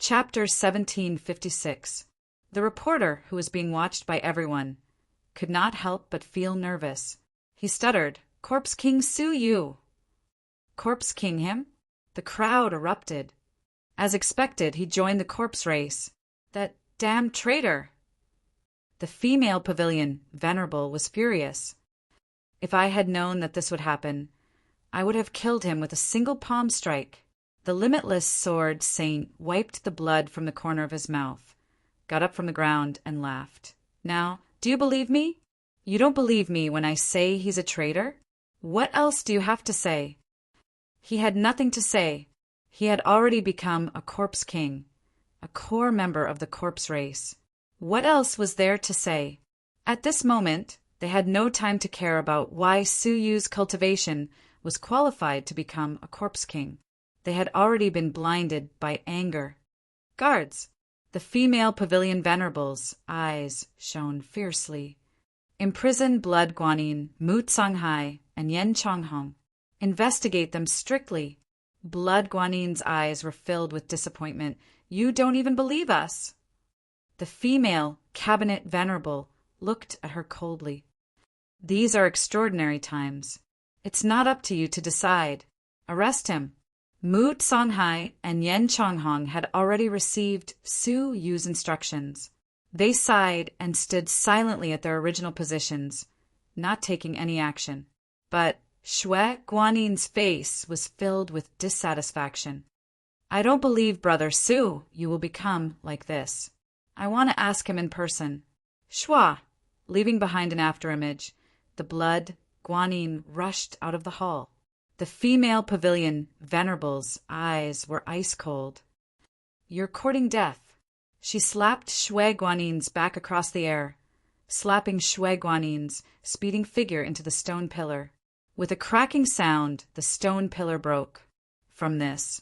Chapter 1756. The reporter, who was being watched by everyone, could not help but feel nervous. He stuttered, "Corpse King Su Yu." Corpse King him? The crowd erupted. As expected, he joined the corpse race. That damned traitor! The female pavilion, Venerable, was furious. If I had known that this would happen, I would have killed him with a single palm strike. The limitless sword saint wiped the blood from the corner of his mouth, got up from the ground, and laughed. "Now, do you believe me? You don't believe me when I say he's a traitor? What else do you have to say?" He had nothing to say. He had already become a corpse king, a core member of the corpse race. What else was there to say? At this moment, they had no time to care about why Su Yu's cultivation was qualified to become a corpse king. They had already been blinded by anger. "Guards!" The female pavilion Venerable's eyes shone fiercely. "Imprison Blood Guanyin, Mu Songhai, and Yen Chonghong. Investigate them strictly." Blood Guanyin's eyes were filled with disappointment. "You don't even believe us." The female cabinet Venerable looked at her coldly. "These are extraordinary times. It's not up to you to decide. Arrest him." Mu Songhai and Yen Chonghong had already received Su Yu's instructions. They sighed and stood silently at their original positions, not taking any action. But Shui Guanyin's face was filled with dissatisfaction. "I don't believe, Brother Su, you will become like this. I want to ask him in person." Shua, leaving behind an afterimage, the Blood Guanyin rushed out of the hall. The female pavilion Venerable's eyes were ice cold. "You're courting death." She slapped Shui Guanyin's back across the air, slapping Shui Guanyin's speeding figure into the stone pillar. With a cracking sound, the stone pillar broke. From this,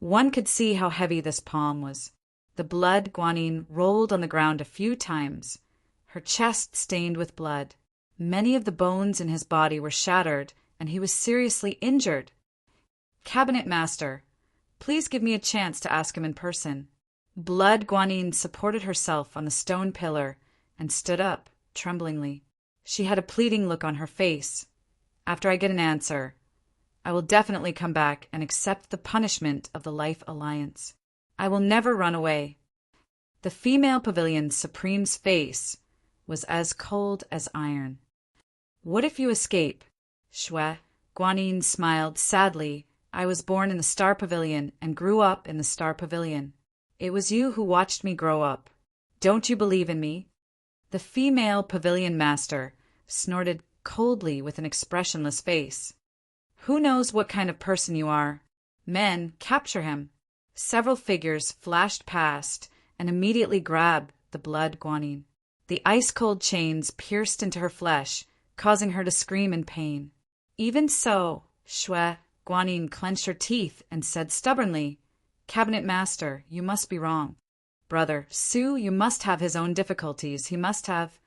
one could see how heavy this palm was. The Blood Guanyin rolled on the ground a few times, her chest stained with blood. Many of the bones in his body were shattered, and he was seriously injured. "Cabinet Master, please give me a chance to ask him in person." Blood Guanyin supported herself on the stone pillar and stood up, tremblingly. She had a pleading look on her face. "After I get an answer, I will definitely come back and accept the punishment of the Life Alliance. I will never run away." The female pavilion Supreme's face was as cold as iron. "What if you escape?" Shui Guanyin smiled sadly. "I was born in the Star Pavilion and grew up in the Star Pavilion. It was you who watched me grow up. Don't you believe in me?" The female pavilion master snorted coldly with an expressionless face. "Who knows what kind of person you are? Men, capture him." Several figures flashed past and immediately grabbed the Blood Guanyin. The ice-cold chains pierced into her flesh, causing her to scream in pain. "Even so," Shui Guanyin clenched her teeth and said stubbornly, "Cabinet Master, you must be wrong. Brother Su, you must have his own difficulties. He must have—"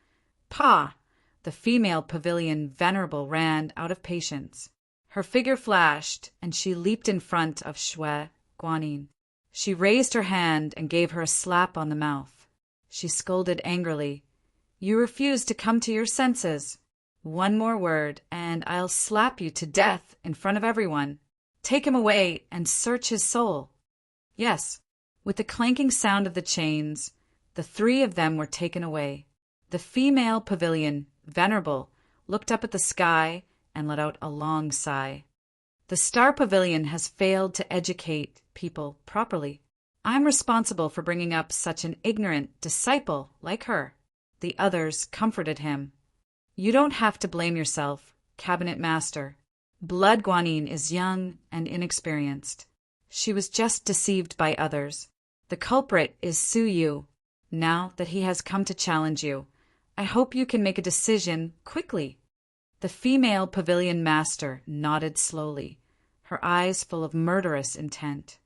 "Pah!" The female pavilion Venerable ran out of patience. Her figure flashed, and she leaped in front of Shui Guanyin. She raised her hand and gave her a slap on the mouth. She scolded angrily, "You refuse to come to your senses. One more word, and I'll slap you to death in front of everyone. Take him away and search his soul." Yes, with the clanking sound of the chains, the three of them were taken away. The female pavilion Venerable looked up at the sky and let out a long sigh. "The Star Pavilion has failed to educate people properly. I'm responsible for bringing up such an ignorant disciple like her." The others comforted him. "You don't have to blame yourself, Cabinet Master. Blood Guanyin is young and inexperienced. She was just deceived by others. The culprit is Su Yu. Now that he has come to challenge you, I hope you can make a decision quickly." The female pavilion master nodded slowly, her eyes full of murderous intent.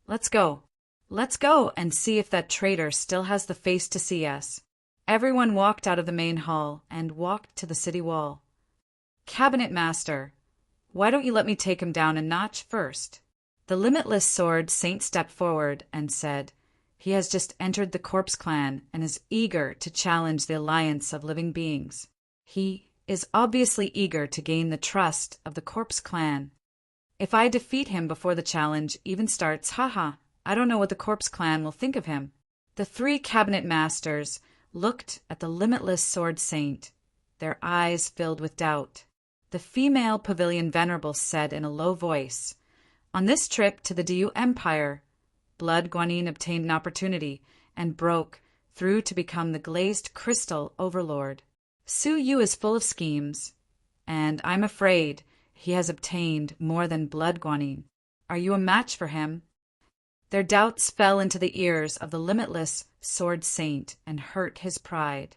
"Let's go. Let's go and see if that traitor still has the face to see us." Everyone walked out of the main hall and walked to the city wall. "Cabinet Master, why don't you let me take him down a notch first?" The limitless sword saint stepped forward and said, He has just entered the Corpse Clan and is eager to challenge the alliance of living beings. He is obviously eager to gain the trust of the Corpse Clan. If I defeat him before the challenge even starts, I don't know what the Corpse Clan will think of him. The 3 cabinet masters looked at the limitless Sword Saint, their eyes filled with doubt. The female Pavilion Venerable said in a low voice, "On this trip to the Diu Empire, Blood Guanyin obtained an opportunity and broke through to become the glazed crystal overlord. Su Yu is full of schemes, and I'm afraid he has obtained more than Blood Guanyin. Are you a match for him?" Their doubts fell into the ears of the limitless Sword Saint and hurt his pride.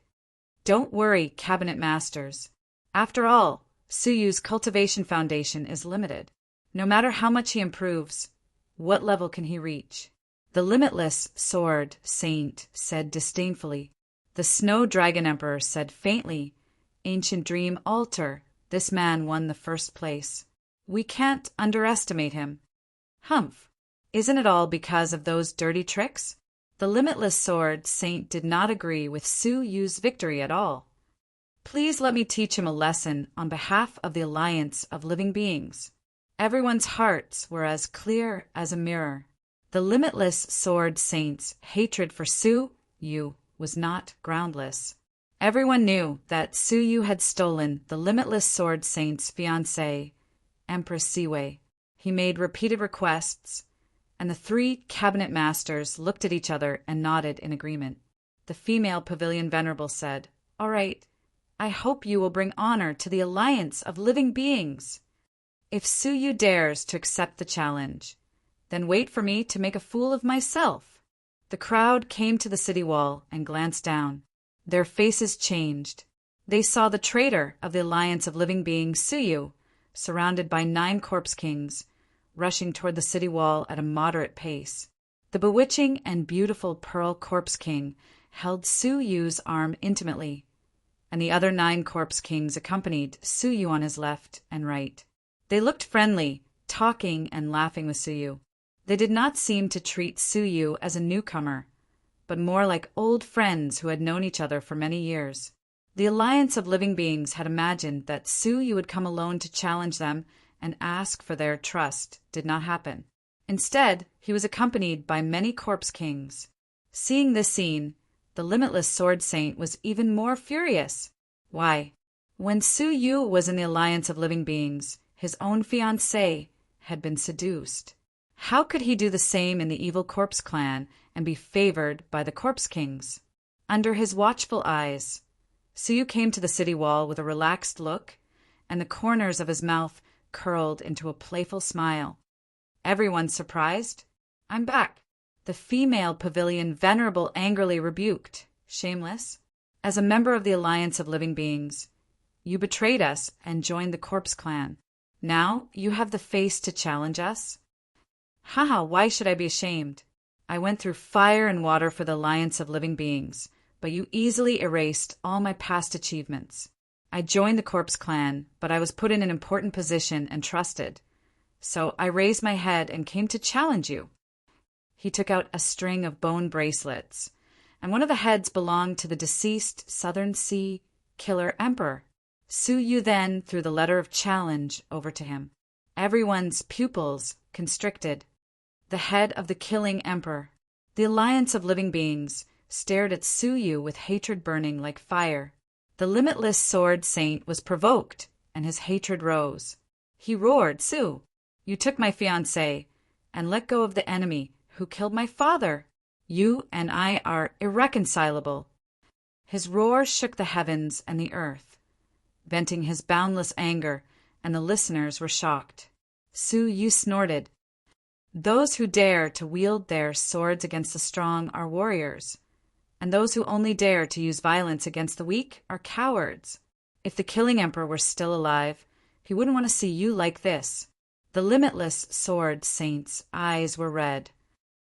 Don't worry, cabinet masters. After all, Su Yu's cultivation foundation is limited. No matter how much he improves, what level can he reach? The limitless Sword Saint said disdainfully. The Snow Dragon Emperor said faintly, "Ancient Dream Altar, this man won the first place. We can't underestimate him." Humph! Isn't it all because of those dirty tricks? The limitless Sword Saint did not agree with Su Yu's victory at all. Please let me teach him a lesson on behalf of the alliance of living beings. Everyone's hearts were as clear as a mirror. The limitless Sword Saint's hatred for Su Yu was not groundless. Everyone knew that Su Yu had stolen the limitless Sword Saint's fiancée, Empress Siwei. He made repeated requests, and the 3 cabinet masters looked at each other and nodded in agreement. The female Pavilion Venerable said, "All right, I hope you will bring honor to the alliance of living beings. If Su Yu dares to accept the challenge, then wait for me to make a fool of myself." The crowd came to the city wall and glanced down. Their faces changed. They saw the traitor of the alliance of living beings, Su Yu, surrounded by 9 corpse kings, rushing toward the city wall at a moderate pace. The bewitching and beautiful Pearl Corpse King held Su Yu's arm intimately, and the other 9 corpse kings accompanied Su Yu on his left and right. They looked friendly, talking and laughing with Su Yu. They did not seem to treat Su Yu as a newcomer, but more like old friends who had known each other for many years. The alliance of living beings had imagined that Su Yu would come alone to challenge them and ask for their trust. Did not happen. Instead, he was accompanied by many corpse kings. Seeing this scene, the limitless Sword Saint was even more furious. Why? When Su Yu was in the alliance of living beings, his own fiancée had been seduced. How could he do the same in the evil Corpse Clan and be favored by the corpse kings? Under his watchful eyes, Su Yu came to the city wall with a relaxed look, and the corners of his mouth curled into a playful smile. Everyone surprised? "I'm back." The female Pavilion Venerable angrily rebuked, "Shameless. As a member of the alliance of living beings, you betrayed us and joined the Corpse Clan. Now you have the face to challenge us?" Why should I be ashamed? I went through fire and water for the alliance of living beings, but you easily erased all my past achievements. I joined the Corpse Clan, but I was put in an important position and trusted. So I raised my head and came to challenge you. He took out a string of bone bracelets, and one of the heads belonged to the deceased Southern Sea Killer Emperor. Su Yu then threw the letter of challenge over to him. Everyone's pupils constricted. The head of the killing emperor, the alliance of living beings, stared at Su Yu with hatred burning like fire. The limitless Sword Saint was provoked, and his hatred rose. He roared, "Su, you took my fiancée and let go of the enemy who killed my father. You and I are irreconcilable." His roar shook the heavens and the earth, venting his boundless anger, and the listeners were shocked. Su Yu snorted. "Those who dare to wield their swords against the strong are warriors, and those who only dare to use violence against the weak are cowards. If the killing emperor were still alive, he wouldn't want to see you like this." The limitless Sword Saint's eyes were red.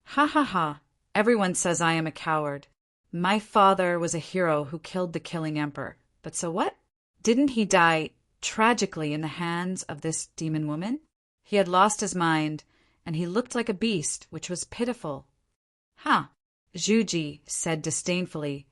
Ha! Everyone says I am a coward. My father was a hero who killed the killing emperor. But so what? Didn't he die tragically in the hands of this demon woman? He had lost his mind, and he looked like a beast, which was pitiful. Zhuji said disdainfully,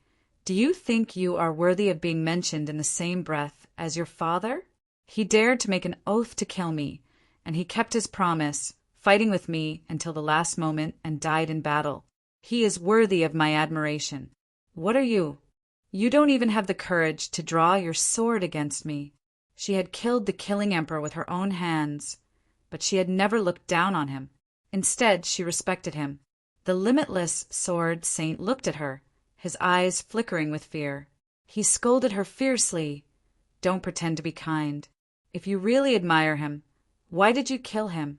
"Do you think you are worthy of being mentioned in the same breath as your father? He dared to make an oath to kill me, and he kept his promise, fighting with me until the last moment and died in battle. He is worthy of my admiration. What are you? You don't even have the courage to draw your sword against me." She had killed the killing emperor with her own hands, but she had never looked down on him. Instead, she respected him. The limitless sword saint looked at her, his eyes flickering with fear. He scolded her fiercely. "Don't pretend to be kind. If you really admire him, why did you kill him?"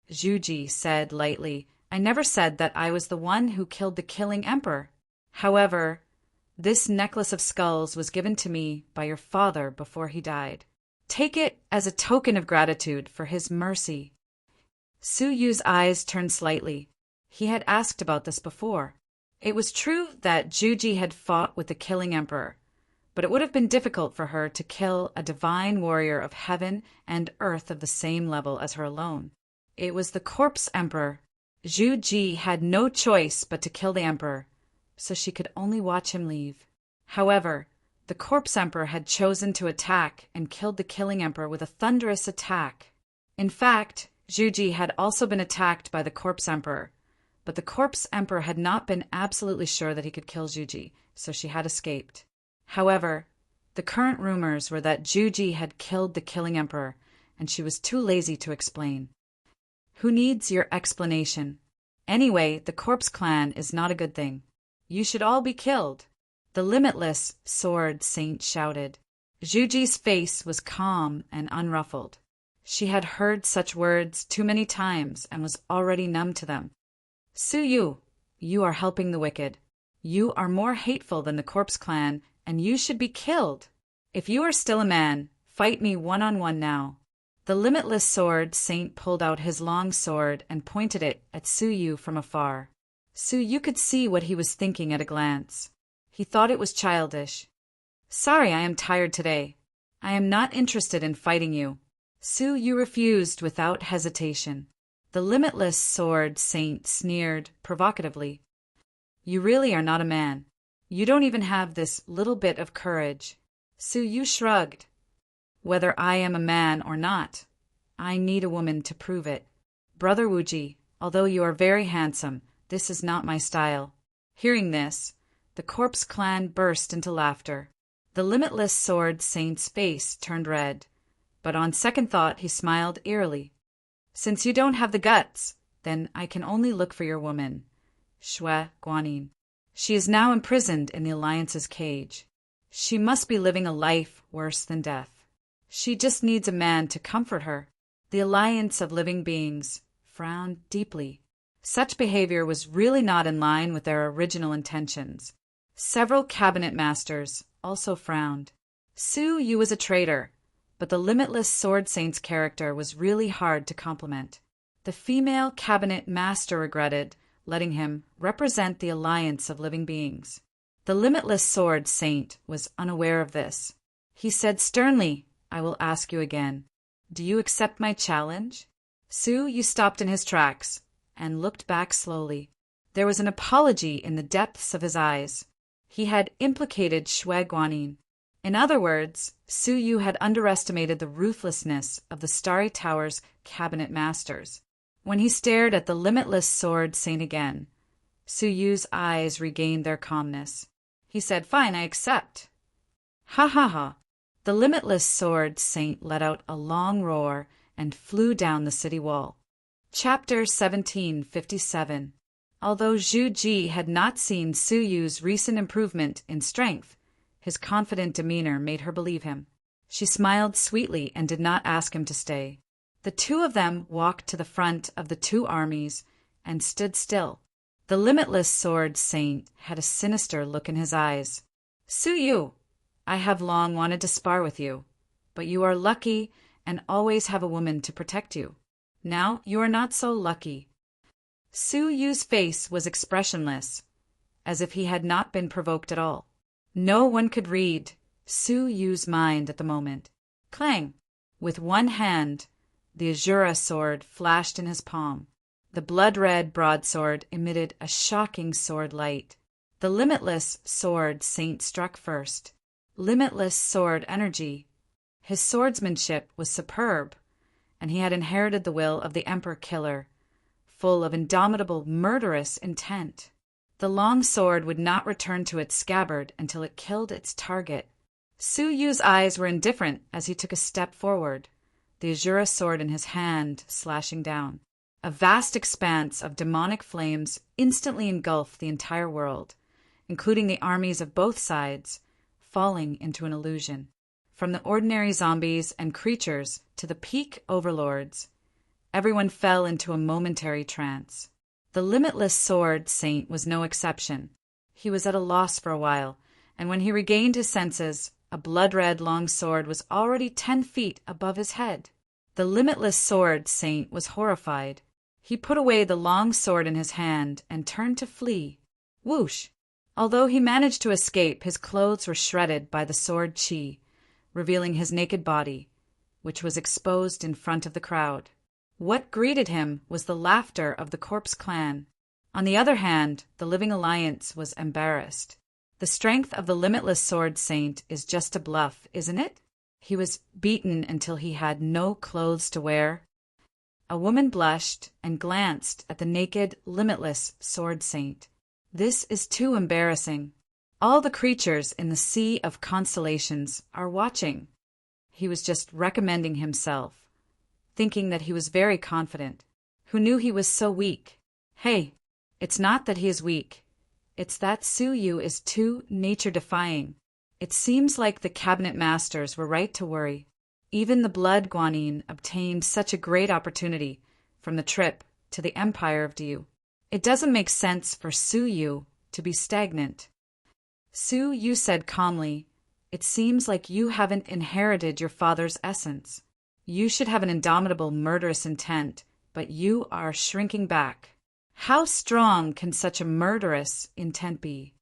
Zhuji said lightly, "I never said that I was the one who killed the killing emperor. However, this necklace of skulls was given to me by your father before he died. Take it as a token of gratitude for his mercy." Su Yu's eyes turned slightly. He had asked about this before. It was true that Zhuji had fought with the killing emperor, but it would have been difficult for her to kill a divine warrior of heaven and earth of the same level as her alone. It was the corpse emperor. Zhuji had no choice but to kill the emperor, so she could only watch him leave. However, the corpse emperor had chosen to attack and killed the killing emperor with a thunderous attack. In fact, Zhuji had also been attacked by the corpse emperor, but the corpse emperor had not been absolutely sure that he could kill Zhuji, so she had escaped. However, the current rumors were that Zhuji had killed the killing emperor, and she was too lazy to explain. Who needs your explanation? Anyway, the corpse clan is not a good thing. You should all be killed. The limitless sword saint shouted. Zhuji's face was calm and unruffled. She had heard such words too many times and was already numb to them. Su Yu, you are helping the wicked. You are more hateful than the corpse clan, and you should be killed. If you are still a man, fight me one-on-one now. The limitless sword saint pulled out his long sword and pointed it at Su Yu from afar. Su Yu could see what he was thinking at a glance. He thought it was childish. "Sorry, I am tired today. I am not interested in fighting you." Su Yu refused without hesitation. The limitless sword saint sneered provocatively. "You really are not a man. You don't even have this little bit of courage." Su Yu shrugged. "Whether I am a man or not, I need a woman to prove it. Brother Wuji, although you are very handsome, this is not my style." Hearing this, the corpse clan burst into laughter. The limitless sword saint's face turned red, but on second thought he smiled eerily. "Since you don't have the guts, then I can only look for your woman, Shui Guanyin. She is now imprisoned in the Alliance's cage. She must be living a life worse than death. She just needs a man to comfort her." The Alliance of Living Beings frowned deeply. Such behavior was really not in line with their original intentions. Several cabinet masters also frowned. Su Yu was a traitor, but the limitless sword saint's character was really hard to compliment. The female cabinet master regretted letting him represent the Alliance of Living Beings. The limitless sword saint was unaware of this. He said sternly, "I will ask you again. Do you accept my challenge?" Su Yu stopped in his tracks and looked back slowly. There was an apology in the depths of his eyes. He had implicated Shui Guanyin. In other words, Su Yu had underestimated the ruthlessness of the Starry Tower's cabinet masters. When he stared at the limitless sword saint again, Su Yu's eyes regained their calmness. He said, "Fine, I accept." "Ha ha ha." The limitless sword saint let out a long roar and flew down the city wall. Chapter 1757. Although Zhu Ji had not seen Su Yu's recent improvement in strength, his confident demeanor made her believe him. She smiled sweetly and did not ask him to stay. The two of them walked to the front of the two armies and stood still. The limitless sword saint had a sinister look in his eyes. "Su Yu, I have long wanted to spar with you, but you are lucky and always have a woman to protect you. Now you are not so lucky." Su Yu's face was expressionless, as if he had not been provoked at all. No one could read Su Yu's mind at the moment. Clang! With one hand, the Azura sword flashed in his palm. The blood-red broadsword emitted a shocking sword light. The limitless sword saint struck first. Limitless sword energy. His swordsmanship was superb, and he had inherited the will of the Emperor Killer, full of indomitable, murderous intent. The long sword would not return to its scabbard until it killed its target. Su Yu's eyes were indifferent as he took a step forward, the Azura sword in his hand slashing down. A vast expanse of demonic flames instantly engulfed the entire world, including the armies of both sides, falling into an illusion. From the ordinary zombies and creatures to the peak overlords, everyone fell into a momentary trance. The limitless sword saint was no exception. He was at a loss for a while, and when he regained his senses, a blood-red long sword was already 10 feet above his head. The limitless sword saint was horrified. He put away the long sword in his hand and turned to flee. Whoosh! Although he managed to escape, his clothes were shredded by the sword chi, revealing his naked body, which was exposed in front of the crowd. What greeted him was the laughter of the Corpse Clan. On the other hand, the Living Alliance was embarrassed. The strength of the limitless sword saint is just a bluff, isn't it? He was beaten until he had no clothes to wear. A woman blushed and glanced at the naked, limitless sword saint. This is too embarrassing. All the creatures in the sea of constellations are watching. He was just recommending himself, thinking that he was very confident. Who knew he was so weak? Hey, it's not that he is weak. It's that Su Yu is too nature-defying. It seems like the cabinet masters were right to worry. Even the Blood Guanyin obtained such a great opportunity from the trip to the Empire of Diu. It doesn't make sense for Su Yu to be stagnant. Su Yu said calmly, "It seems like you haven't inherited your father's essence. You should have an indomitable, murderous intent, but you are shrinking back. How strong can such a murderous intent be?"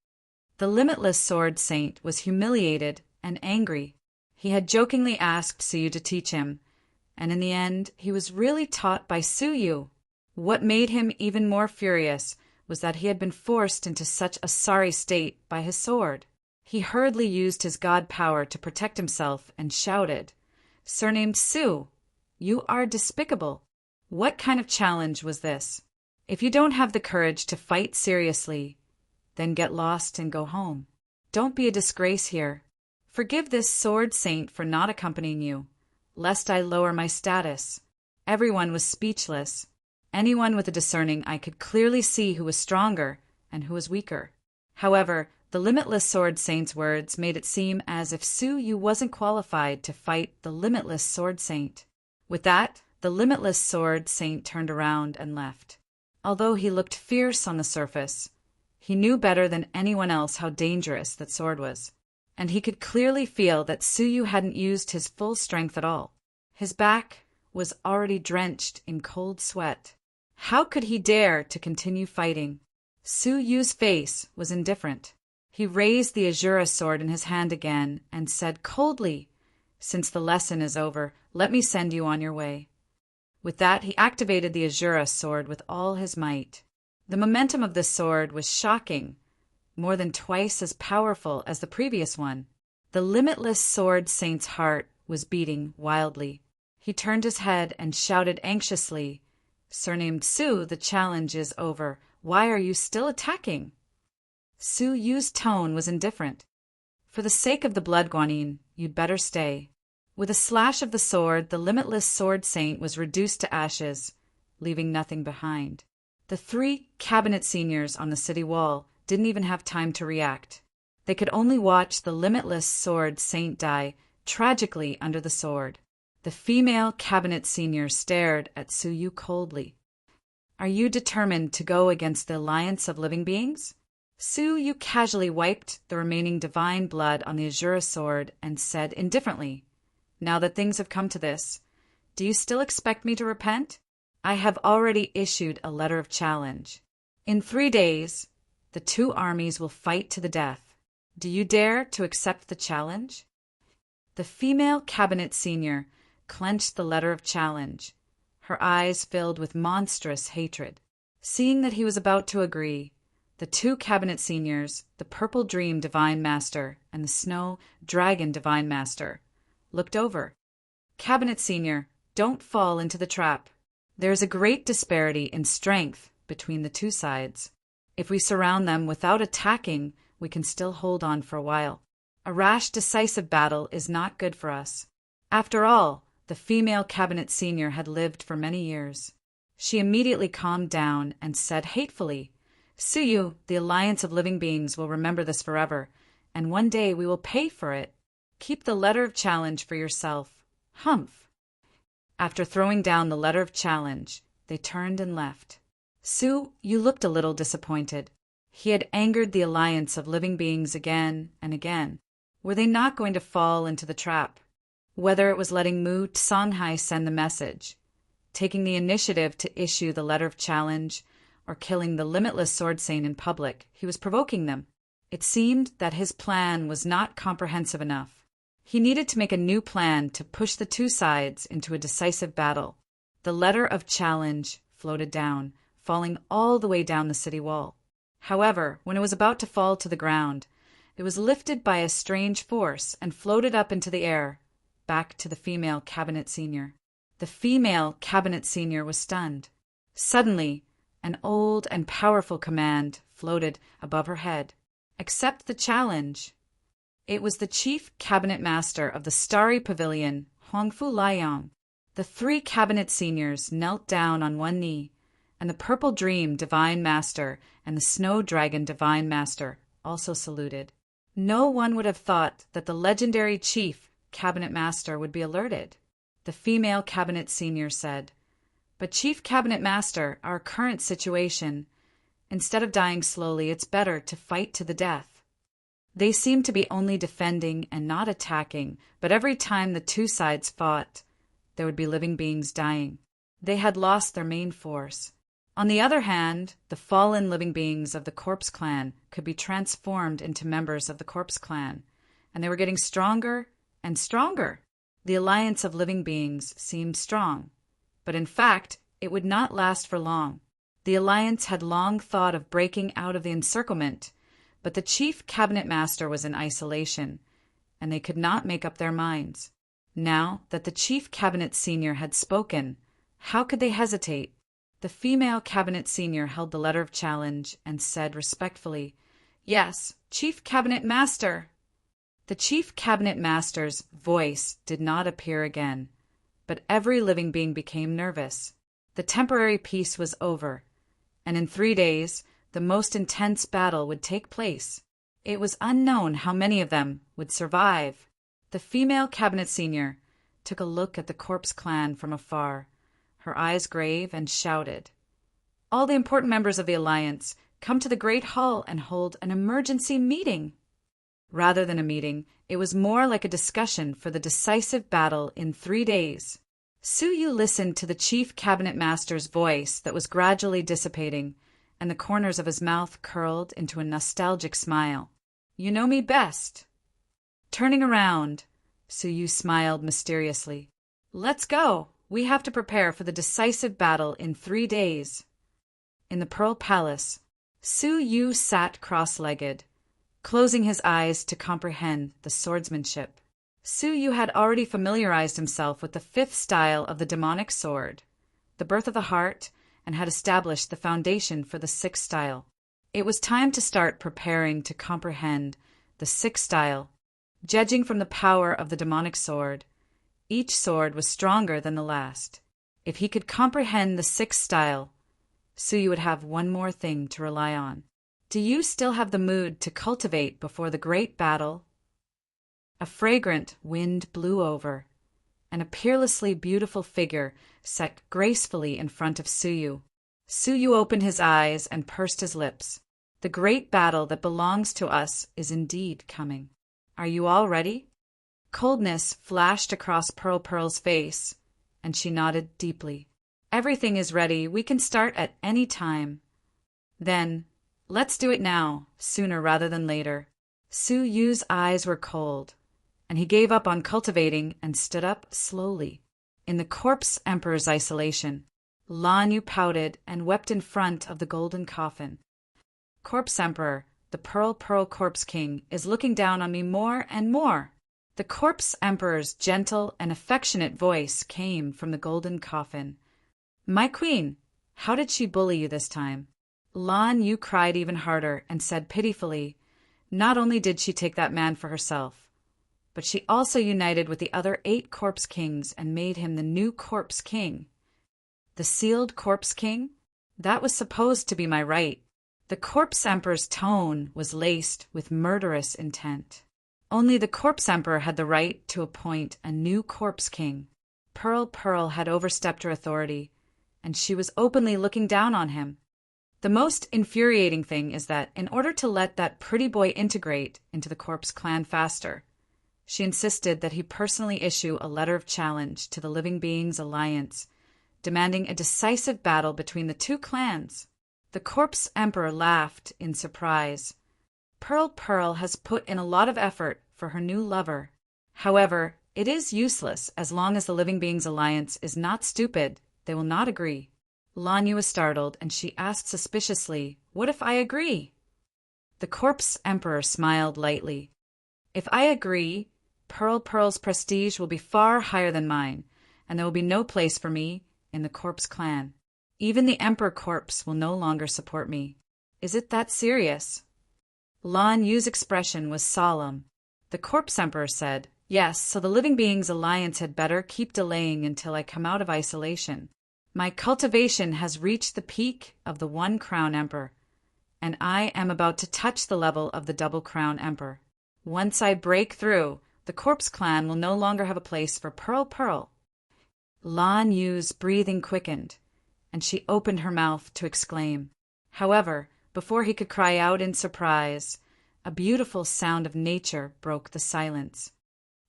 The limitless sword saint was humiliated and angry. He had jokingly asked Su Yu to teach him, and in the end he was really taught by Su Yu. What made him even more furious was that he had been forced into such a sorry state by his sword. He hurriedly used his god power to protect himself and shouted, "Surnamed Su, you are despicable." What kind of challenge was this? If you don't have the courage to fight seriously, then get lost and go home. Don't be a disgrace here. Forgive this sword saint for not accompanying you, lest I lower my status. Everyone was speechless. Anyone with a discerning eye could clearly see who was stronger and who was weaker. However, the limitless sword saint's words made it seem as if Su Yu wasn't qualified to fight the limitless sword saint. With that, the limitless sword saint turned around and left. Although he looked fierce on the surface, he knew better than anyone else how dangerous that sword was. And he could clearly feel that Su Yu hadn't used his full strength at all. His back was already drenched in cold sweat. How could he dare to continue fighting? Su Yu's face was indifferent. He raised the Azura sword in his hand again and said coldly, "Since the lesson is over, let me send you on your way." With that, he activated the Azura sword with all his might. The momentum of this sword was shocking, more than twice as powerful as the previous one. The limitless sword saint's heart was beating wildly. He turned his head and shouted anxiously, "Surnamed Su, the challenge is over. Why are you still attacking?" Su Yu's tone was indifferent. "For the sake of the Blood Guanyin, you'd better stay." With a slash of the sword, the limitless sword saint was reduced to ashes, leaving nothing behind. The 3 cabinet seniors on the city wall didn't even have time to react. They could only watch the limitless sword saint die tragically under the sword. The female cabinet senior stared at Su Yu coldly. "Are you determined to go against the alliance of living beings?" Su Yu casually wiped the remaining divine blood on the Azura sword and said indifferently, "Now that things have come to this, do you still expect me to repent? I have already issued a letter of challenge. In 3 days, the 2 armies will fight to the death. Do you dare to accept the challenge?" The female cabinet senior clenched the letter of challenge. her eyes filled with monstrous hatred. Seeing that he was about to agree, the two cabinet seniors, the Purple Dream Divine Master and the Snow Dragon Divine Master, looked over. "Cabinet Senior, don't fall into the trap. There is a great disparity in strength between the two sides. If we surround them without attacking, we can still hold on for a while. A rash, decisive battle is not good for us." After all, the female cabinet senior had lived for many years. She immediately calmed down and said hatefully, "Suyu, the Alliance of Living Beings will remember this forever, and one day we will pay for it. Keep the letter of challenge for yourself. Humph." After throwing down the letter of challenge, they turned and left. Suyu looked a little disappointed. He had angered the Alliance of Living Beings again and again. Were they not going to fall into the trap? Whether it was letting Mu Tsanghai send the message, taking the initiative to issue the letter of challenge, or killing the limitless Sword Saint in public, he was provoking them. It seemed that his plan was not comprehensive enough. He needed to make a new plan to push the two sides into a decisive battle. The letter of challenge floated down, falling all the way down the city wall. However, when it was about to fall to the ground, it was lifted by a strange force and floated up into the air, back to the female cabinet senior. The female cabinet senior was stunned. Suddenly, an old and powerful command floated above her head. "Accept the challenge." It was the chief cabinet master of the Starry Pavilion, Huangfu Liang. The three cabinet seniors knelt down on one knee, and the Purple Dream Divine Master and the Snow Dragon Divine Master also saluted. No one would have thought that the legendary chief cabinet master would be alerted. The female cabinet senior said, "But Chief Cabinet Master, our current situation, instead of dying slowly, it's better to fight to the death." They seemed to be only defending and not attacking, but every time the two sides fought, there would be living beings dying. They had lost their main force. On the other hand, the fallen living beings of the Corpse Clan could be transformed into members of the Corpse Clan, and they were getting stronger and stronger. The Alliance of Living Beings seemed strong, but in fact, it would not last for long. The Alliance had long thought of breaking out of the encirclement, but the Chief Cabinet Master was in isolation, and they could not make up their minds. Now that the Chief Cabinet Senior had spoken, how could they hesitate? The female cabinet senior held the letter of challenge and said respectfully, "Yes, Chief Cabinet Master." The Chief Cabinet Master's voice did not appear again, but every living being became nervous. The temporary peace was over, and in 3 days, the most intense battle would take place. It was unknown how many of them would survive. The female cabinet senior took a look at the Corpse Clan from afar, her eyes grave, and shouted, "All the important members of the Alliance, come to the Great Hall and hold an emergency meeting." Rather than a meeting, it was more like a discussion for the decisive battle in 3 days. Suyu listened to the Chief Cabinet Master's voice that was gradually dissipating, and the corners of his mouth curled into a nostalgic smile. "You know me best." Turning around, Suyu smiled mysteriously. "Let's go. We have to prepare for the decisive battle in 3 days. In the Pearl Palace, Suyu sat cross-legged, closing his eyes to comprehend the swordsmanship. Suyu had already familiarized himself with the 5th style of the demonic sword, the birth of the heart, and had established the foundation for the 6th style. It was time to start preparing to comprehend the 6th style. Judging from the power of the demonic sword, each sword was stronger than the last. If he could comprehend the 6th style, Suyu would have one more thing to rely on. Do you still have the mood to cultivate before the great battle? A fragrant wind blew over, and a peerlessly beautiful figure sat gracefully in front of Suyu. Suyu opened his eyes and pursed his lips. The great battle that belongs to us is indeed coming. Are you all ready? Coldness flashed across Pearl's face, and she nodded deeply. Everything is ready. We can start at any time. Then, let's do it now, sooner rather than later. Suyu's eyes were cold, and he gave up on cultivating and stood up slowly. in the Corpse Emperor's isolation. Lan Yu pouted and wept in front of the golden coffin. Corpse Emperor, the Pearl Corpse King, is looking down on me more and more. The Corpse Emperor's gentle and affectionate voice came from the golden coffin. My queen, how did she bully you this time? Lan Yu cried even harder and said pitifully, not only did she take that man for herself, but she also united with the other 8 Corpse Kings and made him the new Corpse King. The sealed Corpse King? That was supposed to be my right. The Corpse Emperor's tone was laced with murderous intent. Only the Corpse Emperor had the right to appoint a new Corpse King. Pearl had overstepped her authority, and she was openly looking down on him. The most infuriating thing is that in order to let that pretty boy integrate into the Corpse clan faster, she insisted that he personally issue a letter of challenge to the Living Beings Alliance, demanding a decisive battle between the 2 clans. The Corpse Emperor laughed in surprise. Pearl has put in a lot of effort for her new lover. However, it is useless as long as the Living Beings Alliance is not stupid. They will not agree. Lan Yu was startled, and she asked suspiciously, what if I agree? The Corpse Emperor smiled lightly. If I agree, Pearl's prestige will be far higher than mine, and there will be no place for me in the Corpse clan. Even the Emperor Corpse will no longer support me. Is it that serious? Lan Yu's expression was solemn. The Corpse Emperor said, yes, so the Living Beings Alliance had better keep delaying until I come out of isolation. My cultivation has reached the peak of the 1 Crown Emperor, and I am about to touch the level of the Double Crown Emperor. Once I break through, the Corpse clan will no longer have a place for Pearl. Lan Yu's breathing quickened, and she opened her mouth to exclaim. However, before he could cry out in surprise, a beautiful sound of nature broke the silence.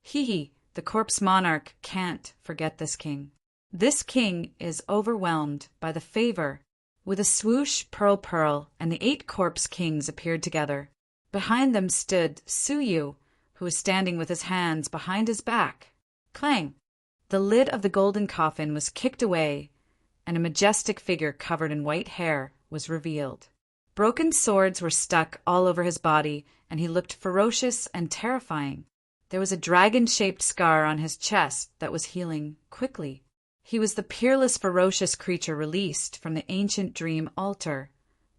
He, the Corpse Monarch, can't forget this king. This king is overwhelmed by the favor. With a swoosh, Pearl and the 8 Corpse Kings appeared together. Behind them stood Suyu, who was standing with his hands behind his back. Clang! The lid of the golden coffin was kicked away, and a majestic figure covered in white hair was revealed. Broken swords were stuck all over his body, and he looked ferocious and terrifying. There was a dragon-shaped scar on his chest that was healing quickly. He was the peerless, ferocious creature released from the ancient dream altar,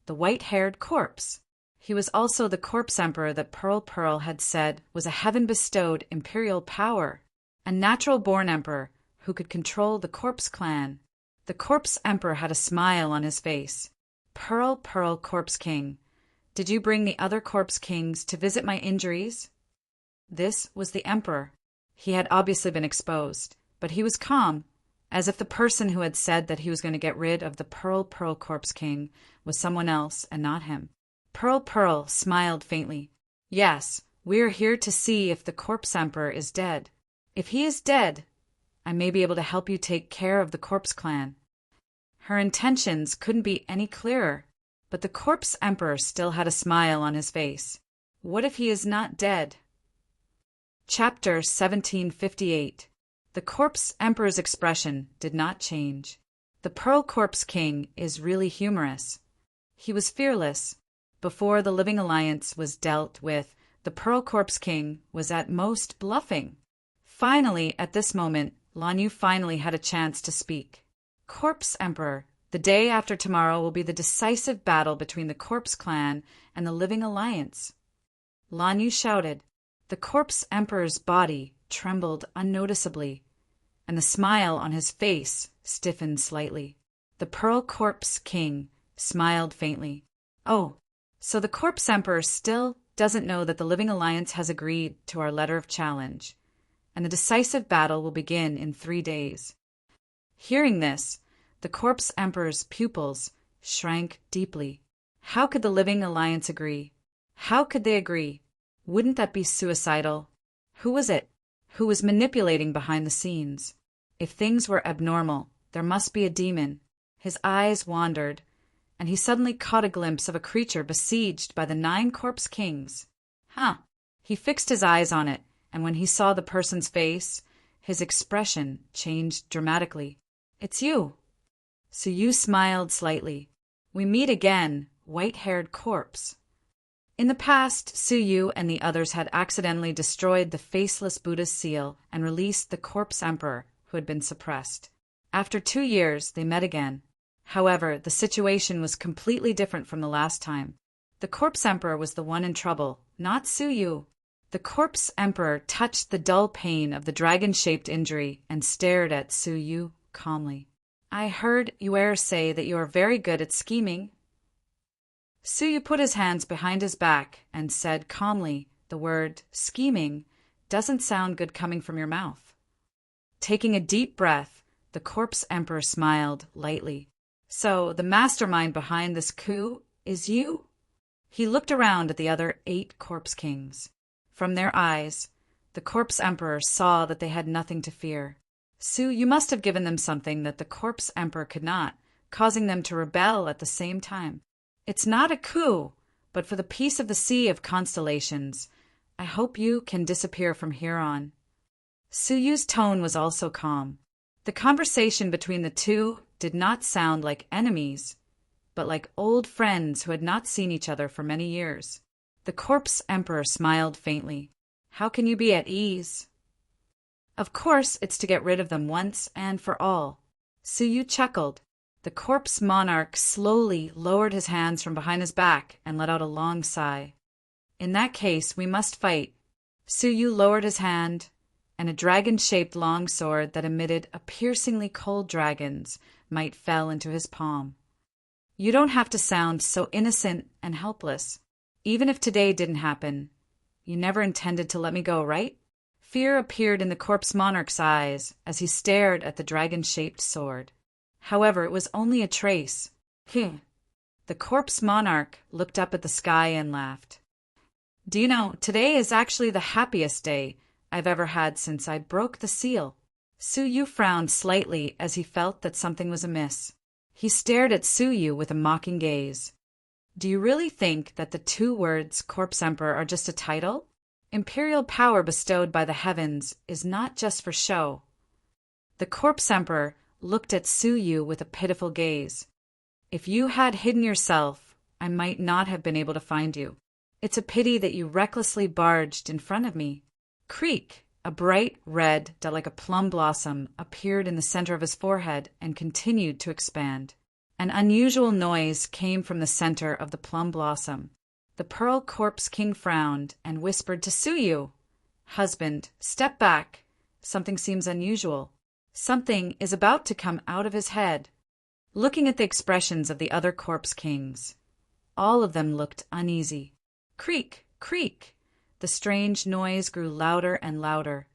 the white-haired corpse. He was also the Corpse Emperor that Pearl had said was a heaven-bestowed imperial power, a natural-born emperor who could control the Corpse clan. The Corpse Emperor had a smile on his face. Pearl Corpse King, did you bring the other Corpse Kings to visit my injuries? This was the Emperor. He had obviously been exposed, but he was calm, as if the person who had said that he was going to get rid of the Pearl Corpse King was someone else and not him. Pearl smiled faintly. Yes, we are here to see if the Corpse Emperor is dead. If he is dead, I may be able to help you take care of the Corpse clan. Her intentions couldn't be any clearer, but the Corpse Emperor still had a smile on his face. What if he is not dead? Chapter 1758. The Corpse Emperor's expression did not change. The Pearl Corpse King is really humorous. He was fearless. Before the Living Alliance was dealt with, the Pearl Corpse King was at most bluffing. Finally, at this moment, Lan Yu finally had a chance to speak. Corpse Emperor, the day after tomorrow will be the decisive battle between the Corpse clan and the Living Alliance. Lan Yu shouted. The Corpse Emperor's body trembled unnoticeably, and the smile on his face stiffened slightly. The Pearl Corpse King smiled faintly. Oh, so the Corpse Emperor still doesn't know that the Living Alliance has agreed to our letter of challenge, and the decisive battle will begin in 3 days. Hearing this, the Corpse Emperor's pupils shrank deeply. How could the Living Alliance agree? How could they agree? Wouldn't that be suicidal? Who was it? Who was manipulating behind the scenes? If things were abnormal, there must be a demon. His eyes wandered, and he suddenly caught a glimpse of a creature besieged by the 9 Corpse Kings. He fixed his eyes on it, and when he saw the person's face, His expression changed dramatically. "It's you." Suyu smiled slightly. "We meet again, white-haired corpse." In the past, Suyu and the others had accidentally destroyed the faceless Buddha's seal and released the corpse emperor who had been suppressed. After 2 years, they met again. However, the situation was completely different from the last time. The corpse emperor was the one in trouble, not Suyu. The corpse emperor touched the dull pain of the dragon-shaped injury and stared at Suyu calmly. "I heard Yuer say that you are very good at scheming." Suyu put his hands behind his back and said calmly, "The word scheming doesn't sound good coming from your mouth." Taking a deep breath, the corpse emperor smiled lightly. "So, the mastermind behind this coup is you?" He looked around at the other 8 corpse kings. From their eyes, the corpse emperor saw that they had nothing to fear. You must have given them something that the corpse emperor could not, causing them to rebel at the same time. "It's not a coup, but for the peace of the sea of constellations. I hope you can disappear from here on." Suyu's tone was also calm. The conversation between the two did not sound like enemies, but like old friends who had not seen each other for many years. The corpse emperor smiled faintly. "How can you be at ease?" "Of course, it's to get rid of them once and for all." Suyu chuckled. The corpse monarch slowly lowered his hands from behind his back and let out a long sigh. "In that case, we must fight." Suyu lowered his hand, and a dragon-shaped long sword that emitted a piercingly cold dragon's might fell into his palm. "You don't have to sound so innocent and helpless. Even if today didn't happen, you never intended to let me go, right?" Fear appeared in the corpse monarch's eyes as he stared at the dragon-shaped sword. However, it was only a trace. The corpse monarch looked up at the sky and laughed. "Do you know, today is actually the happiest day I've ever had since I broke the seal." Suyu frowned slightly as he felt that something was amiss. He stared at Suyu with a mocking gaze. "Do you really think that the 2 words corpse emperor are just a title? Imperial power bestowed by the heavens is not just for show." The corpse emperor looked at Suyu with a pitiful gaze. "If you had hidden yourself, I might not have been able to find you. It's a pity that you recklessly barged in front of me." Creak! A bright red dot like a plum blossom appeared in the center of his forehead and continued to expand. An unusual noise came from the center of the plum blossom. The Pearl Corpse King frowned and whispered to Suyu, "Husband, step back. Something seems unusual. Something is about to come out of his head." Looking at the expressions of the other corpse kings, all of them looked uneasy. Creak! Creak! The strange noise grew louder and louder,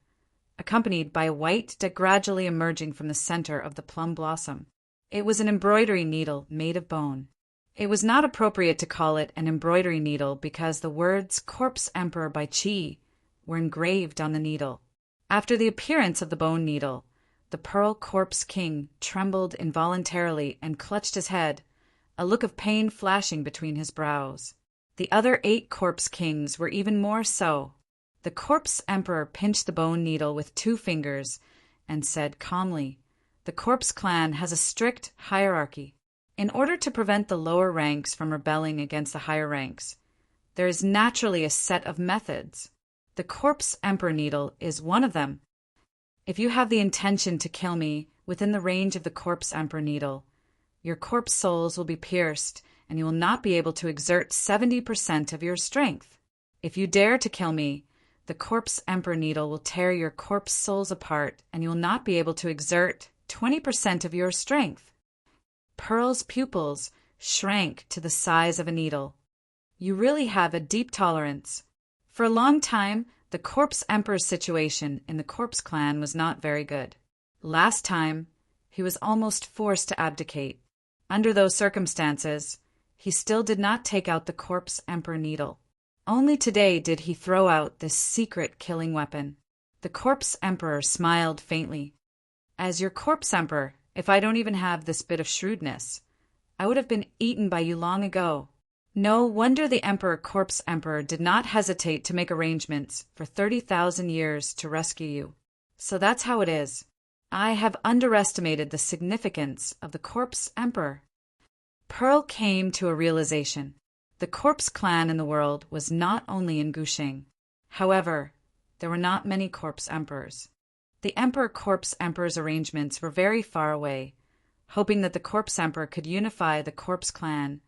accompanied by a white dot gradually emerging from the center of the plum blossom. It was an embroidery needle made of bone. It was not appropriate to call it an embroidery needle because the words Corpse Emperor by Chi were engraved on the needle. After the appearance of the bone needle, the Pearl Corpse King trembled involuntarily and clutched his head, a look of pain flashing between his brows. The other 8 corpse kings were even more so. The corpse emperor pinched the bone needle with 2 fingers and said calmly, "The corpse clan has a strict hierarchy. In order to prevent the lower ranks from rebelling against the higher ranks, there is naturally a set of methods. The corpse emperor needle is one of them. If you have the intention to kill me within the range of the corpse emperor needle, your corpse souls will be pierced and you will not be able to exert 70% of your strength. If you dare to kill me, the corpse emperor needle will tear your corpse souls apart and you will not be able to exert 20% of your strength." Pearl's pupils shrank to the size of a needle. "You really have a deep tolerance." For a long time, the corpse emperor's situation in the corpse clan was not very good. Last time, he was almost forced to abdicate. Under those circumstances, he still did not take out the corpse emperor needle. Only today did he throw out this secret killing weapon. The corpse emperor smiled faintly. "As your corpse emperor, if I don't even have this bit of shrewdness, I would have been eaten by you long ago." No wonder the corpse emperor did not hesitate to make arrangements for 30,000 years to rescue you. So that's how it is. I have underestimated the significance of the Corpse Emperor. Pearl came to a realization. The Corpse clan in the world was not only in Gushing. However, there were not many Corpse Emperors. The Emperor-Corpse Emperor's arrangements were very far away, hoping that the Corpse Emperor could unify the Corpse clan,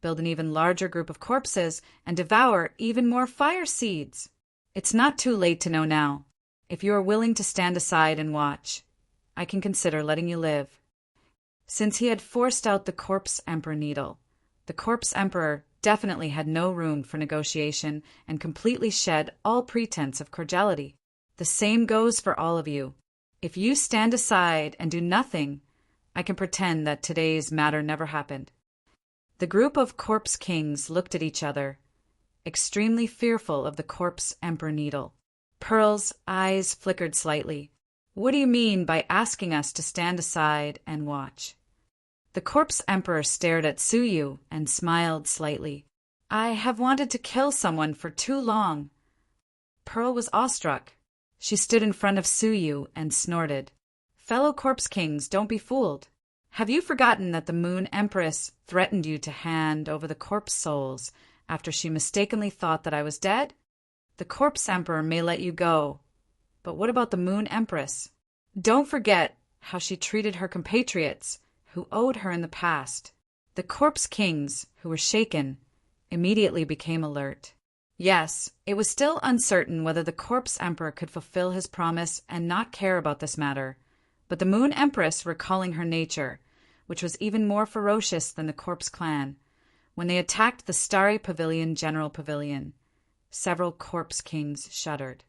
build an even larger group of corpses, and devour even more fire seeds. It's not too late to know now. If you are willing to stand aside and watch, I can consider letting you live. Since he had forced out the Corpse Emperor needle, the Corpse Emperor definitely had no room for negotiation and completely shed all pretense of cordiality. The same goes for all of you. If you stand aside and do nothing, I can pretend that today's matter never happened. The group of Corpse Kings looked at each other, extremely fearful of the Corpse Emperor needle. Pearl's eyes flickered slightly. What do you mean by asking us to stand aside and watch? The Corpse Emperor stared at Suyu and smiled slightly. I have wanted to kill someone for too long. Pearl was awestruck. She stood in front of Suyu and snorted. Fellow Corpse Kings, don't be fooled. Have you forgotten that the Moon Empress threatened you to hand over the corpse souls after she mistakenly thought that I was dead? The Corpse Emperor may let you go, but what about the Moon Empress? Don't forget how she treated her compatriots who owed her in the past. The Corpse Kings, who were shaken, immediately became alert. Yes, it was still uncertain whether the Corpse Emperor could fulfill his promise and not care about this matter, but the Moon Empress, recalling her nature, which was even more ferocious than the Corpse clan, when they attacked the Starry Pavilion General Pavilion, several Corpse Kings shuddered.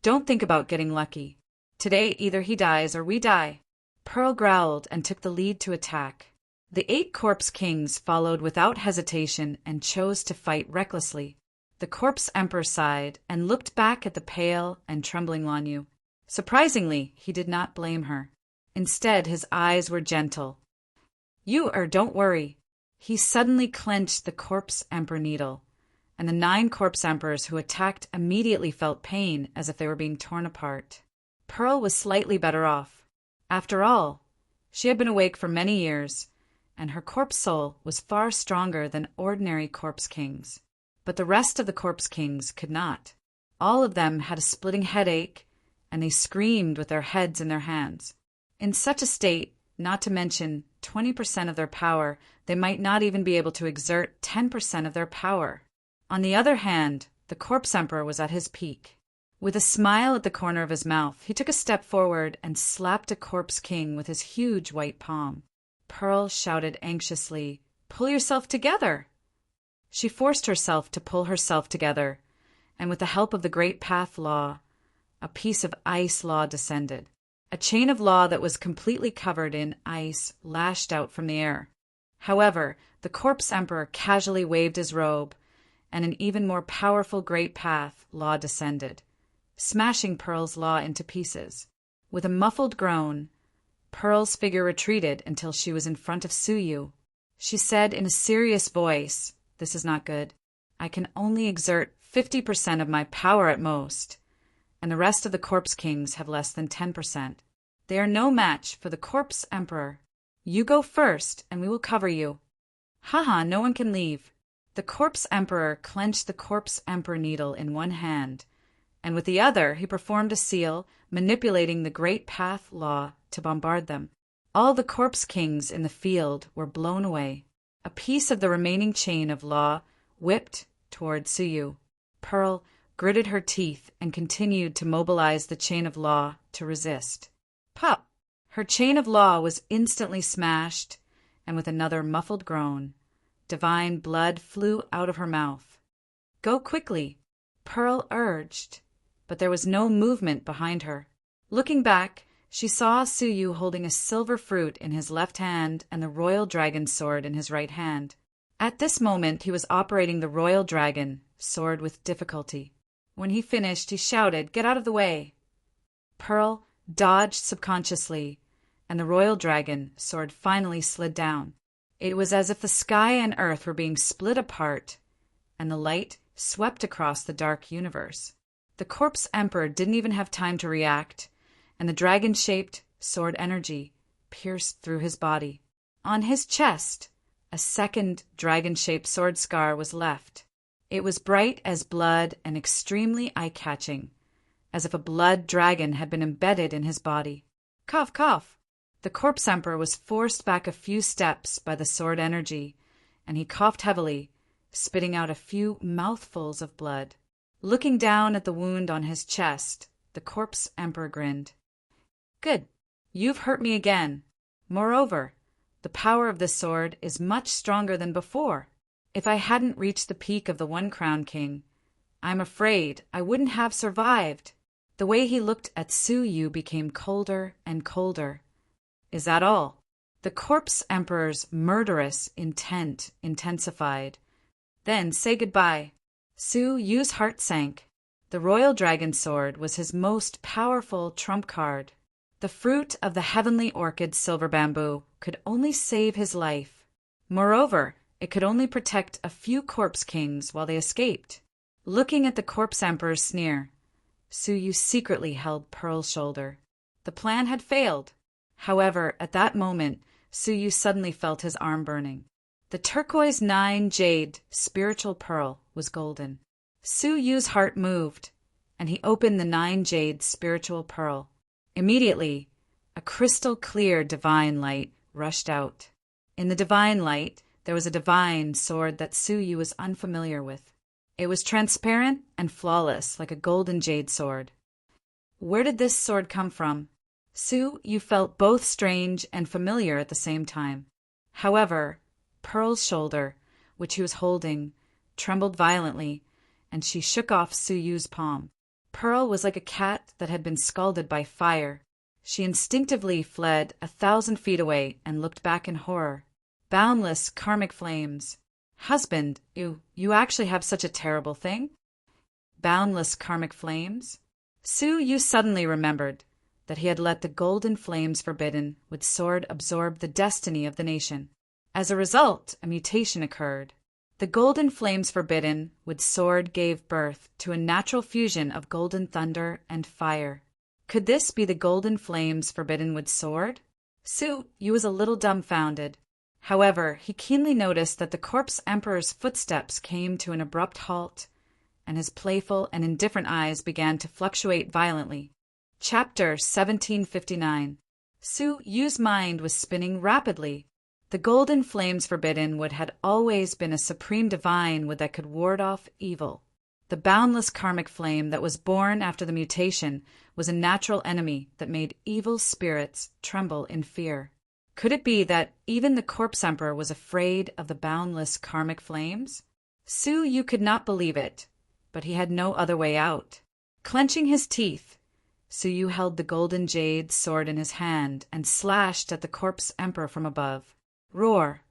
Don't think about getting lucky. Today either he dies or we die. Pearl growled and took the lead to attack. The 8 Corpse Kings followed without hesitation and chose to fight recklessly. The Corpse Emperor sighed and looked back at the pale and trembling Lanyu. Surprisingly, he did not blame her. Instead, his eyes were gentle. Don't worry. He suddenly clenched the Corpse Emperor needle, and the 9 Corpse Emperors who attacked immediately felt pain as if they were being torn apart. Pearl was slightly better off. After all, she had been awake for many years, and her corpse soul was far stronger than ordinary Corpse Kings. But the rest of the Corpse Kings could not. All of them had a splitting headache, and they screamed with their heads in their hands. In such a state, not to mention 20% of their power, they might not even be able to exert 10% of their power. On the other hand, the Corpse Emperor was at his peak. With a smile at the corner of his mouth, he took a step forward and slapped a Corpse King with his huge white palm. Pearl shouted anxiously, "Pull yourself together!" She forced herself to pull herself together, and with the help of the Great Path Law, a piece of ice law descended. A chain of law that was completely covered in ice lashed out from the air. However, the Corpse Emperor casually waved his robe, and an even more powerful Great Path Law descended, smashing Pearl's law into pieces. With a muffled groan, Pearl's figure retreated until she was in front of Suyu. She said in a serious voice, "This is not good. I can only exert 50% of my power at most, and the rest of the Corpse Kings have less than 10%. They are no match for the Corpse Emperor. You go first, and we will cover you." Haha, no one can leave. The Corpse Emperor clenched the Corpse Emperor needle in one hand, and with the other he performed a seal, manipulating the Great Path Law to bombard them. All the Corpse Kings in the field were blown away. A piece of the remaining chain of law whipped toward Suyu. Pearl gritted her teeth and continued to mobilize the chain of law to resist. Pop! Her chain of law was instantly smashed, and with another muffled groan, divine blood flew out of her mouth. "Go quickly," Pearl urged, but there was no movement behind her. Looking back, she saw Suyu holding a silver fruit in his left hand and the royal dragon sword in his right hand. At this moment, he was operating the royal dragon sword with difficulty. When he finished, he shouted, "Get out of the way!" Pearl dodged subconsciously, and the royal dragon sword finally slid down. It was as if the sky and earth were being split apart, and the light swept across the dark universe. The Corpse Emperor didn't even have time to react, and the dragon-shaped sword energy pierced through his body. On his chest, a second dragon-shaped sword scar was left. It was bright as blood and extremely eye-catching, as if a blood dragon had been embedded in his body. Cough, cough! The corpse emperor was forced back a few steps by the sword energy, and he coughed heavily, spitting out a few mouthfuls of blood. Looking down at the wound on his chest, the corpse emperor grinned. Good. You've hurt me again. Moreover, the power of this sword is much stronger than before. If I hadn't reached the peak of the One Crown King, I'm afraid I wouldn't have survived. The way he looked at Su Yu became colder and colder. Is that all? The corpse emperor's murderous intent intensified. Then say goodbye. Su Yu's heart sank. The royal dragon sword was his most powerful trump card. The fruit of the heavenly orchid silver bamboo could only save his life. Moreover, it could only protect a few corpse kings while they escaped. Looking at the corpse emperor's sneer, Su Yu secretly held Pearl's shoulder. The plan had failed. However, at that moment, Su Yu suddenly felt his arm burning. The turquoise 9 jade spiritual pearl was golden. Su Yu's heart moved, and he opened the 9 jade spiritual pearl. Immediately, a crystal-clear divine light rushed out. In the divine light, there was a divine sword that Su Yu was unfamiliar with. It was transparent and flawless, like a golden jade sword. Where did this sword come from? Su Yu felt both strange and familiar at the same time. However, Pearl's shoulder, which he was holding, trembled violently, and she shook off Su Yu's palm. Pearl was like a cat that had been scalded by fire. She instinctively fled 1,000 feet away and looked back in horror. Boundless karmic flames. Husband, you actually have such a terrible thing? Boundless karmic flames? Su Yu suddenly remembered that he had let the golden flames forbidden with sword absorb the destiny of the nation. As a result, a mutation occurred. The golden flames forbidden with sword gave birth to a natural fusion of golden thunder and fire. Could this be the golden flames forbidden with sword? Su Yu was a little dumbfounded. However, he keenly noticed that the corpse emperor's footsteps came to an abrupt halt, and his playful and indifferent eyes began to fluctuate violently. Chapter 1759. Su Yu's mind was spinning rapidly. The golden flames forbidden would had always been a supreme divine wood that could ward off evil. The boundless karmic flame that was born after the mutation was a natural enemy that made evil spirits tremble in fear. Could it be that even the corpse emperor was afraid of the boundless karmic flames? Su Yu could not believe it, but he had no other way out. Clenching his teeth, Su Yu held the golden jade sword in his hand and slashed at the corpse emperor from above. Roar!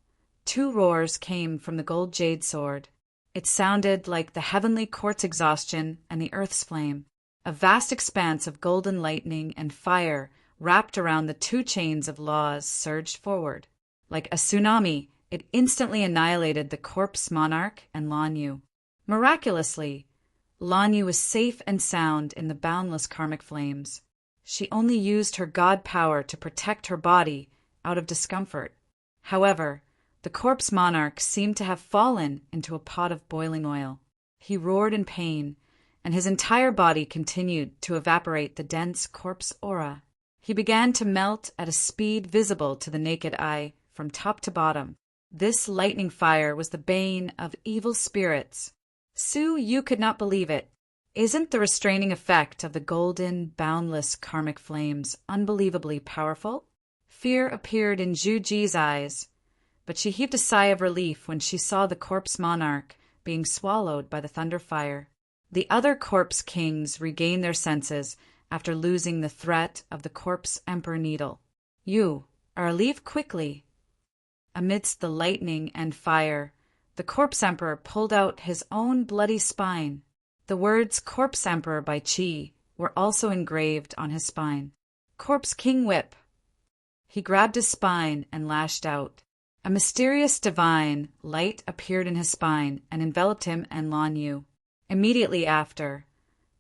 2 roars came from the gold jade sword. It sounded like the heavenly quartz exhaustion and the earth's flame. A vast expanse of golden lightning and fire wrapped around the 2 chains of laws surged forward. Like a tsunami, it instantly annihilated the corpse monarch and Lan Yu. Miraculously, Lan Yu was safe and sound in the boundless karmic flames. She only used her god power to protect her body out of discomfort. However, the corpse monarch seemed to have fallen into a pot of boiling oil. He roared in pain, and his entire body continued to evaporate the dense corpse aura. He began to melt at a speed visible to the naked eye from top to bottom. This lightning fire was the bane of evil spirits. Su Yu could not believe it. Isn't the restraining effect of the golden, boundless karmic flames unbelievably powerful? Fear appeared in Zhu Ji's eyes, but she heaved a sigh of relief when she saw the corpse monarch being swallowed by the thunder fire. The other corpse kings regained their senses after losing the threat of the corpse emperor needle. You are leave quickly. Amidst the lightning and fire, the corpse emperor pulled out his own bloody spine. The words corpse emperor by Qi were also engraved on his spine. Corpse king whip. He grabbed his spine and lashed out. A mysterious divine light appeared in his spine and enveloped him and Lan Yu. Immediately after,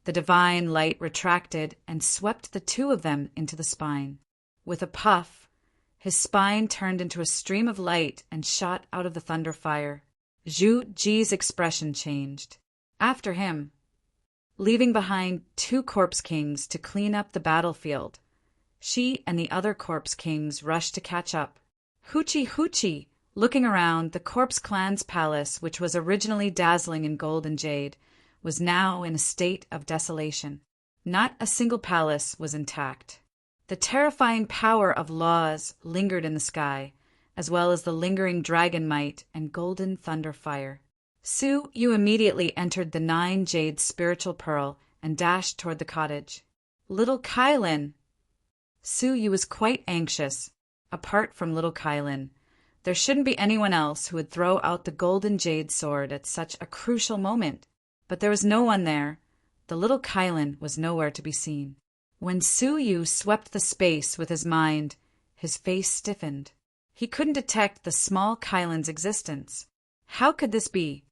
The divine light retracted and swept the two of them into the spine. With a puff, his spine turned into a stream of light and shot out of the thunder fire. Zhu Ji's expression changed. After him, leaving behind 2 corpse kings to clean up the battlefield, she and the other corpse kings rushed to catch up. Hoochie hoochie! Looking around, the corpse clan's palace, which was originally dazzling in gold and jade, was now in a state of desolation. Not a single palace was intact. The terrifying power of laws lingered in the sky, as well as the lingering dragon might and golden thunder fire. Su Yu immediately entered the 9 jade spiritual pearl and dashed toward the cottage. Little Kylin! Su Yu was quite anxious. Apart from little Kylin, there shouldn't be anyone else who would throw out the golden jade sword at such a crucial moment. But there was no one there. The little Kylin was nowhere to be seen. When Su Yu swept the space with his mind, his face stiffened. He couldn't detect the small Kylin's existence. How could this be?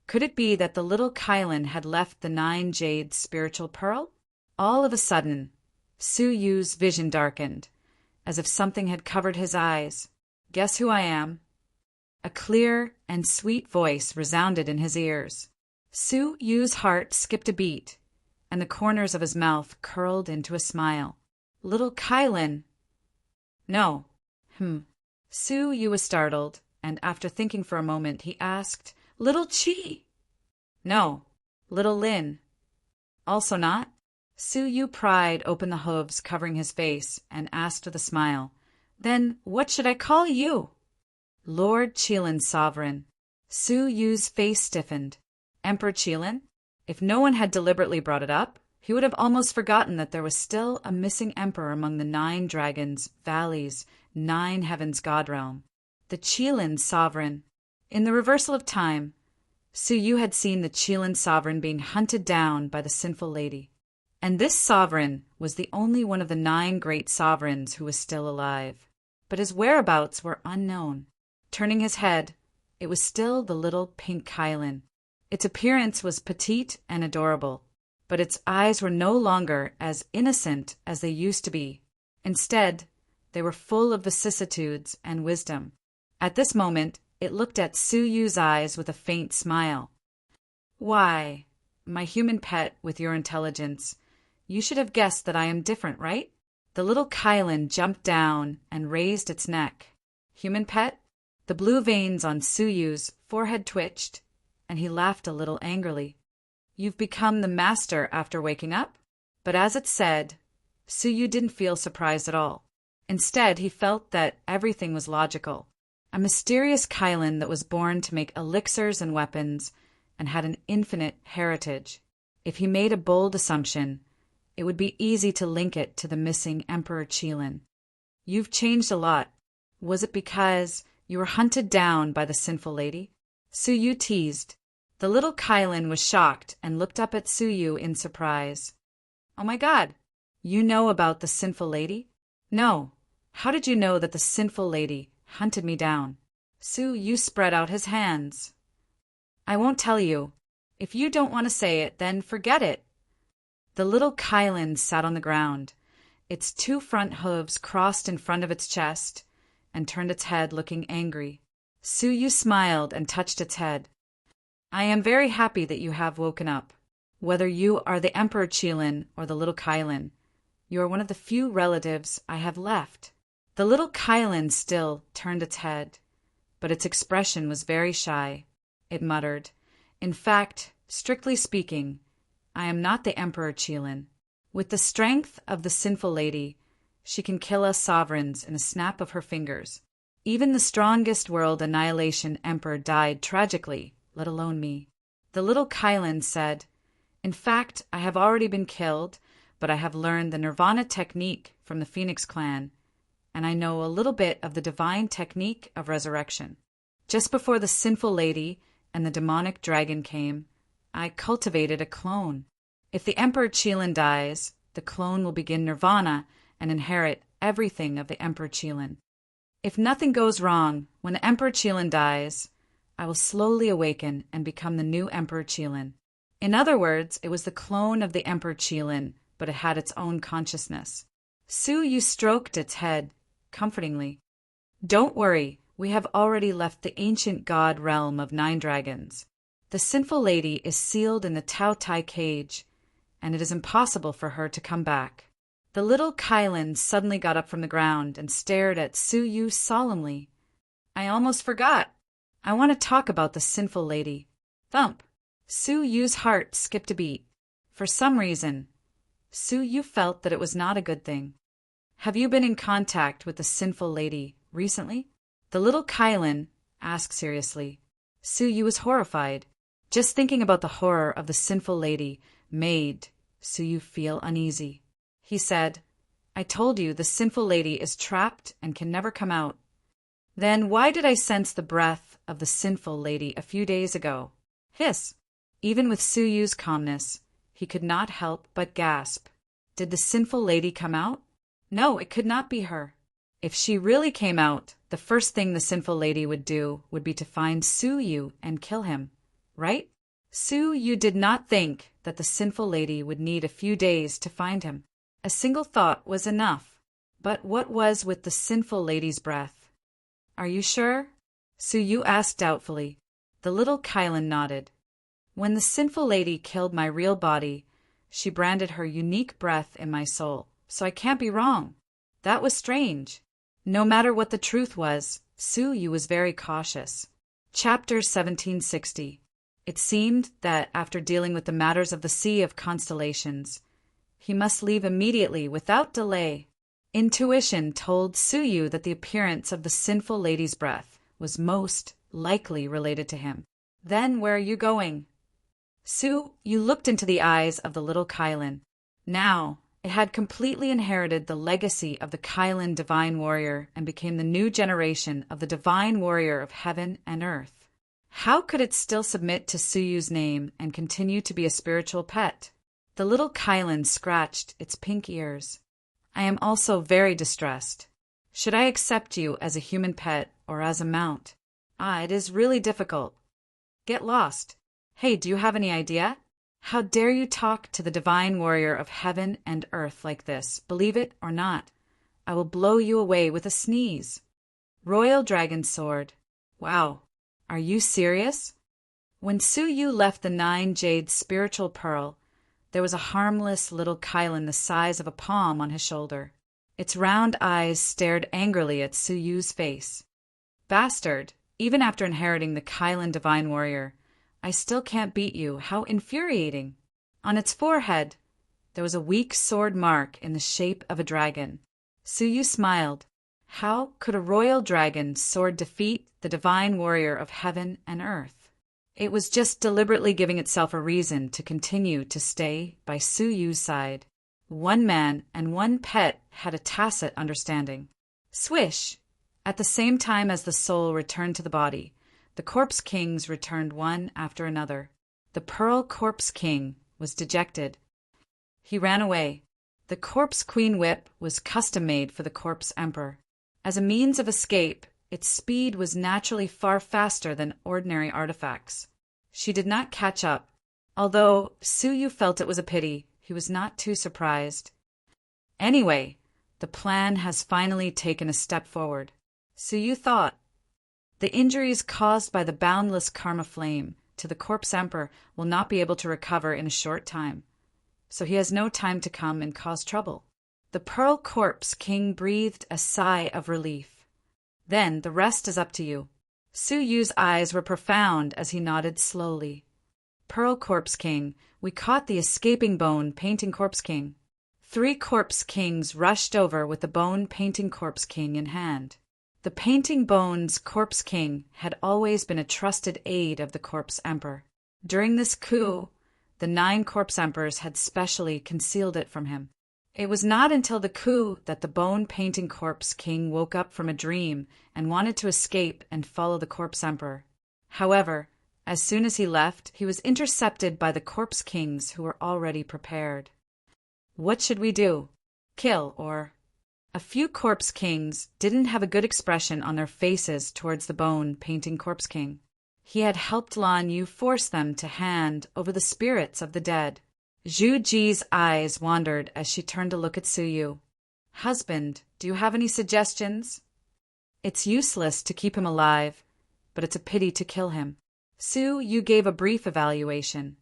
Could it be that the little Kylin had left the 9 jade spiritual pearl? All of a sudden, Su Yu's vision darkened, as if something had covered his eyes. Guess who I am? A clear and sweet voice resounded in his ears. Su Yu's heart skipped a beat, and the corners of his mouth curled into a smile. Little Kylin. No. Su Yu was startled, and after thinking for a moment, he asked, Little Chi. No. Little Lin. Also not? Su Yu pried open the hooves covering his face and asked with a smile, Then what should I call you? Lord Qilin Sovereign. Su Yu's face stiffened. Emperor Qilin? If no one had deliberately brought it up, he would have almost forgotten that there was still a missing emperor among the 9 dragons, valleys, 9 heavens god realm. The Qilin Sovereign. In the reversal of time, Su Yu had seen the Qilin Sovereign being hunted down by the sinful lady. And this sovereign was the only one of the 9 great sovereigns who was still alive. But his whereabouts were unknown. Turning his head, it was still the little pink Kylin. Its appearance was petite and adorable, but its eyes were no longer as innocent as they used to be. Instead, they were full of vicissitudes and wisdom. At this moment, it looked at Su Yu's eyes with a faint smile. Why, my human pet with your intelligence, you should have guessed that I am different, right? The little Kylin jumped down and raised its neck. Human pet? The blue veins on Su Yu's forehead twitched, and he laughed a little angrily. You've become the master after waking up? But as it said, Su Yu didn't feel surprised at all. Instead, he felt that everything was logical. A mysterious Kylin that was born to make elixirs and weapons and had an infinite heritage. If he made a bold assumption, it would be easy to link it to the missing Emperor Qilin. You've changed a lot. Was it because you were hunted down by the sinful lady? Su Yu teased. The little Kylin was shocked and looked up at Su Yu in surprise. Oh my God, you know about the sinful lady? No. How did you know that the sinful lady hunted me down? Su Yu spread out his hands. I won't tell you. If you don't want to say it, then forget it. The little Kylin sat on the ground. Its 2 front hooves crossed in front of its chest and turned its head looking angry. Su Yu smiled and touched its head. I am very happy that you have woken up. Whether you are the Emperor Qilin or the little Kylin, you are one of the few relatives I have left. The little Kylin still turned its head, but its expression was very shy. It muttered, In fact, strictly speaking, I am not the Emperor Qilin. With the strength of the sinful lady, she can kill us sovereigns in a snap of her fingers. Even the strongest world annihilation emperor died tragically, let alone me. The little Kylin said, In fact, I have already been killed, but I have learned the Nirvana technique from the Phoenix clan, and I know a little bit of the divine technique of resurrection. Just before the sinful lady and the demonic dragon came, I cultivated a clone. If the Emperor Qilin dies, the clone will begin Nirvana and inherit everything of the Emperor Qilin. If nothing goes wrong, when the Emperor Qilin dies, I will slowly awaken and become the new Emperor Qilin. In other words, it was the clone of the Emperor Qilin, but it had its own consciousness. Su Yu stroked its head, comfortingly. Don't worry, we have already left the ancient god realm of 9 dragons. The sinful lady is sealed in the Tao Tai cage, and it is impossible for her to come back. The little Kylan suddenly got up from the ground and stared at Su Yu solemnly. I almost forgot. I want to talk about the sinful lady. Thump. Su Yu's heart skipped a beat. For some reason, Su Yu felt that it was not a good thing. Have you been in contact with the sinful lady recently? The little Kylan asked seriously. Su Yu was horrified. Just thinking about the horror of the sinful lady made Su Yu feel uneasy. He said, I told you the sinful lady is trapped and can never come out. Then why did I sense the breath of the sinful lady a few days ago? Hiss. Even with Su Yu's calmness, he could not help but gasp. Did the sinful lady come out? No, it could not be her. If she really came out, the first thing the sinful lady would do would be to find Su Yu and kill him, right? Su Yu did not think that the sinful lady would need a few days to find him. A single thought was enough. But what was with the sinful lady's breath? Are you sure? Su Yu asked doubtfully. The little Kylan nodded. When the sinful lady killed my real body, she branded her unique breath in my soul, so I can't be wrong. That was strange. No matter what the truth was, Su Yu was very cautious. Chapter 1760. It seemed that after dealing with the matters of the Sea of Constellations, he must leave immediately without delay. Intuition told Su Yu that the appearance of the sinful lady's breath was most likely related to him. Then where are you going? Su Yu looked into the eyes of the little Kylan. Now, it had completely inherited the legacy of the Kylan divine warrior and became the new generation of the divine warrior of heaven and earth. How could it still submit to Su Yu's name and continue to be a spiritual pet? The little Kylan scratched its pink ears. I am also very distressed. Should I accept you as a human pet or as a mount? It is really difficult. Get lost. Hey, do you have any idea? How dare you talk to the divine warrior of heaven and earth like this? Believe it or not, I will blow you away with a sneeze. Royal Dragon Sword. Wow. Are you serious? When Su Yu left the 9 jade spiritual pearl, there was a harmless little Kylan the size of a palm on his shoulder. Its round eyes stared angrily at Su Yu's face. Bastard, even after inheriting the Kylan divine warrior, I still can't beat you. How infuriating. On its forehead, there was a weak sword mark in the shape of a dragon. Su Yu smiled. How could a royal dragon sword defeat the divine warrior of heaven and earth? It was just deliberately giving itself a reason to continue to stay by Su Yu's side. One man and one pet had a tacit understanding. Swish! At the same time as the soul returned to the body, the Corpse Kings returned one after another. The Pearl Corpse King was dejected. He ran away. The Corpse Queen Whip was custom-made for the Corpse Emperor. As a means of escape, its speed was naturally far faster than ordinary artifacts. She did not catch up. Although Su Yu felt it was a pity, he was not too surprised. Anyway, the plan has finally taken a step forward. Su Yu thought. The injuries caused by the boundless karma flame to the Corpse Emperor will not be able to recover in a short time, so he has no time to come and cause trouble. The Pearl Corpse King breathed a sigh of relief. Then the rest is up to you. Su Yu's eyes were profound as he nodded slowly. Pearl Corpse King, we caught the escaping Bone Painting Corpse King. 3 Corpse Kings rushed over with the Bone Painting Corpse King in hand. The Painting Bones Corpse King had always been a trusted aide of the Corpse Emperor. During this coup, the 9 Corpse Emperors had specially concealed it from him. It was not until the coup that the Bone Painting Corpse King woke up from a dream and wanted to escape and follow the Corpse Emperor. However, as soon as he left, he was intercepted by the Corpse Kings who were already prepared. What should we do? Kill or... A few Corpse Kings didn't have a good expression on their faces towards the Bone Painting Corpse King. He had helped Lan Yu force them to hand over the spirits of the dead. Zhu Ji's eyes wandered as she turned to look at Su Yu. Husband, do you have any suggestions? It's useless to keep him alive, but it's a pity to kill him. Su Yu gave a brief evaluation.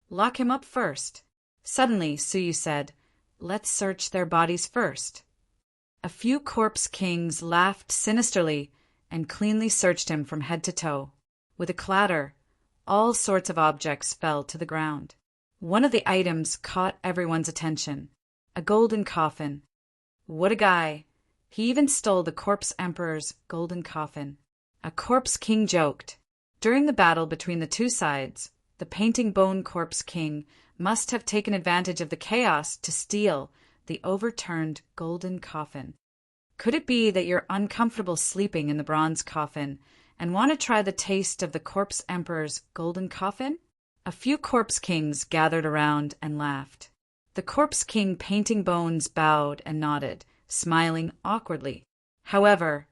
Lock him up first. Suddenly, Su Yu said, let's search their bodies first. A few corpse kings laughed sinisterly and cleanly searched him from head to toe. With a clatter, all sorts of objects fell to the ground. One of the items caught everyone's attention. A golden coffin. What a guy! He even stole the corpse emperor's golden coffin. A corpse king joked. During the battle between the two sides, the painting bone corpse king must have taken advantage of the chaos to steal the overturned golden coffin. Could it be that you're uncomfortable sleeping in the bronze coffin and want to try the taste of the corpse emperor's golden coffin? A few corpse kings gathered around and laughed. The corpse king painting bones bowed and nodded, smiling awkwardly. However,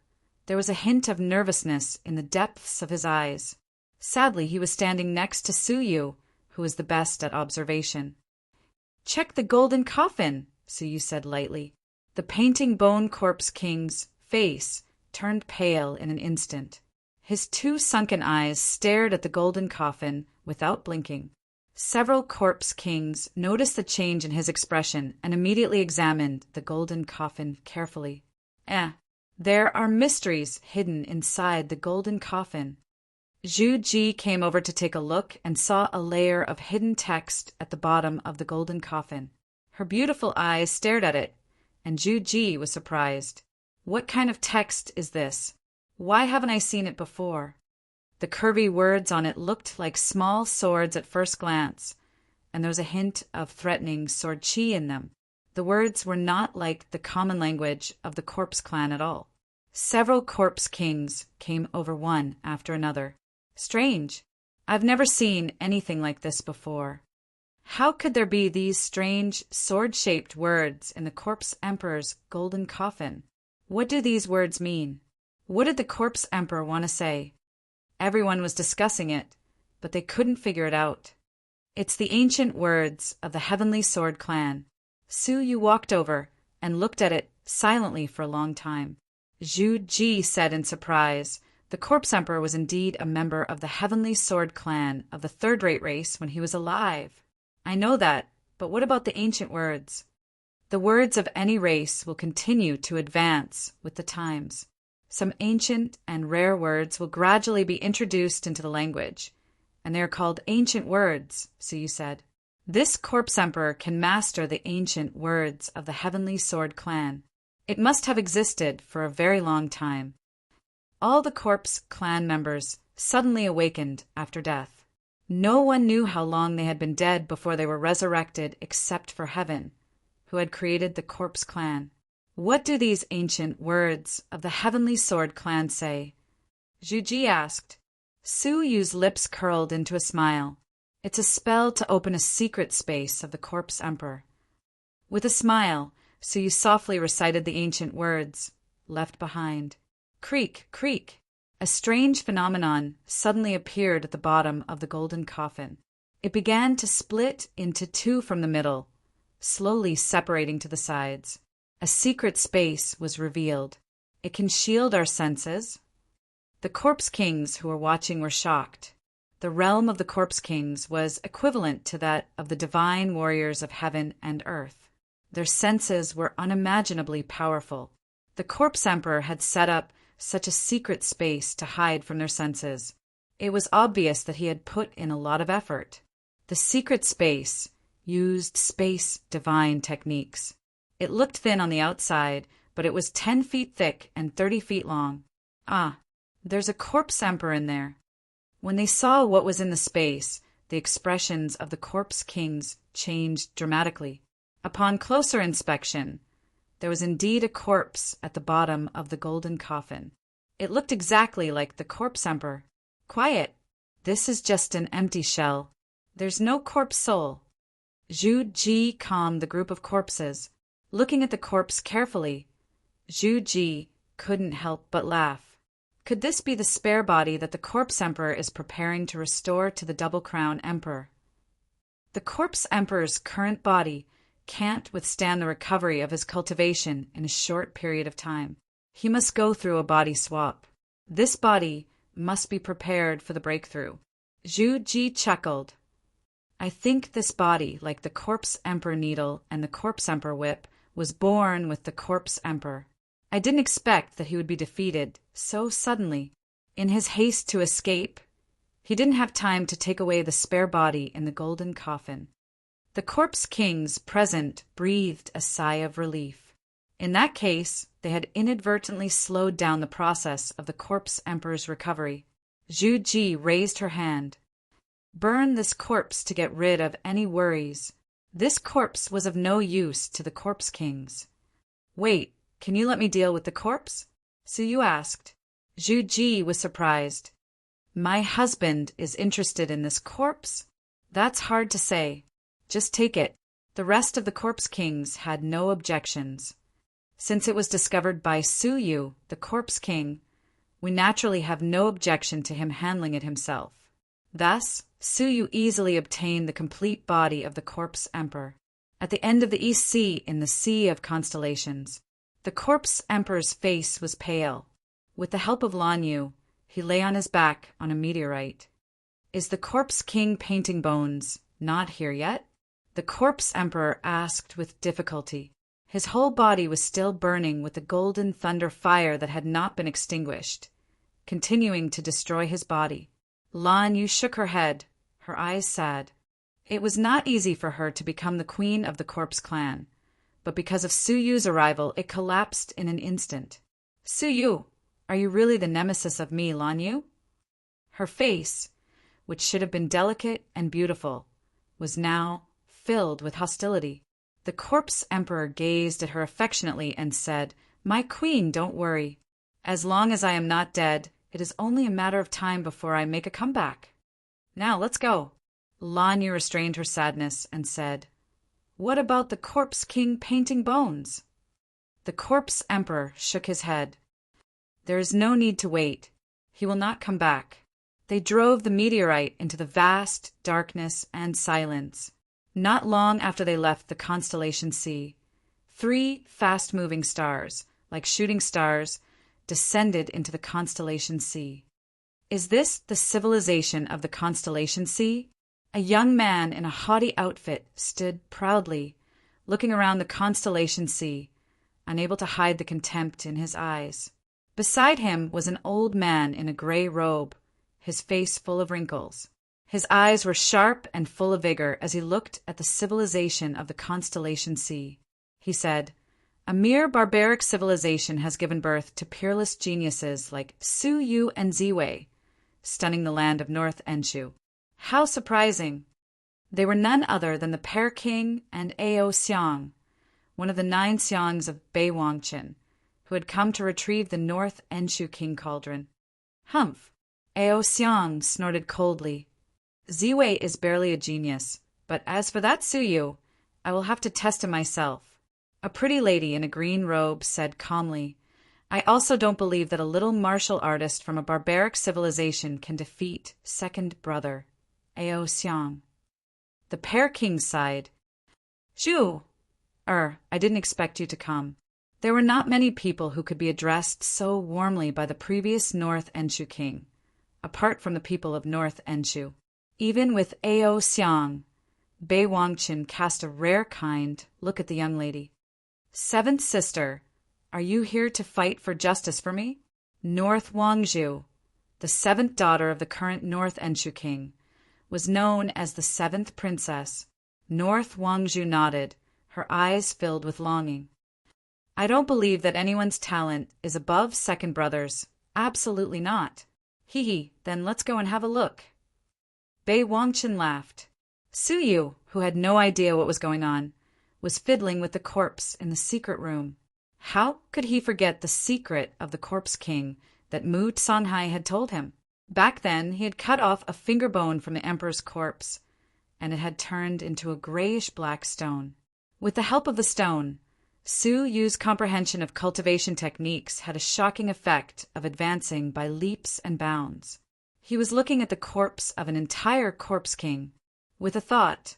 there was a hint of nervousness in the depths of his eyes. Sadly, he was standing next to Su Yu, who was the best at observation. Check the golden coffin, Su Yu said lightly. The painting bone corpse king's face turned pale in an instant. His two sunken eyes stared at the golden coffin without blinking. Several corpse kings noticed the change in his expression and immediately examined the golden coffin carefully. There are mysteries hidden inside the golden coffin. Zhu Ji came over to take a look and saw a layer of hidden text at the bottom of the golden coffin. Her beautiful eyes stared at it, and Zhu Ji was surprised. What kind of text is this? Why haven't I seen it before? The curvy words on it looked like small swords at first glance, and there was a hint of threatening sword chi in them. The words were not like the common language of the corpse clan at all. Several corpse kings came over one after another. Strange. I've never seen anything like this before. How could there be these strange, sword-shaped words in the corpse emperor's golden coffin? What do these words mean? What did the corpse emperor want to say? Everyone was discussing it, but they couldn't figure it out. It's the ancient words of the Heavenly Sword Clan. Su Yu walked over and looked at it silently for a long time. Zhu Ji said in surprise, the corpse emperor was indeed a member of the Heavenly Sword Clan of the third-rate race when he was alive. I know that, but what about the ancient words? The words of any race will continue to advance with the times. Some ancient and rare words will gradually be introduced into the language, and they are called ancient words, Su Yu said. This corpse emperor can master the ancient words of the Heavenly Sword Clan. It must have existed for a very long time. All the corpse clan members suddenly awakened after death. No one knew how long they had been dead before they were resurrected except for Heaven, who had created the corpse clan. What do these ancient words of the Heavenly Sword Clan say? Zhu Ji asked. Su Yu's lips curled into a smile. It's a spell to open a secret space of the corpse emperor. With a smile, Su Yu softly recited the ancient words, left behind. Creak, creak. A strange phenomenon suddenly appeared at the bottom of the golden coffin. It began to split into two from the middle, slowly separating to the sides. A secret space was revealed. It can shield our senses. The corpse kings who were watching were shocked. The realm of the corpse kings was equivalent to that of the divine warriors of heaven and earth. Their senses were unimaginably powerful. The corpse emperor had set up such a secret space to hide from their senses. It was obvious that he had put in a lot of effort. The secret space used space divine techniques. It looked thin on the outside, but it was 10 feet thick and 30 feet long. There's a corpse emperor in there. When they saw what was in the space, the expressions of the corpse kings changed dramatically. Upon closer inspection, there was indeed a corpse at the bottom of the golden coffin. It looked exactly like the corpse emperor. Quiet. This is just an empty shell. There's no corpse soul. Zhu Ji calmed the group of corpses. Looking at the corpse carefully, Zhu Ji couldn't help but laugh. Could this be the spare body that the corpse emperor is preparing to restore to the Double Crown Emperor? The corpse emperor's current body can't withstand the recovery of his cultivation in a short period of time. He must go through a body swap. This body must be prepared for the breakthrough. Zhu Ji chuckled. I think this body, like the corpse emperor needle and the corpse emperor whip, was born with the corpse emperor. I didn't expect that he would be defeated so suddenly. In his haste to escape, he didn't have time to take away the spare body in the golden coffin. The corpse kings present breathed a sigh of relief. In that case, they had inadvertently slowed down the process of the corpse emperor's recovery. Zhu Ji raised her hand. Burn this corpse to get rid of any worries. This corpse was of no use to the corpse kings. Wait, can you let me deal with the corpse? Su Yu asked. Zhu Ji was surprised. My husband is interested in this corpse? That's hard to say. Just take it. The rest of the corpse kings had no objections. Since it was discovered by Su Yu, the corpse king, we naturally have no objection to him handling it himself. Thus, Su Yu easily obtained the complete body of the corpse emperor. At the end of the East Sea, in the Sea of Constellations, the corpse emperor's face was pale. With the help of Lan Yu, he lay on his back on a meteorite. Is the corpse king painting bones not here yet? The corpse emperor asked with difficulty. His whole body was still burning with the golden thunder fire that had not been extinguished, continuing to destroy his body. Lan Yu shook her head, her eyes sad. It was not easy for her to become the queen of the corpse clan, but because of Su Yu's arrival, it collapsed in an instant. Su Yu, are you really the nemesis of me, Lan Yu? Her face, which should have been delicate and beautiful, was now filled with hostility. The corpse emperor gazed at her affectionately and said, My queen, don't worry. As long as I am not dead, it is only a matter of time before I make a comeback. Now, let's go. Lan Yu restrained her sadness and said, What about the corpse king painting bones? The corpse emperor shook his head. There is no need to wait. He will not come back. They drove the meteorite into the vast darkness and silence. Not long after they left the constellation sea, 3 fast-moving stars, like shooting stars, descended into the constellation sea. Is this the civilization of the constellation sea? A young man in a haughty outfit stood proudly, looking around the constellation sea, unable to hide the contempt in his eyes. Beside him was an old man in a gray robe, his face full of wrinkles. His eyes were sharp and full of vigor as he looked at the civilization of the constellation sea. He said, A mere barbaric civilization has given birth to peerless geniuses like Su Yu and Ziwei, stunning the land of North Enshu. How surprising! They were none other than the Pear King and Ao Xiang, one of the 9 Xiangs of Bei Wangqin, who had come to retrieve the North Enshu King Cauldron. Humph! Ao Xiang snorted coldly. Ziwei is barely a genius, but as for that Su Yu, I will have to test him myself. A pretty lady in a green robe said calmly, I also don't believe that a little martial artist from a barbaric civilization can defeat second brother, Ao Xiang. The Pear King sighed. Zhu, I didn't expect you to come. There were not many people who could be addressed so warmly by the previous North Enshu king, apart from the people of North Enshu. Even with Ao Xiang, Bei Wangqin cast a rare kind look at the young lady. 7th sister, are you here to fight for justice for me? North Wangzhu, the 7th daughter of the current North Enshu king, was known as the 7th princess. North Wangzhu nodded, her eyes filled with longing. I don't believe that anyone's talent is above second brother's. Absolutely not. Hee, then let's go and have a look. Bei Wangqin laughed. Su Yu, who had no idea what was going on, was fiddling with the corpse in the secret room. How could he forget the secret of the corpse king that Mu Sanhai had told him? Back then, he had cut off a finger bone from the emperor's corpse, and it had turned into a grayish-black stone. With the help of the stone, Su Yu's comprehension of cultivation techniques had a shocking effect of advancing by leaps and bounds. He was looking at the corpse of an entire corpse king. With a thought,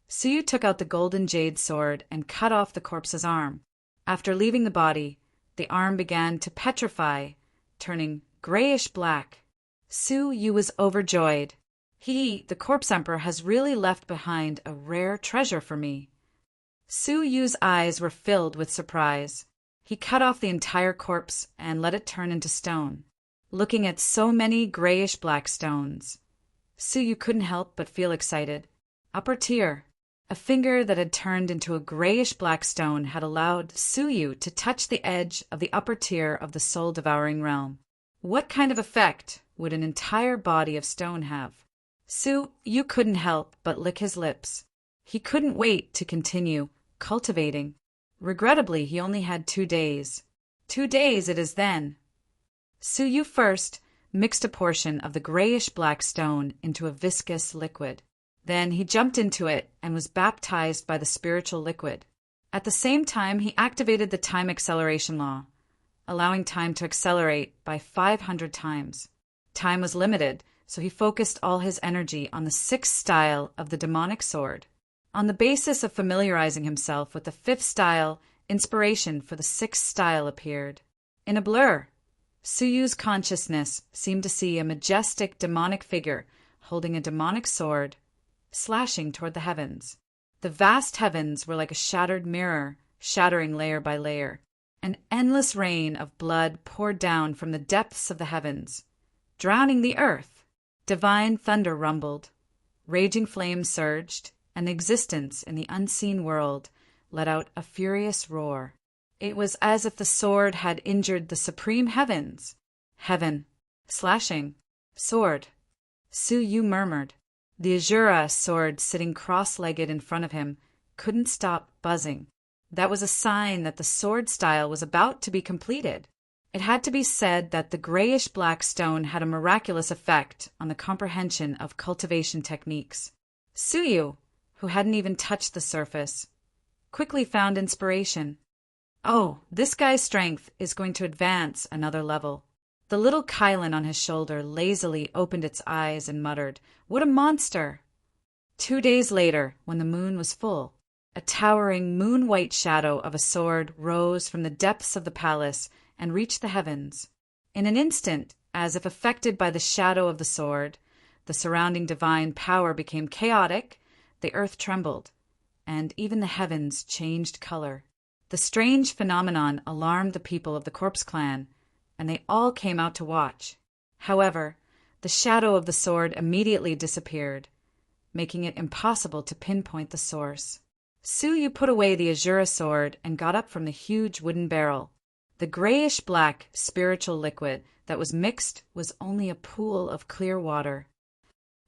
Su Yu took out the golden jade sword and cut off the corpse's arm. After leaving the body, the arm began to petrify, turning grayish-black. Su Yu was overjoyed. He, the corpse emperor, has really left behind a rare treasure for me. Su Yu's eyes were filled with surprise. He cut off the entire corpse and let it turn into stone. Looking at so many grayish-black stones, Su Yu couldn't help but feel excited. Upper tier. A finger that had turned into a grayish-black stone had allowed Su Yu to touch the edge of the upper tier of the soul-devouring realm. What kind of effect would an entire body of stone have? Su Yu couldn't help but lick his lips. He couldn't wait to continue cultivating. Regrettably, he only had 2 days. 2 days it is then. Su Yu first mixed a portion of the grayish-black stone into a viscous liquid. Then he jumped into it and was baptized by the spiritual liquid. At the same time, he activated the time acceleration law, allowing time to accelerate by 500 times. Time was limited, so he focused all his energy on the 6th style of the demonic sword. On the basis of familiarizing himself with the 5th style, inspiration for the 6th style appeared. In a blur, Su Yu's consciousness seemed to see a majestic demonic figure holding a demonic sword, slashing toward the heavens. The vast heavens were like a shattered mirror, shattering layer by layer. An endless rain of blood poured down from the depths of the heavens, drowning the earth. Divine thunder rumbled. Raging flames surged, and existence in the unseen world let out a furious roar. It was as if the sword had injured the supreme heavens. Heaven. Slashing. Sword. Su Yu murmured. The Azura sword sitting cross-legged in front of him couldn't stop buzzing. That was a sign that the sword style was about to be completed. It had to be said that the grayish-black stone had a miraculous effect on the comprehension of cultivation techniques. Su Yu, who hadn't even touched the surface, quickly found inspiration. Oh, this guy's strength is going to advance another level. The little Kylan on his shoulder lazily opened its eyes and muttered, "What a monster!" 2 days later, when the moon was full, a towering moon-white shadow of a sword rose from the depths of the palace and reached the heavens. In an instant, as if affected by the shadow of the sword, the surrounding divine power became chaotic, the earth trembled, and even the heavens changed color. The strange phenomenon alarmed the people of the Corpse Clan, and they all came out to watch. However, the shadow of the sword immediately disappeared, making it impossible to pinpoint the source. Su Yu put away the Azura sword and got up from the huge wooden barrel. The grayish-black spiritual liquid that was mixed was only a pool of clear water.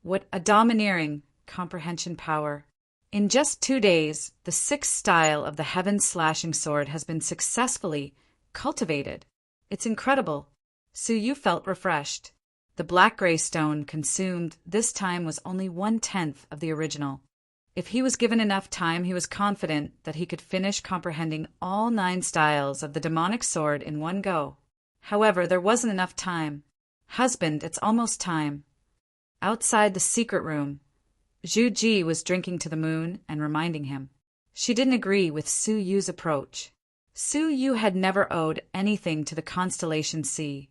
What a domineering comprehension power! In just 2 days, the 6th style of the heaven-slashing sword has been successfully cultivated. It's incredible. Su Yu felt refreshed. The black-gray stone consumed this time was only 1/10 of the original. If he was given enough time, he was confident that he could finish comprehending all 9 styles of the demonic sword in one go. However, there wasn't enough time. "Husband, it's almost time." Outside the secret room, Zhu Ji was drinking to the moon and reminding him. She didn't agree with Su Yu's approach. Su Yu had never owed anything to the constellation C,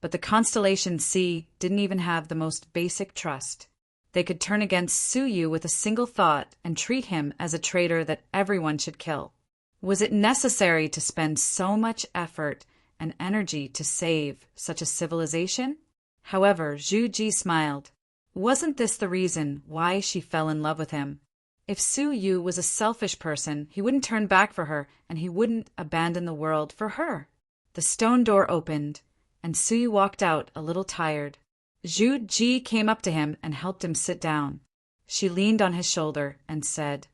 but the constellation C didn't even have the most basic trust. They could turn against Su Yu with a single thought and treat him as a traitor that everyone should kill. Was it necessary to spend so much effort and energy to save such a civilization? However, Zhu Ji smiled. Wasn't this the reason why she fell in love with him? If Su Yu was a selfish person, he wouldn't turn back for her, and he wouldn't abandon the world for her. The stone door opened, and Su Yu walked out a little tired. Zhu Ji came up to him and helped him sit down. She leaned on his shoulder and said,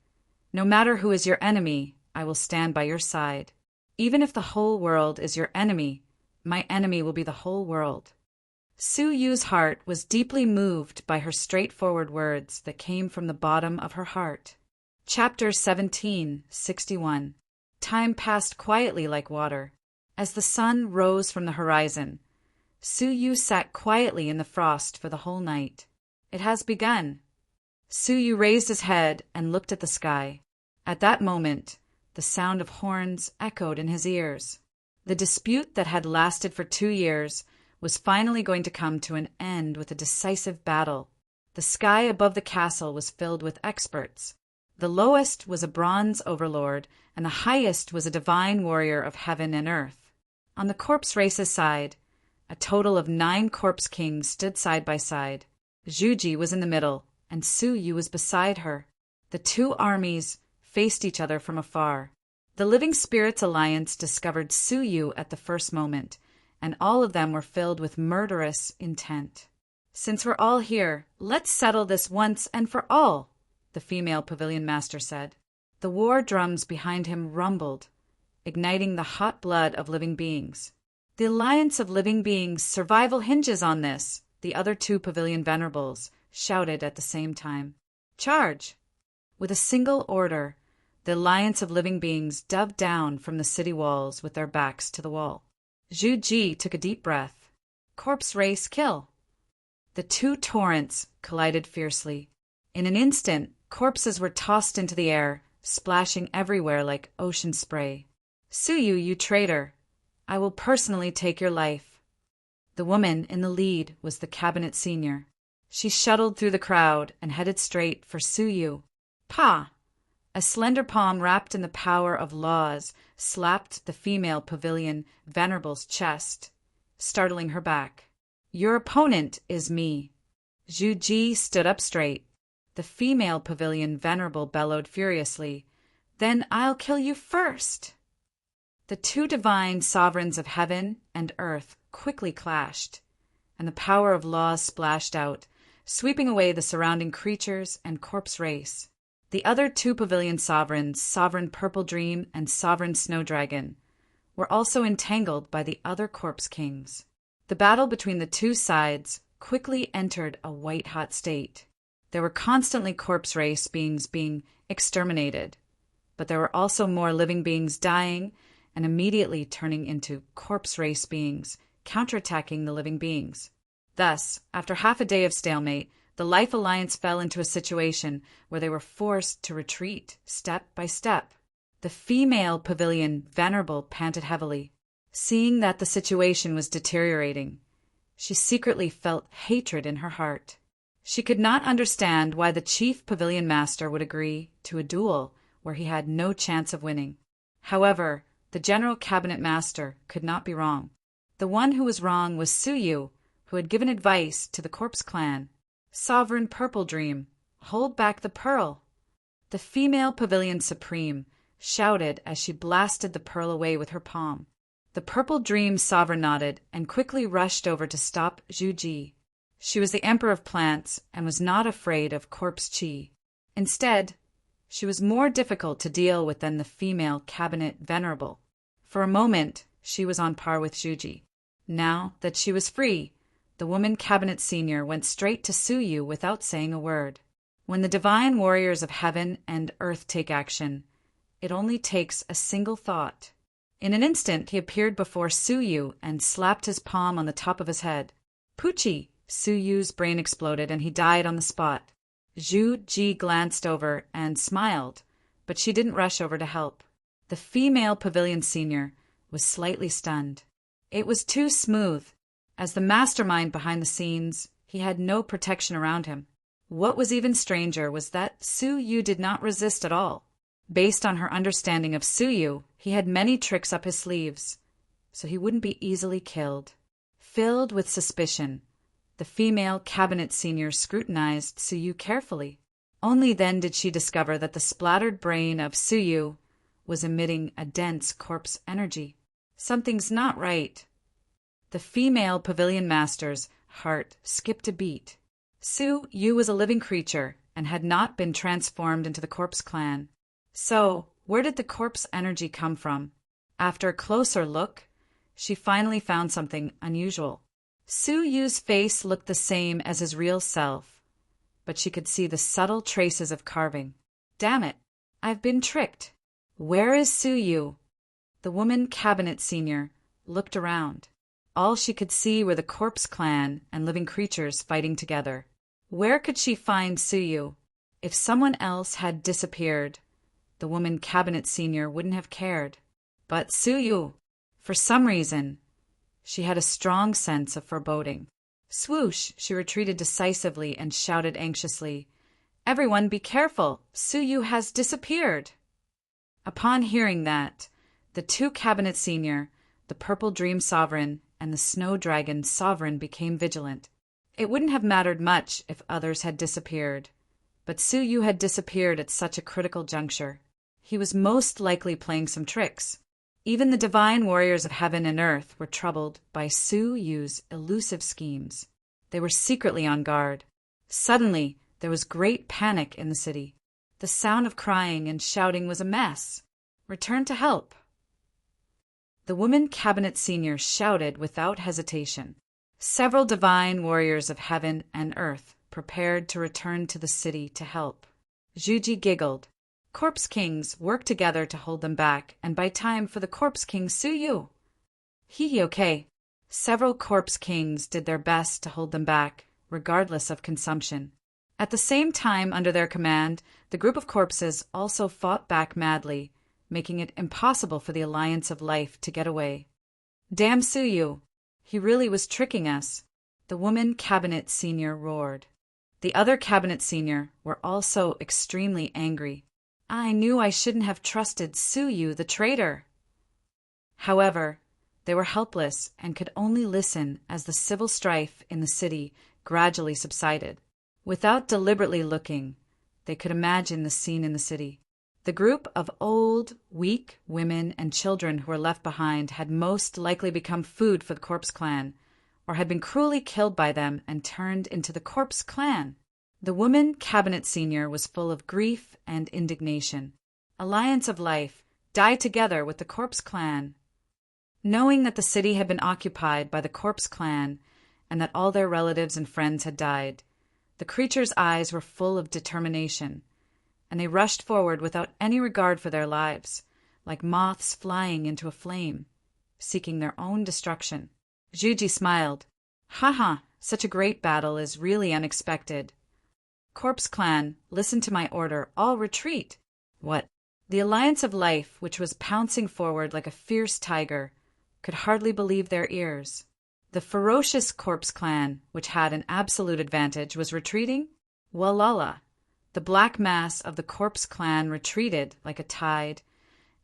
"No matter who is your enemy, I will stand by your side. Even if the whole world is your enemy, my enemy will be the whole world." Su Yu's heart was deeply moved by her straightforward words that came from the bottom of her heart. Chapter 1761. time passed quietly like water. As the sun rose from the horizon, Suyu sat quietly in the frost for the whole night. It has begun. Suyu raised his head and looked at the sky. At that moment, the sound of horns echoed in his ears. The dispute that had lasted for 2 years was finally going to come to an end with a decisive battle. The sky above the castle was filled with experts. The lowest was a bronze overlord, and the highest was a divine warrior of heaven and earth. On the corpse race's side, a total of 9 corpse kings stood side by side. Zhuji was in the middle, and Suyu was beside her. The 2 armies faced each other from afar. The Living Spirits Alliance discovered Suyu at the first moment, and all of them were filled with murderous intent. "Since we're all here, let's settle this once and for all," the female pavilion master said. The war drums behind him rumbled, igniting the hot blood of living beings. "The Alliance of Living Beings' survival hinges on this," the other 2 pavilion venerables shouted at the same time. "Charge!" With a single order, the Alliance of Living Beings dove down from the city walls with their backs to the wall. Zhu Ji took a deep breath. Corpse race kill. The 2 torrents collided fiercely. In an instant, corpses were tossed into the air, splashing everywhere like ocean spray. "Suyu, you traitor! I will personally take your life." The woman in the lead was the cabinet senior. She shuttled through the crowd and headed straight for Suyu. "Pa!" A slender palm wrapped in the power of laws slapped the female pavilion venerable's chest, startling her back. "Your opponent is me." Zhu Ji stood up straight. The female pavilion venerable bellowed furiously, "Then I'll kill you first!" The 2 divine sovereigns of heaven and earth quickly clashed, and the power of laws splashed out, sweeping away the surrounding creatures and corpse race. The other 2 pavilion sovereigns, Sovereign Purple Dream and Sovereign Snow Dragon, were also entangled by the other corpse kings. The battle between the 2 sides quickly entered a white-hot state. There were constantly corpse race beings being exterminated, but there were also more living beings dying and immediately turning into corpse race beings, counterattacking the living beings. Thus, after half a day of stalemate, the Life Alliance fell into a situation where they were forced to retreat step by step. The female pavilion venerable panted heavily. Seeing that the situation was deteriorating, she secretly felt hatred in her heart. She could not understand why the chief pavilion master would agree to a duel where he had no chance of winning. However, the general cabinet master could not be wrong. The one who was wrong was Suyu, who had given advice to the corpse clan. "Sovereign Purple Dream, hold back the pearl." The female pavilion supreme shouted as she blasted the pearl away with her palm. The Purple Dream sovereign nodded and quickly rushed over to stop Zhu Ji. She was the emperor of plants and was not afraid of corpse chi. Instead, she was more difficult to deal with than the female cabinet venerable. For a moment, she was on par with Zhu Ji. Now that she was free, the woman cabinet senior went straight to Suyu without saying a word. When the divine warriors of heaven and earth take action, it only takes a single thought. In an instant, he appeared before Suyu and slapped his palm on the top of his head. "Poochie!" Suyu's brain exploded and he died on the spot. Zhu Ji glanced over and smiled, but she didn't rush over to help. The female pavilion senior was slightly stunned. It was too smooth. As the mastermind behind the scenes, he had no protection around him. What was even stranger was that Suyu did not resist at all. Based on her understanding of Suyu, he had many tricks up his sleeves, so he wouldn't be easily killed. Filled with suspicion, the female cabinet senior scrutinized Suyu carefully. Only then did she discover that the splattered brain of Suyu was emitting a dense corpse energy. Something's not right. The female pavilion master's heart skipped a beat. Suyu was a living creature and had not been transformed into the corpse clan. So, where did the corpse energy come from? After a closer look, she finally found something unusual. Suyu's face looked the same as his real self, but she could see the subtle traces of carving. Damn it, I've been tricked. Where is Suyu? The woman cabinet senior looked around. All she could see were the corpse clan and living creatures fighting together. Where could she find Suyu? If someone else had disappeared, the woman cabinet senior wouldn't have cared. But Suyu, for some reason, she had a strong sense of foreboding. Swoosh, she retreated decisively and shouted anxiously, "Everyone be careful! Suyu has disappeared!" Upon hearing that, the two cabinet senior, the purple dream sovereign, and the snow dragon sovereign became vigilant. It wouldn't have mattered much if others had disappeared, but Suyu had disappeared at such a critical juncture. He was most likely playing some tricks. Even the divine warriors of heaven and earth were troubled by Suyu's elusive schemes. They were secretly on guard. Suddenly, there was great panic in the city. The sound of crying and shouting was a mess. Return to help. The woman cabinet senior shouted without hesitation. Several divine warriors of heaven and earth prepared to return to the city to help. Juji giggled. Corpse kings worked together to hold them back and buy time for the corpse king Suyu. Okay. Several corpse kings did their best to hold them back, regardless of consumption. At the same time, under their command, the group of corpses also fought back madly, making it impossible for the Alliance of Life to get away. Damn Suyu! He really was tricking us, the woman cabinet senior roared. The other cabinet senior were also extremely angry. I knew I shouldn't have trusted Suyu, the traitor. However, they were helpless and could only listen as the civil strife in the city gradually subsided. Without deliberately looking, they could imagine the scene in the city. The group of old, weak women and children who were left behind had most likely become food for the corpse clan, or had been cruelly killed by them and turned into the corpse clan. The woman cabinet senior was full of grief and indignation. Alliance of Life, die together with the corpse clan. Knowing that the city had been occupied by the corpse clan and that all their relatives and friends had died, the creatures' eyes were full of determination, and they rushed forward without any regard for their lives, like moths flying into a flame, seeking their own destruction. Juji smiled. Haha, such a great battle is really unexpected. Corpse clan, listen to my order, all retreat. What? The Alliance of Life, which was pouncing forward like a fierce tiger, could hardly believe their ears. The ferocious corpse clan, which had an absolute advantage, was retreating? Walala. The black mass of the corpse clan retreated like a tide,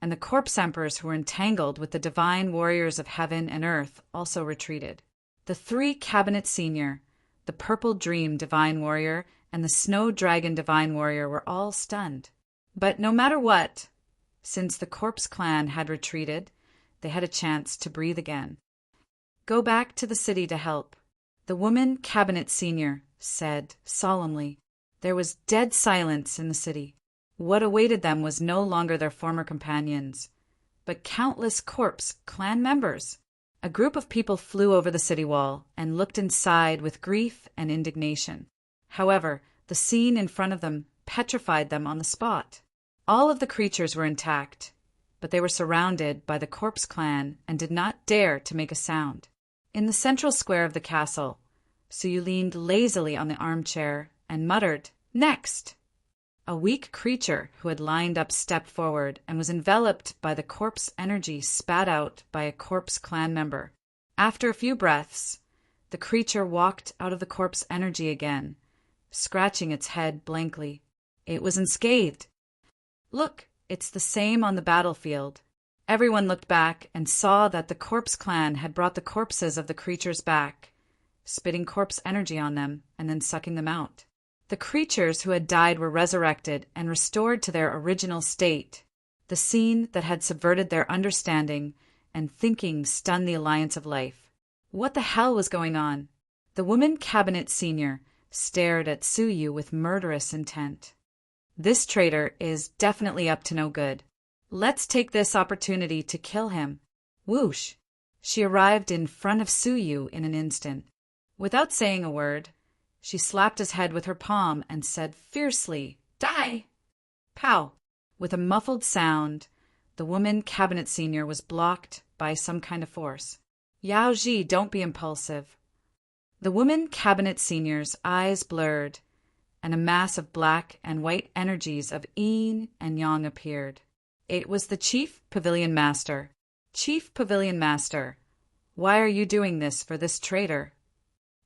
and the corpse emperors who were entangled with the divine warriors of heaven and earth also retreated. The three cabinet senior, the purple dream divine warrior, and the snow dragon divine warrior were all stunned. But no matter what, since the corpse clan had retreated, they had a chance to breathe again. Go back to the city to help, the woman cabinet senior said solemnly. There was dead silence in the city. What awaited them was no longer their former companions, but countless corpse clan members. A group of people flew over the city wall and looked inside with grief and indignation. However, the scene in front of them petrified them on the spot. All of the creatures were intact, but they were surrounded by the corpse clan and did not dare to make a sound. In the central square of the castle, Suyu leaned lazily on the armchair and muttered, "Next!" A weak creature who had lined up stepped forward and was enveloped by the corpse energy spat out by a corpse clan member. After a few breaths, the creature walked out of the corpse energy again, scratching its head blankly. It was unscathed. Look, it's the same on the battlefield. Everyone looked back and saw that the corpse clan had brought the corpses of the creatures back, spitting corpse energy on them and then sucking them out. The creatures who had died were resurrected and restored to their original state. The scene that had subverted their understanding and thinking stunned the Alliance of Life. What the hell was going on? The woman cabinet senior stared at Suyu with murderous intent. This traitor is definitely up to no good. Let's take this opportunity to kill him. Whoosh! She arrived in front of Suyu in an instant. Without saying a word, she slapped his head with her palm and said fiercely, "Die!" Pow! With a muffled sound, The woman cabinet senior was blocked by some kind of force. Yao Ji, don't be impulsive. The woman cabinet senior's eyes blurred, and a mass of black and white energies of yin and yang appeared. It was the Chief Pavilion Master. Chief Pavilion Master, why are you doing this for this traitor?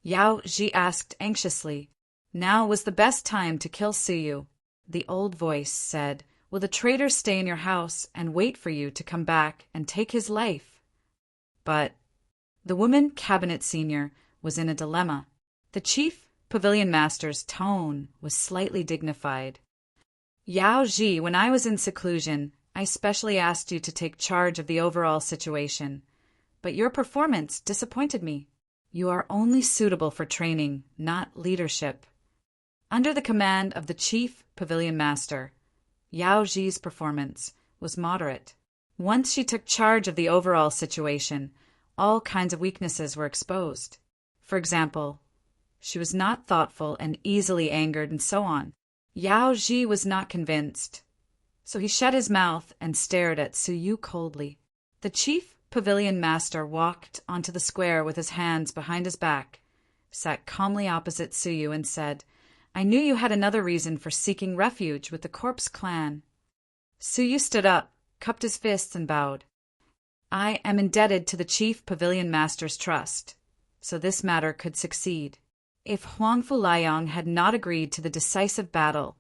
Yao Ji asked anxiously. Now was the best time to kill Suyu. The old voice said, will the traitor stay in your house and wait for you to come back and take his life? But the woman cabinet senior was in a dilemma. The Chief Pavilion Master's tone was slightly dignified. Yao Ji, when I was in seclusion, I specially asked you to take charge of the overall situation, but your performance disappointed me. You are only suitable for training, not leadership. Under the command of the Chief Pavilion Master, Yao Ji's performance was moderate. Once she took charge of the overall situation, all kinds of weaknesses were exposed. For example, she was not thoughtful and easily angered and so on. Yao Ji was not convinced, so he shut his mouth and stared at Suyu coldly. The Chief Pavilion Master walked onto the square with his hands behind his back, sat calmly opposite Suyu and said, I knew you had another reason for seeking refuge with the Corpse Clan. Suyu stood up, cupped his fists and bowed. I am indebted to the Chief Pavilion Master's trust, so this matter could succeed. If Huangfu Liang had not agreed to the decisive battle,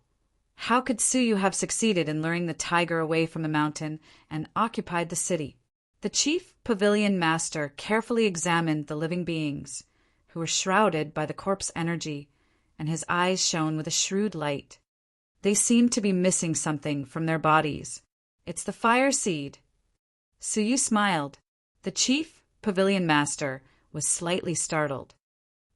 how could Suyu have succeeded in luring the tiger away from the mountain and occupied the city? The Chief Pavilion Master carefully examined the living beings, who were shrouded by the corpse energy, and his eyes shone with a shrewd light. They seemed to be missing something from their bodies. It's the fire seed. Suyu smiled. The Chief Pavilion Master was slightly startled.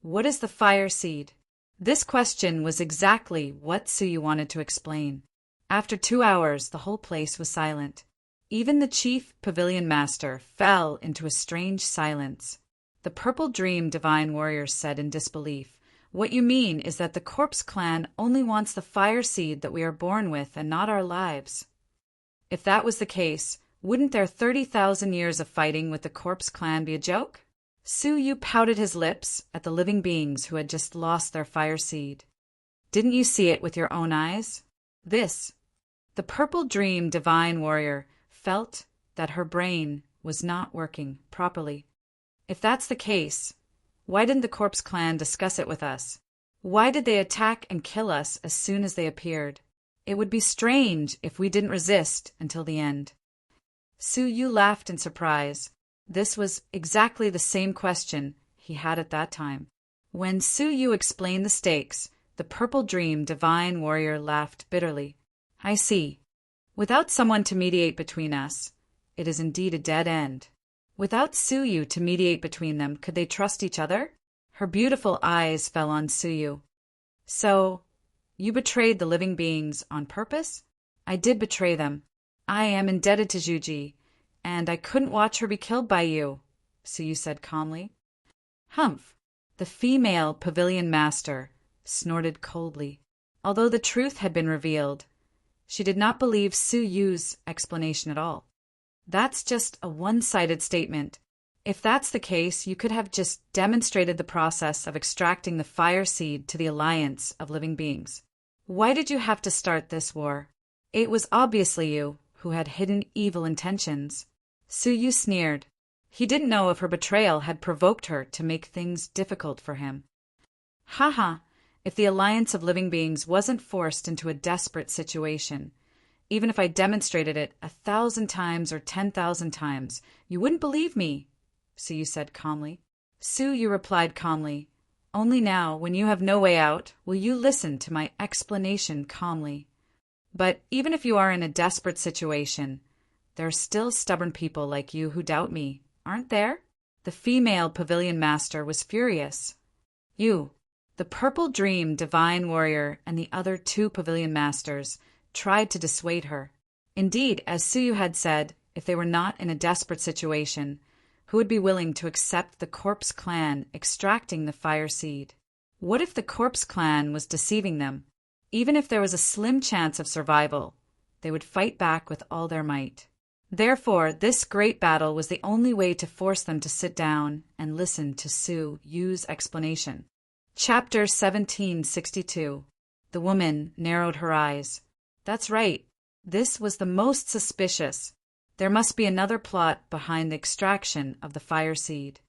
What is the fire seed? This question was exactly what Suyu wanted to explain. After 2 hours, the whole place was silent. Even the Chief Pavilion Master fell into a strange silence. The Purple Dream Divine Warrior said in disbelief, What you mean is that the Corpse Clan only wants the fire seed that we are born with and not our lives. If that was the case, wouldn't their 30,000 years of fighting with the Corpse Clan be a joke? Suyu pouted his lips at the living beings who had just lost their fire seed. Didn't you see it with your own eyes? The Purple Dream Divine Warrior felt that her brain was not working properly. If that's the case, why didn't the Corpse Clan discuss it with us? Why did they attack and kill us as soon as they appeared? It would be strange if we didn't resist until the end. Suyu laughed in surprise. This was exactly the same question he had at that time. When Suyu explained the stakes, the Purple Dream Divine Warrior laughed bitterly. I see. Without someone to mediate between us, it is indeed a dead end. Without Suyu to mediate between them, could they trust each other? Her beautiful eyes fell on Suyu. So, you betrayed the living beings on purpose? I did betray them. I am indebted to Juji, and I couldn't watch her be killed by you, Suyu said calmly. Humph! The female Pavilion Master snorted coldly. Although the truth had been revealed, she did not believe Suyu's explanation at all. That's just a one-sided statement. If that's the case, you could have just demonstrated the process of extracting the fire seed to the alliance of living beings. Why did you have to start this war? It was obviously you who had hidden evil intentions. Suyu sneered. He didn't know if her betrayal had provoked her to make things difficult for him. Haha, if the alliance of living beings wasn't forced into a desperate situation, even if I demonstrated it 1,000 times or 10,000 times, you wouldn't believe me, Suyu said calmly. Suyu replied calmly, Only now, when you have no way out, will you listen to my explanation calmly. But even if you are in a desperate situation, there are still stubborn people like you who doubt me, aren't there? The female Pavilion Master was furious. You, the Purple Dream Divine Warrior, and the other 2 Pavilion Masters tried to dissuade her. Indeed, as Suyu had said, if they were not in a desperate situation, who would be willing to accept the Corpse Clan extracting the fire seed? What if the Corpse Clan was deceiving them? Even if there was a slim chance of survival, they would fight back with all their might. Therefore, this great battle was the only way to force them to sit down and listen to Su Yu's explanation. Chapter 1762. The woman narrowed her eyes. That's right. This was the most suspicious. There must be another plot behind the extraction of the fire seed.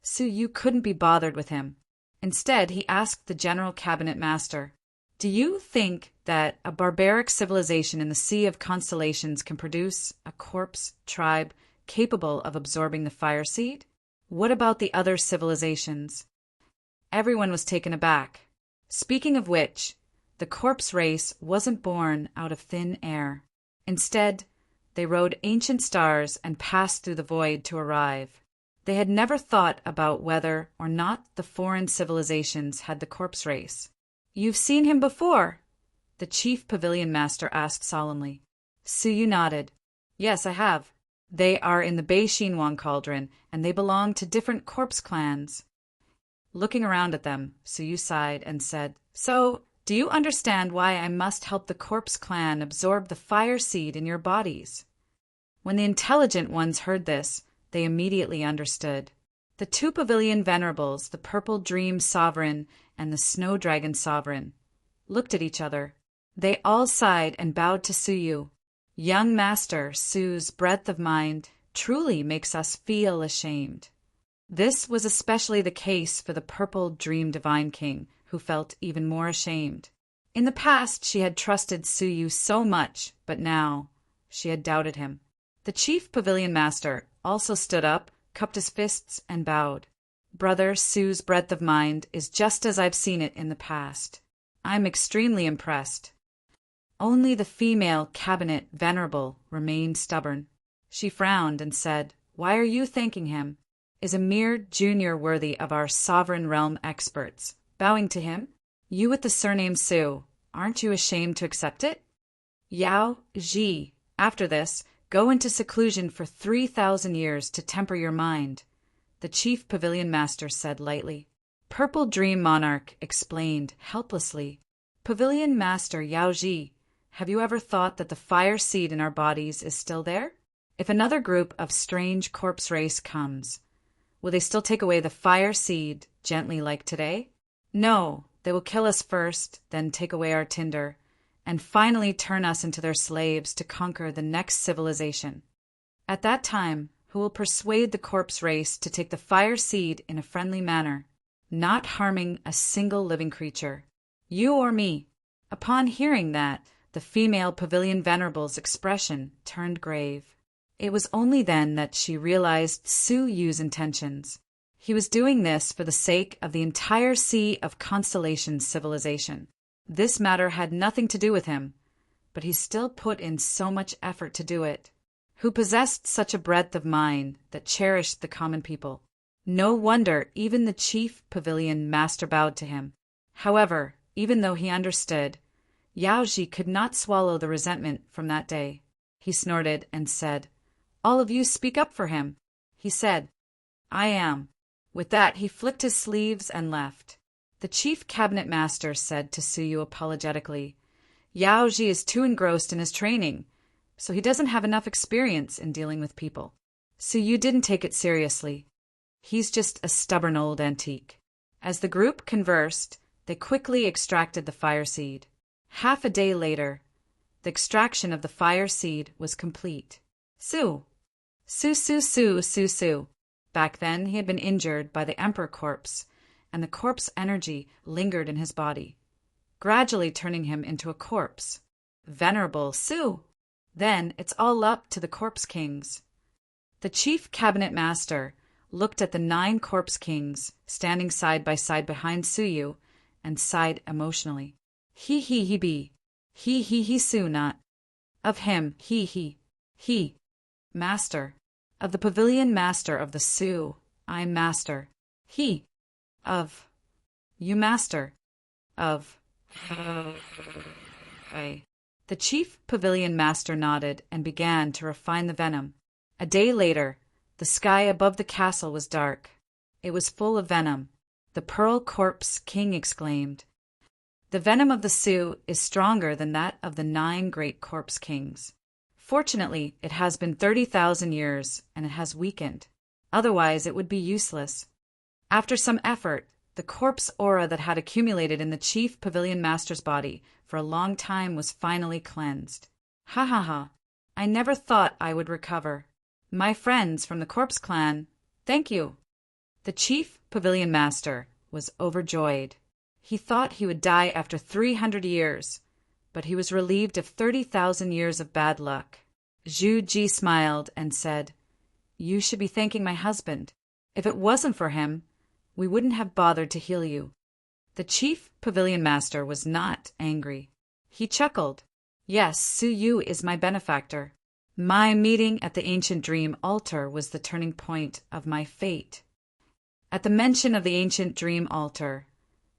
Su Yu couldn't be bothered with him. Instead, he asked the General Cabinet Master, "Do you think that a barbaric civilization in the Sea of Constellations can produce a corpse tribe capable of absorbing the fire seed? What about the other civilizations?" Everyone was taken aback. Speaking of which, the corpse race wasn't born out of thin air. Instead, they rode ancient stars and passed through the void to arrive. They had never thought about whether or not the foreign civilizations had the corpse race. "You've seen him before?" the chief pavilion master asked solemnly. Su Yu nodded. "Yes, I have. They are in the Bei Xinhuang Cauldron, and they belong to different corpse clans." Looking around at them, Su Yu sighed and said, "So, do you understand why I must help the corpse clan absorb the fire seed in your bodies?" When the intelligent ones heard this, they immediately understood. The two pavilion venerables, the Purple Dream Sovereign and the Snow Dragon Sovereign, looked at each other. They all sighed and bowed to Su Yu. "Young Master, Su's breadth of mind truly makes us feel ashamed." This was especially the case for the Purple Dream Divine King, who felt even more ashamed. In the past, she had trusted Su Yu so much, but now she had doubted him. The chief pavilion master also stood up, cupped his fists, and bowed. "Brother, Su's breadth of mind is just as I've seen it in the past. I'm extremely impressed." Only the female cabinet venerable remained stubborn. She frowned and said, "Why are you thanking him? Is a mere junior worthy of our sovereign realm experts? Bowing to him? You with the surname Su, aren't you ashamed to accept it? Yao Ji, after this, go into seclusion for 3,000 years to temper your mind," the chief pavilion master said lightly. Purple Dream Monarch explained helplessly, "Pavilion Master Yao Ji, have you ever thought that the fire seed in our bodies is still there? If another group of strange corpse race comes, will they still take away the fire seed gently like today? No, they will kill us first, then take away our tinder, and finally turn us into their slaves to conquer the next civilization. At that time, who will persuade the corpse race to take the fire seed in a friendly manner, not harming a single living creature? You or me?" Upon hearing that, the female pavilion venerable's expression turned grave. It was only then that she realized Su Yu's intentions. He was doing this for the sake of the entire Sea of Constellations civilization. This matter had nothing to do with him, but he still put in so much effort to do it. Who possessed such a breadth of mind that cherished the common people? No wonder even the chief pavilion master bowed to him. However, even though he understood, Yao Ji could not swallow the resentment from that day. He snorted and said, "All of you speak up for him." He said, "I am." With that, he flicked his sleeves and left. The chief cabinet master said to Su Yu apologetically, "Yao Ji is too engrossed in his training, so he doesn't have enough experience in dealing with people." Su Yu didn't take it seriously. He's just a stubborn old antique. As the group conversed, they quickly extracted the fire seed. Half a day later, the extraction of the fire seed was complete. Su. Back then, he had been injured by the emperor corpse, and the corpse energy lingered in his body, gradually turning him into a corpse. Venerable Su! Then it's all up to the corpse kings. The chief cabinet master looked at the 9 corpse kings standing side by side behind Su Yu and sighed emotionally. He be. He Su not. Of him, he. Master. Of the pavilion master of the Su, I'm master. He. Of. You master. Of. I. The chief pavilion master nodded and began to refine the venom. A day later, the sky above the castle was dark. It was full of venom. The Pearl Corpse King exclaimed, "The venom of the Su is stronger than that of the 9 great corpse kings. Fortunately, it has been 30,000 years, and it has weakened. Otherwise, it would be useless. After some effort, the corpse aura that had accumulated in the chief pavilion master's body for a long time was finally cleansed. Ha ha ha. I never thought I would recover. My friends from the corpse clan, thank you. The chief pavilion master was overjoyed. He thought he would die after 300 years, but he was relieved of 30,000 years of bad luck. Zhu Ji smiled and said, "You should be thanking my husband. If it wasn't for him, we wouldn't have bothered to heal you." The chief pavilion master was not angry. He chuckled. "Yes, Su Yu is my benefactor. My meeting at the ancient dream altar was the turning point of my fate." At the mention of the ancient dream altar,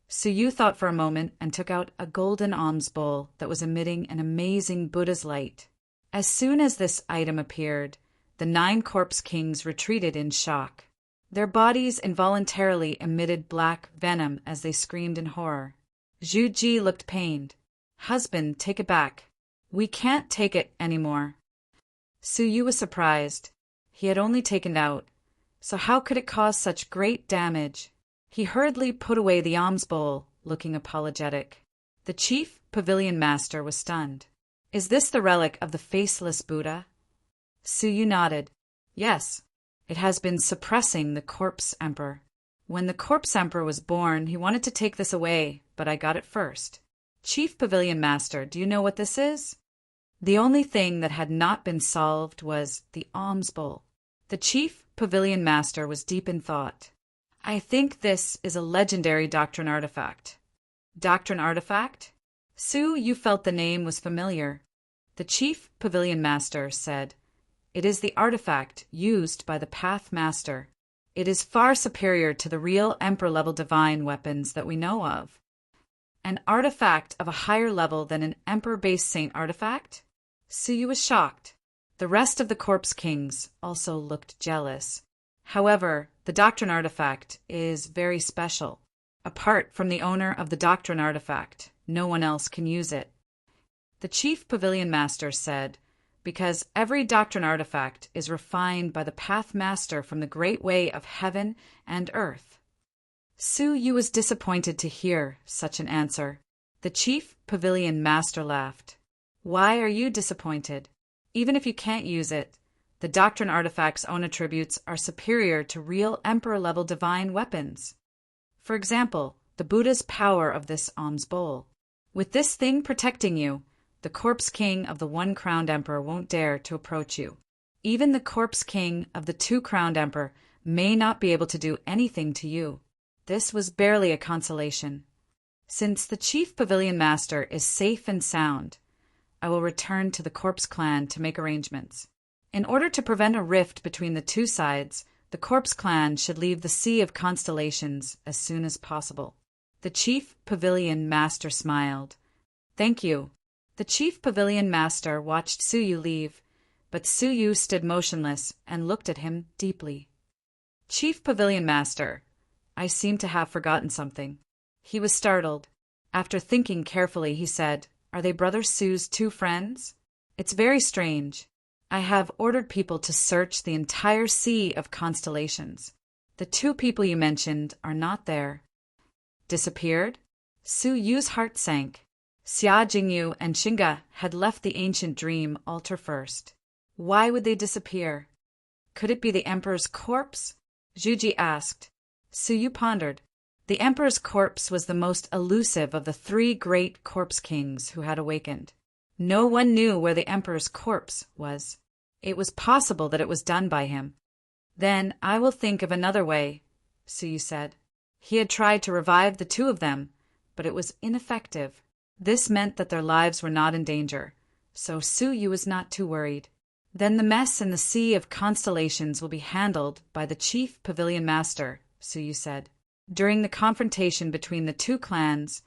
Su Yu thought for a moment and took out a golden alms bowl that was emitting an amazing Buddha's light. As soon as this item appeared, the 9 corpse kings retreated in shock. Their bodies involuntarily emitted black venom as they screamed in horror. Zhu Ji looked pained. "Husband, take it back. We can't take it anymore." Su Yu was surprised. He had only taken it out, so how could it cause such great damage? He hurriedly put away the alms bowl, looking apologetic. The chief pavilion master was stunned. "Is this the relic of the faceless Buddha?" Su Yu nodded. "Yes. It has been suppressing the corpse emperor. When the corpse emperor was born, he wanted to take this away, but I got it first." "Chief pavilion master, do you know what this is?" The only thing that had not been solved was the alms bowl. The chief pavilion master was deep in thought. "I think this is a legendary doctrine artifact." "Doctrine artifact?" Su Yu felt the name was familiar. The chief pavilion master said, "It is the artifact used by the Path Master. It is far superior to the real Emperor-level divine weapons that we know of." "An artifact of a higher level than an Emperor-based saint artifact?" Su Yu was shocked. The rest of the corpse kings also looked jealous. However, the doctrine artifact is very special. Apart from the owner of the doctrine artifact, no one else can use it. The chief pavilion master said, "Because every doctrine artifact is refined by the Path Master from the great way of heaven and earth." Su Yu was disappointed to hear such an answer. The chief pavilion master laughed. "Why are you disappointed? Even if you can't use it, the doctrine artifact's own attributes are superior to real Emperor-level divine weapons. For example, the Buddha's power of this alms bowl. With this thing protecting you, the corpse king of the one-crowned emperor won't dare to approach you. Even the corpse king of the two-crowned emperor may not be able to do anything to you." This was barely a consolation. "Since the chief pavilion master is safe and sound, I will return to the corpse clan to make arrangements. In order to prevent a rift between the two sides, the corpse clan should leave the Sea of Constellations as soon as possible." The chief pavilion master smiled. "Thank you." The chief pavilion master watched Su Yu leave, but Su Yu stood motionless and looked at him deeply. "Chief pavilion master, I seem to have forgotten something." He was startled. After thinking carefully, he said, "Are they Brother Su's 2 friends? It's very strange. I have ordered people to search the entire Sea of Constellations. The 2 people you mentioned are not there." "Disappeared?" Su Yu's heart sank. Xia Jingyu and Xinga had left the ancient dream altar first. Why would they disappear? Could it be the Emperor's corpse? Zhu Ji asked. Su Yu pondered. The Emperor's corpse was the most elusive of the 3 great corpse kings who had awakened. No one knew where the Emperor's corpse was. It was possible that it was done by him. "Then I will think of another way," Su Yu said. He had tried to revive the 2 of them, but it was ineffective. This meant that their lives were not in danger, so Su Yu was not too worried. "Then the mess in the Sea of Constellations will be handled by the chief pavilion master," Su Yu said. During the confrontation between the 2 clans,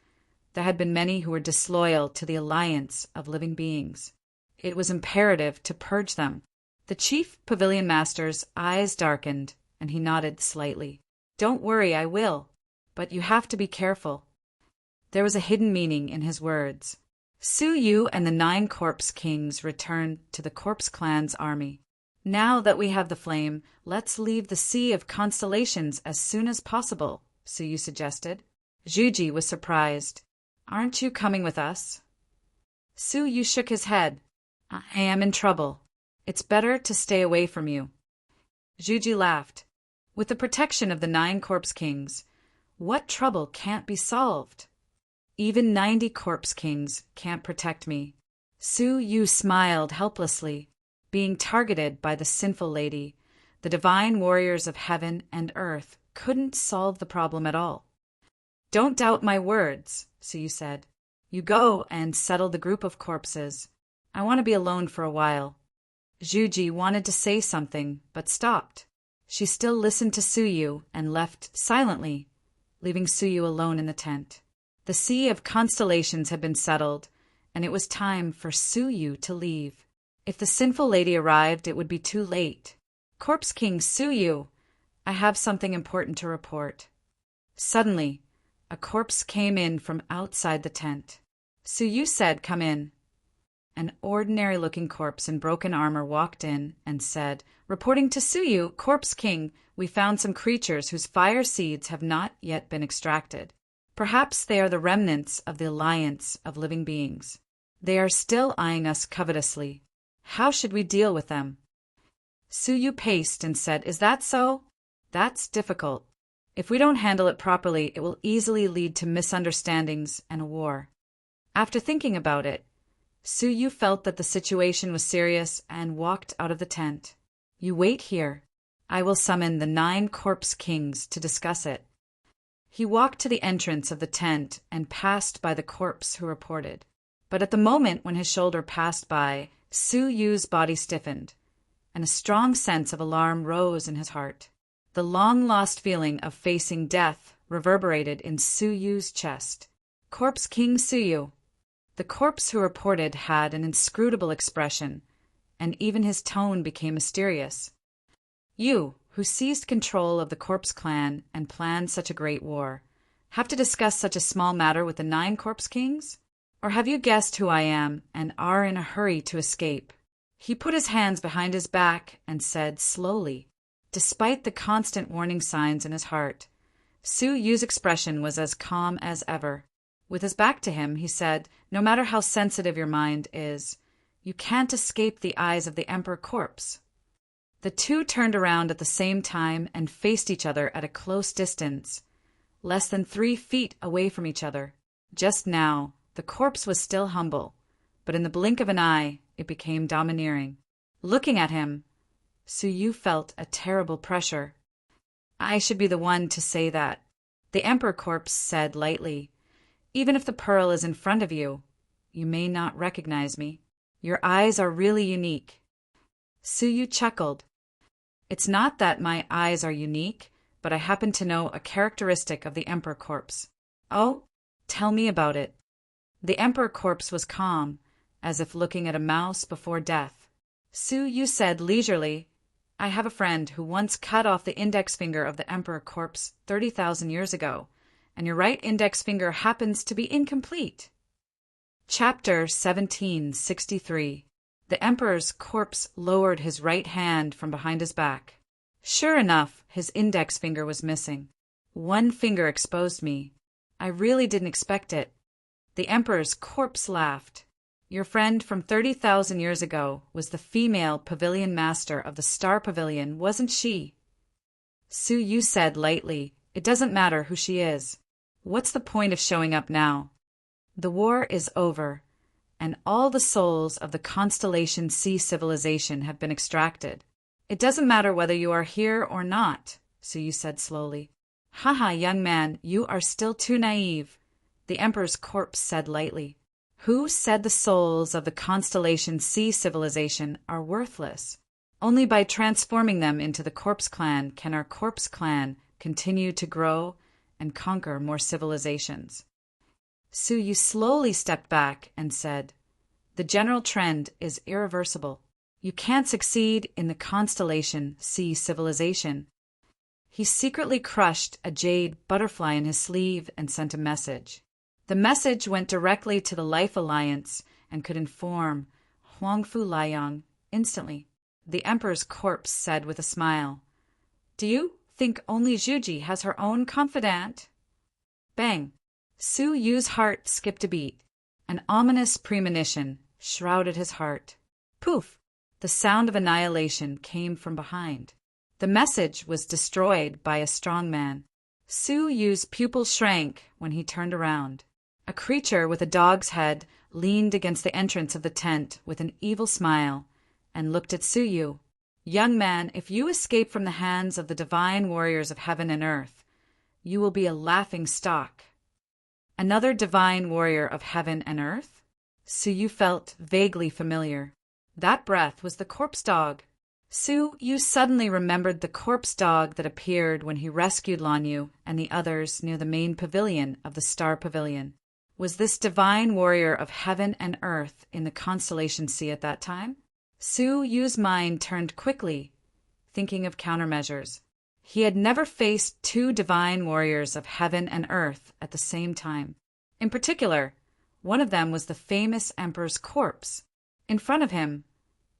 there had been many who were disloyal to the alliance of living beings. It was imperative to purge them. The chief pavilion master's eyes darkened, and he nodded slightly. "Don't worry, I will. But you have to be careful." There was a hidden meaning in his words. Su Yu and the 9 Corpse Kings returned to the Corpse Clan's army. Now that we have the flame, let's leave the Sea of Constellations as soon as possible, Su Yu suggested. Zhuji was surprised. Aren't you coming with us? Su Yu shook his head. I am in trouble. It's better to stay away from you. Zhuji laughed. With the protection of the 9 Corpse Kings, what trouble can't be solved? Even 90 Corpse Kings can't protect me. Su Yu smiled helplessly. Being targeted by the sinful lady, the divine warriors of heaven and earth couldn't solve the problem at all. Don't doubt my words, Su Yu said. You go and settle the group of corpses. I want to be alone for a while. Zhuji wanted to say something, but stopped. She still listened to Su Yu and left silently, leaving Su Yu alone in the tent. The Sea of Constellations had been settled, and it was time for Su Yu to leave. If the sinful lady arrived, it would be too late. Corpse King Su Yu, I have something important to report. Suddenly, a corpse came in from outside the tent. Su Yu said, Come in. An ordinary-looking corpse in broken armor walked in and said, Reporting to Su Yu, Corpse King, we found some creatures whose fire seeds have not yet been extracted. Perhaps they are the remnants of the alliance of living beings. They are still eyeing us covetously. How should we deal with them? Su Yu paced and said, Is that so? That's difficult. If we don't handle it properly, it will easily lead to misunderstandings and a war. After thinking about it, Su Yu felt that the situation was serious and walked out of the tent. You wait here. I will summon the 9 Corpse Kings to discuss it. He walked to the entrance of the tent and passed by the corpse who reported. But at the moment when his shoulder passed by, Su Yu's body stiffened, and a strong sense of alarm rose in his heart. The long-lost feeling of facing death reverberated in Su Yu's chest. Corpse King Su Yu. The corpse who reported had an inscrutable expression, and even his tone became mysterious. You, who seized control of the Corpse Clan and planned such a great war, have to discuss such a small matter with the 9 Corpse Kings? Or have you guessed who I am and are in a hurry to escape? He put his hands behind his back and said slowly, despite the constant warning signs in his heart. Su Yu's expression was as calm as ever. With his back to him, he said, No matter how sensitive your mind is, you can't escape the eyes of the Emperor Corpse. The two turned around at the same time and faced each other at a close distance, less than 3 feet away from each other. Just now, the corpse was still humble, but in the blink of an eye, it became domineering. Looking at him, Su Yu felt a terrible pressure. I should be the one to say that, the Emperor Corpse said lightly. Even if the pearl is in front of you, you may not recognize me. Your eyes are really unique. Su Yu chuckled. It's not that my eyes are unique, but I happen to know a characteristic of the Emperor Corpse. Oh, tell me about it. The Emperor Corpse was calm, as if looking at a mouse before death. Su Yu said leisurely, I have a friend who once cut off the index finger of the Emperor Corpse 30,000 years ago, and your right index finger happens to be incomplete. Chapter 1763. The Emperor's corpse lowered his right hand from behind his back. Sure enough, his index finger was missing. One finger exposed me. I really didn't expect it. The Emperor's corpse laughed. Your friend from 30,000 years ago was the female pavilion master of the Star Pavilion, wasn't she? Su Yu said lightly, It doesn't matter who she is. What's the point of showing up now? The war is over, and all the souls of the Constellation Sea civilization have been extracted. It doesn't matter whether you are here or not, Su Yu said slowly. Haha, young man, you are still too naive, the Emperor's corpse said lightly. Who said the souls of the Constellation Sea civilization are worthless? Only by transforming them into the Corpse Clan can our Corpse Clan continue to grow and conquer more civilizations. Su Yu slowly stepped back and said, The general trend is irreversible. You can't succeed in the Constellation Sea civilization. He secretly crushed a jade butterfly in his sleeve and sent a message. The message went directly to the Life Alliance and could inform Huangfu Liang instantly. The emperor's corpse said with a smile, "Do you think only Zhuji has her own confidant?" Bang! Su Yu's heart skipped a beat. An ominous premonition shrouded his heart. Poof! The sound of annihilation came from behind. The message was destroyed by a strong man. Su Yu's pupils shrank when he turned around. A creature with a dog's head leaned against the entrance of the tent with an evil smile and looked at Su Yu. "Young man, if you escape from the hands of the divine warriors of heaven and earth, you will be a laughing stock." Another divine warrior of heaven and earth? Su Yu felt vaguely familiar. That breath was the corpse dog. Su Yu suddenly remembered the corpse dog that appeared when he rescued Lan Yu and the others near the main pavilion of the Star Pavilion. Was this divine warrior of heaven and earth in the Constellation Sea at that time? Su Yu's mind turned quickly, thinking of countermeasures. He had never faced two divine warriors of heaven and earth at the same time. In particular, one of them was the famous emperor's corpse. In front of him,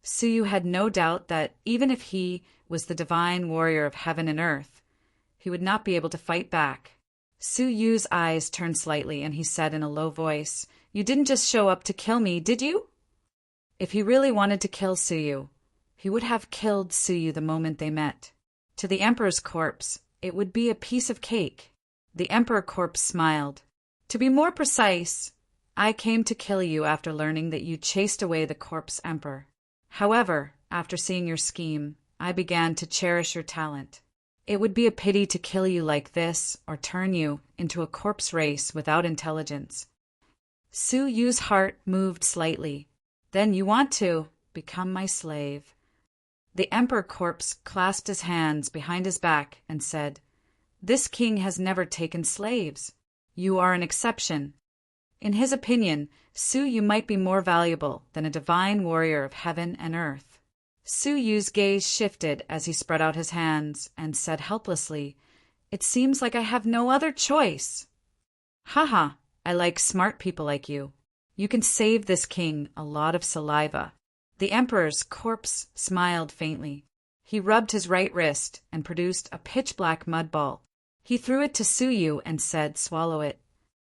Su Yu had no doubt that even if he was the divine warrior of heaven and earth, he would not be able to fight back. Su Yu's eyes turned slightly, and he said in a low voice, "You didn't just show up to kill me, did you?" If he really wanted to kill Su Yu, he would have killed Su Yu the moment they met. To the emperor's corpse, it would be a piece of cake. The emperor corpse smiled. "To be more precise, I came to kill you after learning that you chased away the corpse emperor. However, after seeing your scheme, I began to cherish your talent. It would be a pity to kill you like this or turn you into a corpse race without intelligence." Su Yu's heart moved slightly. "Then you want to become my slave." The emperor corpse clasped his hands behind his back and said, "This king has never taken slaves. You are an exception." In his opinion, Su Yu might be more valuable than a divine warrior of heaven and earth. Su Yu's gaze shifted as he spread out his hands and said helplessly, "It seems like I have no other choice." "Haha, I like smart people like you. You can save this king a lot of saliva." The emperor's corpse smiled faintly. He rubbed his right wrist and produced a pitch-black mud ball. He threw it to Su Yu and said, "Swallow it."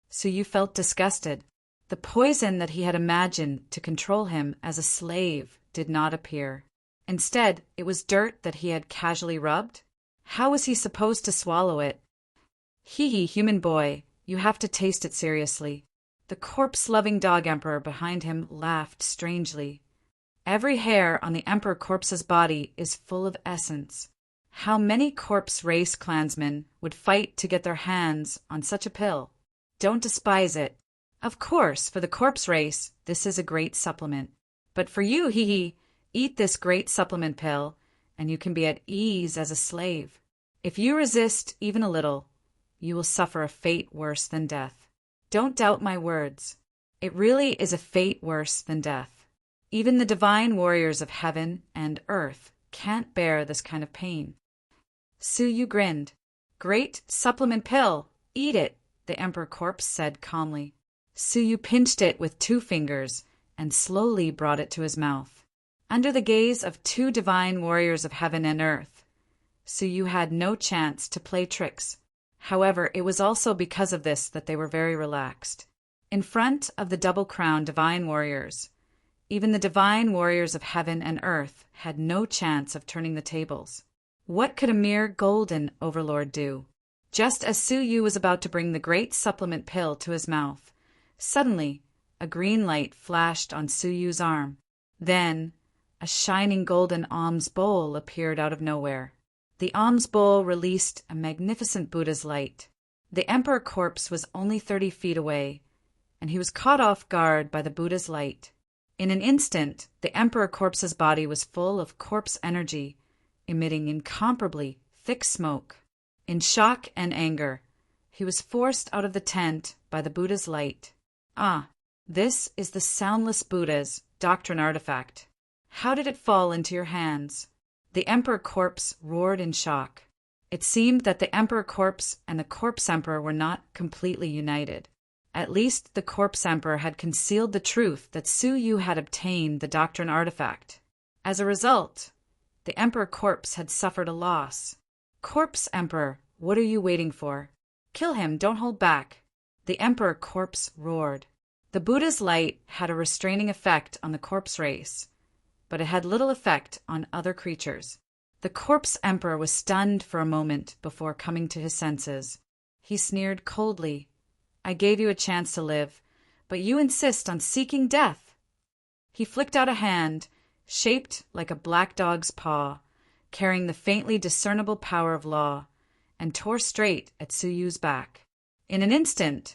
Su Yu felt disgusted. The poison that he had imagined to control him as a slave did not appear. Instead, it was dirt that he had casually rubbed. How was he supposed to swallow it? "Hee, human boy, you have to taste it seriously." The corpse-loving dog emperor behind him laughed strangely. Every hair on the emperor corpse's body is full of essence. How many corpse race clansmen would fight to get their hands on such a pill? Don't despise it. Of course, for the corpse race, this is a great supplement. But for you, eat this great supplement pill, and you can be at ease as a slave. If you resist even a little, you will suffer a fate worse than death. Don't doubt my words. It really is a fate worse than death. Even the divine warriors of heaven and earth can't bear this kind of pain. Su Yu grinned. "Great supplement pill. Eat it," the emperor corpse said calmly. Su Yu pinched it with 2 fingers and slowly brought it to his mouth. Under the gaze of 2 divine warriors of heaven and earth, Su Yu had no chance to play tricks. However, it was also because of this that they were very relaxed. In front of the double-crowned divine warriors, even the divine warriors of heaven and earth had no chance of turning the tables. What could a mere golden overlord do? Just as Su Yu was about to bring the great supplement pill to his mouth, suddenly a green light flashed on Su Yu's arm. Then a shining golden alms bowl appeared out of nowhere. The alms bowl released a magnificent Buddha's light. The emperor corpse was only 30 feet away, and he was caught off guard by the Buddha's light. In an instant, the emperor corpse's body was full of corpse energy, emitting incomparably thick smoke. In shock and anger, he was forced out of the tent by the Buddha's light. "Ah, this is the Soundless Buddha's doctrine artifact. How did it fall into your hands?" The emperor corpse roared in shock. It seemed that the emperor corpse and the corpse emperor were not completely united. At least the Corpse Emperor had concealed the truth that Su Yu had obtained the Doctrine artifact. As a result, the Emperor Corpse had suffered a loss. Corpse Emperor, what are you waiting for? Kill him, don't hold back. The Emperor Corpse roared. The Buddha's light had a restraining effect on the corpse race, but it had little effect on other creatures. The Corpse Emperor was stunned for a moment before coming to his senses. He sneered coldly. I gave you a chance to live, but you insist on seeking death. He flicked out a hand, shaped like a black dog's paw, carrying the faintly discernible power of law, and tore straight at Su Yu's back. In an instant,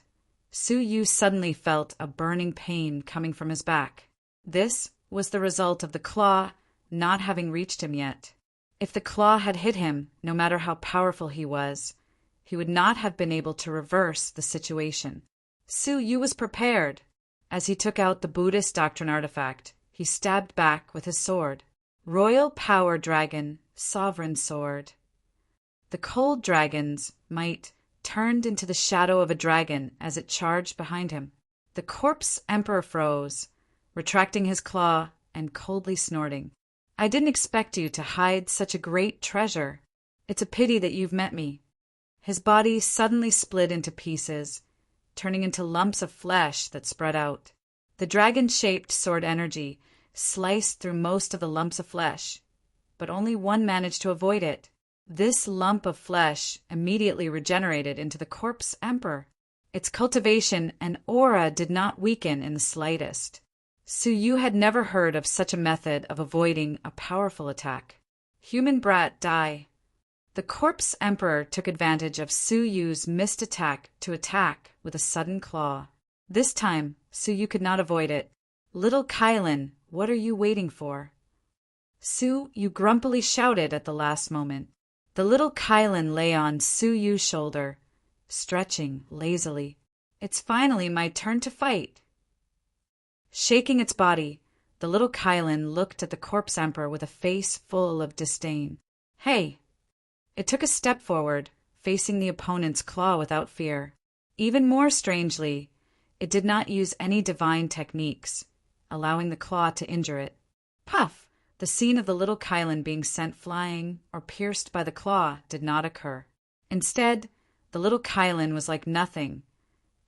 Su Yu suddenly felt a burning pain coming from his back. This was the result of the claw not having reached him yet. If the claw had hit him, no matter how powerful he was, he would not have been able to reverse the situation. Su Yu was prepared. As he took out the Buddhist Doctrine artifact, he stabbed back with his sword. Royal Power Dragon, Sovereign Sword. The cold dragon's might turned into the shadow of a dragon as it charged behind him. The Corpse Emperor froze, retracting his claw and coldly snorting. I didn't expect you to hide such a great treasure. It's a pity that you've met me. His body suddenly split into pieces, turning into lumps of flesh that spread out. The dragon-shaped sword energy sliced through most of the lumps of flesh, but only one managed to avoid it. This lump of flesh immediately regenerated into the Corpse Emperor. Its cultivation and aura did not weaken in the slightest. Su Yu had never heard of such a method of avoiding a powerful attack. Human brat, die. The Corpse Emperor took advantage of Su Yu's missed attack to attack with a sudden claw. This time, Su Yu could not avoid it. Little Kylan, what are you waiting for? Su Yu grumpily shouted at the last moment. The little Kylan lay on Su Yu's shoulder, stretching lazily. It's finally my turn to fight. Shaking its body, the little Kylan looked at the Corpse Emperor with a face full of disdain. Hey! It took a step forward, facing the opponent's claw without fear. Even more strangely, it did not use any divine techniques, allowing the claw to injure it. Puff! The scene of the little Kylan being sent flying or pierced by the claw did not occur. Instead, the little Kylan was like nothing,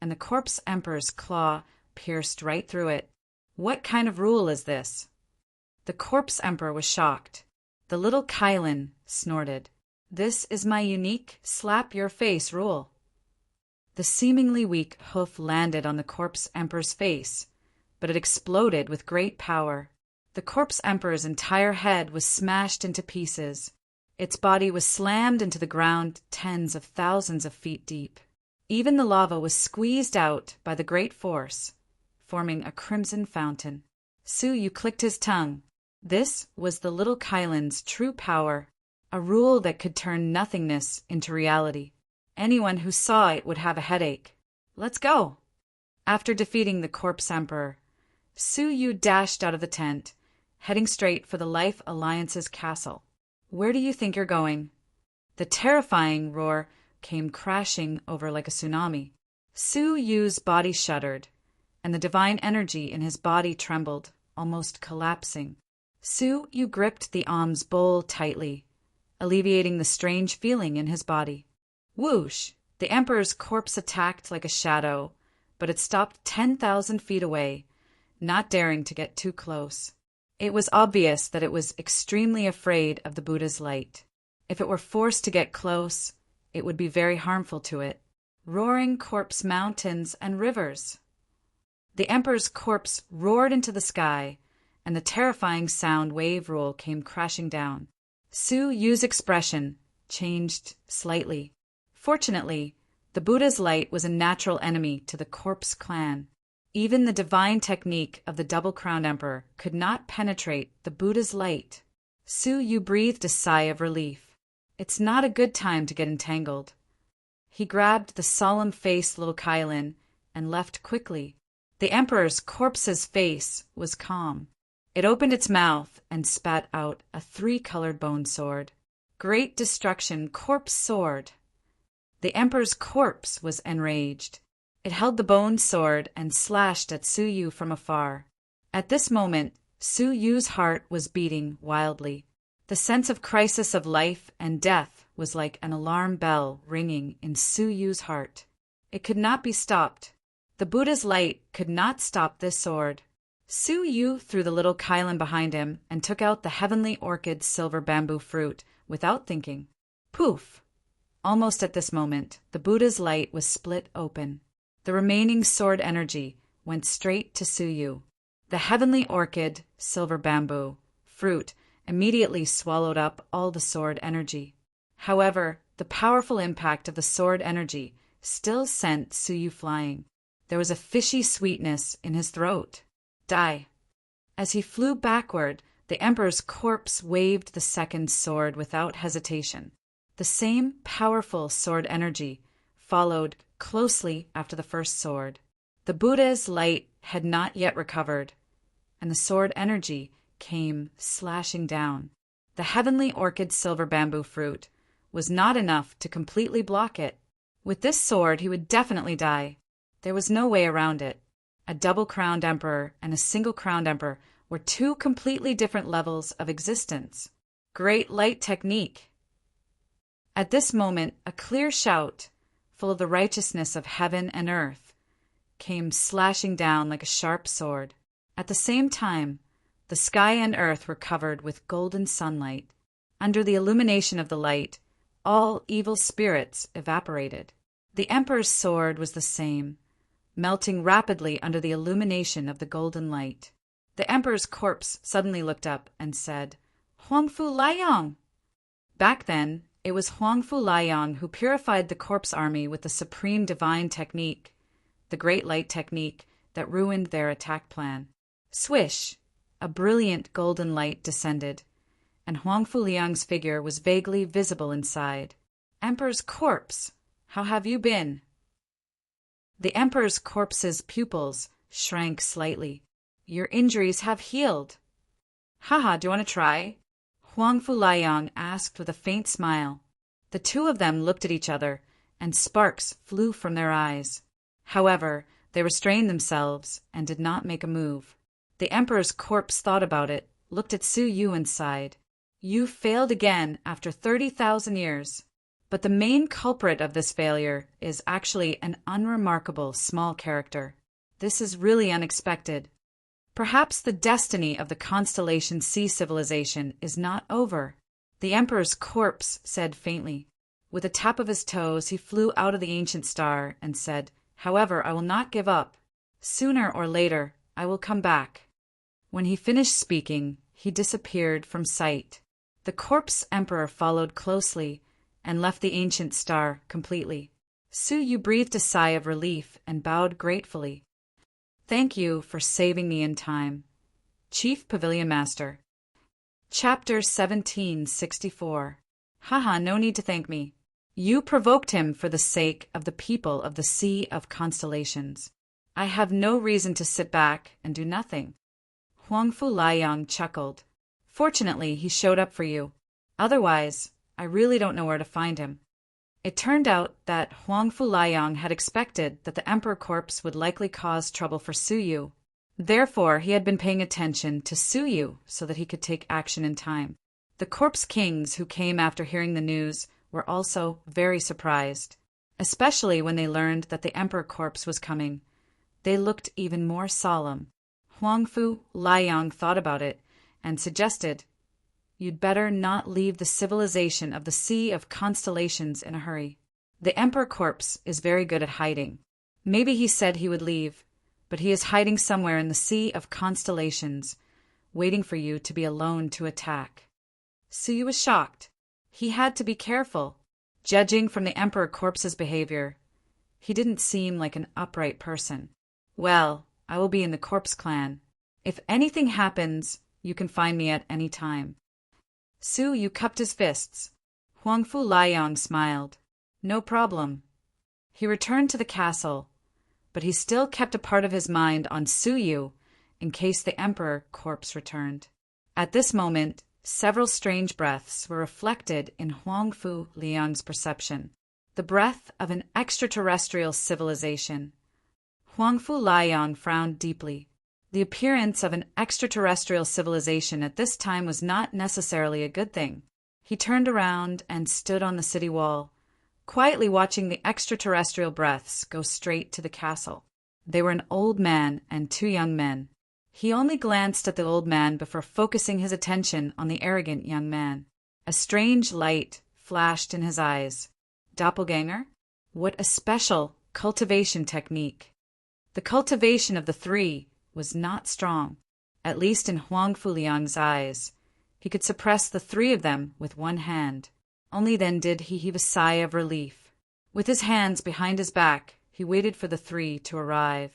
and the Corpse Emperor's claw pierced right through it. What kind of rule is this? The Corpse Emperor was shocked. The little Kylan snorted. This is my unique slap-your-face rule. The seemingly weak hoof landed on the Corpse Emperor's face, but it exploded with great power. The Corpse Emperor's entire head was smashed into pieces. Its body was slammed into the ground tens of thousands of feet deep. Even the lava was squeezed out by the great force, forming a crimson fountain. Su Yu clicked his tongue. This was the little Kylan's true power. A rule that could turn nothingness into reality. Anyone who saw it would have a headache. Let's go! After defeating the Corpse Emperor, Su Yu dashed out of the tent, heading straight for the Life Alliance's castle. Where do you think you're going? The terrifying roar came crashing over like a tsunami. Su Yu's body shuddered, and the divine energy in his body trembled, almost collapsing. Su Yu gripped the alms bowl tightly, alleviating the strange feeling in his body. Whoosh! The Emperor's corpse attacked like a shadow, but it stopped 10,000 feet away, not daring to get too close. It was obvious that it was extremely afraid of the Buddha's light. If it were forced to get close, it would be very harmful to it. Roaring corpse mountains and rivers. The Emperor's corpse roared into the sky, and the terrifying sound wave rule came crashing down. Su Yu's expression changed slightly. Fortunately, the Buddha's light was a natural enemy to the Corpse clan. Even the divine technique of the double-crowned emperor could not penetrate the Buddha's light. Su Yu breathed a sigh of relief. It's not a good time to get entangled. He grabbed the solemn-faced little Kylan and left quickly. The Emperor's corpse's face was calm. It opened its mouth and spat out a 3-colored bone sword. Great destruction, corpse sword. The Emperor's corpse was enraged. It held the bone sword and slashed at Su Yu from afar. At this moment, Su Yu's heart was beating wildly. The sense of crisis of life and death was like an alarm bell ringing in Su Yu's heart. It could not be stopped. The Buddha's light could not stop this sword. Su Yu threw the little kailan behind him and took out the heavenly orchid silver bamboo fruit without thinking. Poof! Almost at this moment, the Buddha's light was split open. The remaining sword energy went straight to Su Yu. The heavenly orchid silver bamboo fruit immediately swallowed up all the sword energy. However, the powerful impact of the sword energy still sent Su Yu flying. There was a fishy sweetness in his throat. Die. As he flew backward, the emperor's corpse waved the second sword without hesitation. The same powerful sword energy followed closely after the first sword. The Buddha's light had not yet recovered, and the sword energy came slashing down. The heavenly orchid silver bamboo fruit was not enough to completely block it. With this sword he would definitely die. There was no way around it. A double-crowned emperor and a single-crowned emperor were two completely different levels of existence. Great light technique. At this moment, a clear shout, full of the righteousness of heaven and earth, came slashing down like a sharp sword. At the same time, the sky and earth were covered with golden sunlight. Under the illumination of the light, all evil spirits evaporated. The emperor's sword was the same, melting rapidly under the illumination of the golden light. The emperor's corpse suddenly looked up and said, "Huangfu Laiyang!" Back then, it was Huangfu Laiyang who purified the corpse army with the supreme divine technique, the great light technique that ruined their attack plan. Swish! A brilliant golden light descended, and Huangfu Liang's figure was vaguely visible inside. "Emperor's corpse, how have you been?" The emperor's corpse's pupils shrank slightly. "Your injuries have healed." "Haha, do you want to try?" Huangfu Laiyang asked with a faint smile. The two of them looked at each other, and sparks flew from their eyes. However, they restrained themselves and did not make a move. The emperor's corpse thought about it, looked at Su Yu and sighed. "You failed again after 30,000 years. But the main culprit of this failure is actually an unremarkable small character. This is really unexpected. Perhaps the destiny of the Constellation C civilization is not over." The emperor's corpse said faintly. With a tap of his toes, he flew out of the ancient star and said, "However, I will not give up. Sooner or later, I will come back." When he finished speaking, he disappeared from sight. The corpse emperor followed closely and left the ancient star completely. Su Yu breathed a sigh of relief and bowed gratefully. "Thank you for saving me in time, Chief Pavilion Master." Chapter 1764. Haha, no need to thank me. You provoked him for the sake of the people of the Sea of Constellations. I have no reason to sit back and do nothing. Huangfu Laiyang chuckled. Fortunately, he showed up for you. Otherwise, I really don't know where to find him. It turned out that Huangfu Laiyang had expected that the emperor corpse would likely cause trouble for Su Yu. Therefore, he had been paying attention to Su Yu so that he could take action in time. The corpse kings who came after hearing the news were also very surprised, especially when they learned that the emperor corpse was coming. They looked even more solemn. Huangfu Laiyang thought about it and suggested, "You'd better not leave the civilization of the Sea of Constellations in a hurry. The emperor corpse is very good at hiding. Maybe he said he would leave, but he is hiding somewhere in the Sea of Constellations, waiting for you to be alone to attack." Su Yu was shocked. He had to be careful. Judging from the emperor corpse's behavior, he didn't seem like an upright person. "Well, I will be in the corpse clan. If anything happens, you can find me at any time." Su Yu cupped his fists. Huangfu Laiyang smiled. "No problem." He returned to the castle, but he still kept a part of his mind on Su Yu in case the emperor corpse returned. At this moment, several strange breaths were reflected in Huangfu Liang's perception. The breath of an extraterrestrial civilization, Huangfu Liang frowned deeply. The appearance of an extraterrestrial civilization at this time was not necessarily a good thing. He turned around and stood on the city wall, quietly watching the extraterrestrial breaths go straight to the castle. They were an old man and two young men. He only glanced at the old man before focusing his attention on the arrogant young man. A strange light flashed in his eyes. Doppelganger? What a special cultivation technique! The cultivation of the three was not strong, at least in Huangfu Liang's eyes. He could suppress the three of them with one hand. Only then did he heave a sigh of relief. With his hands behind his back, he waited for the three to arrive.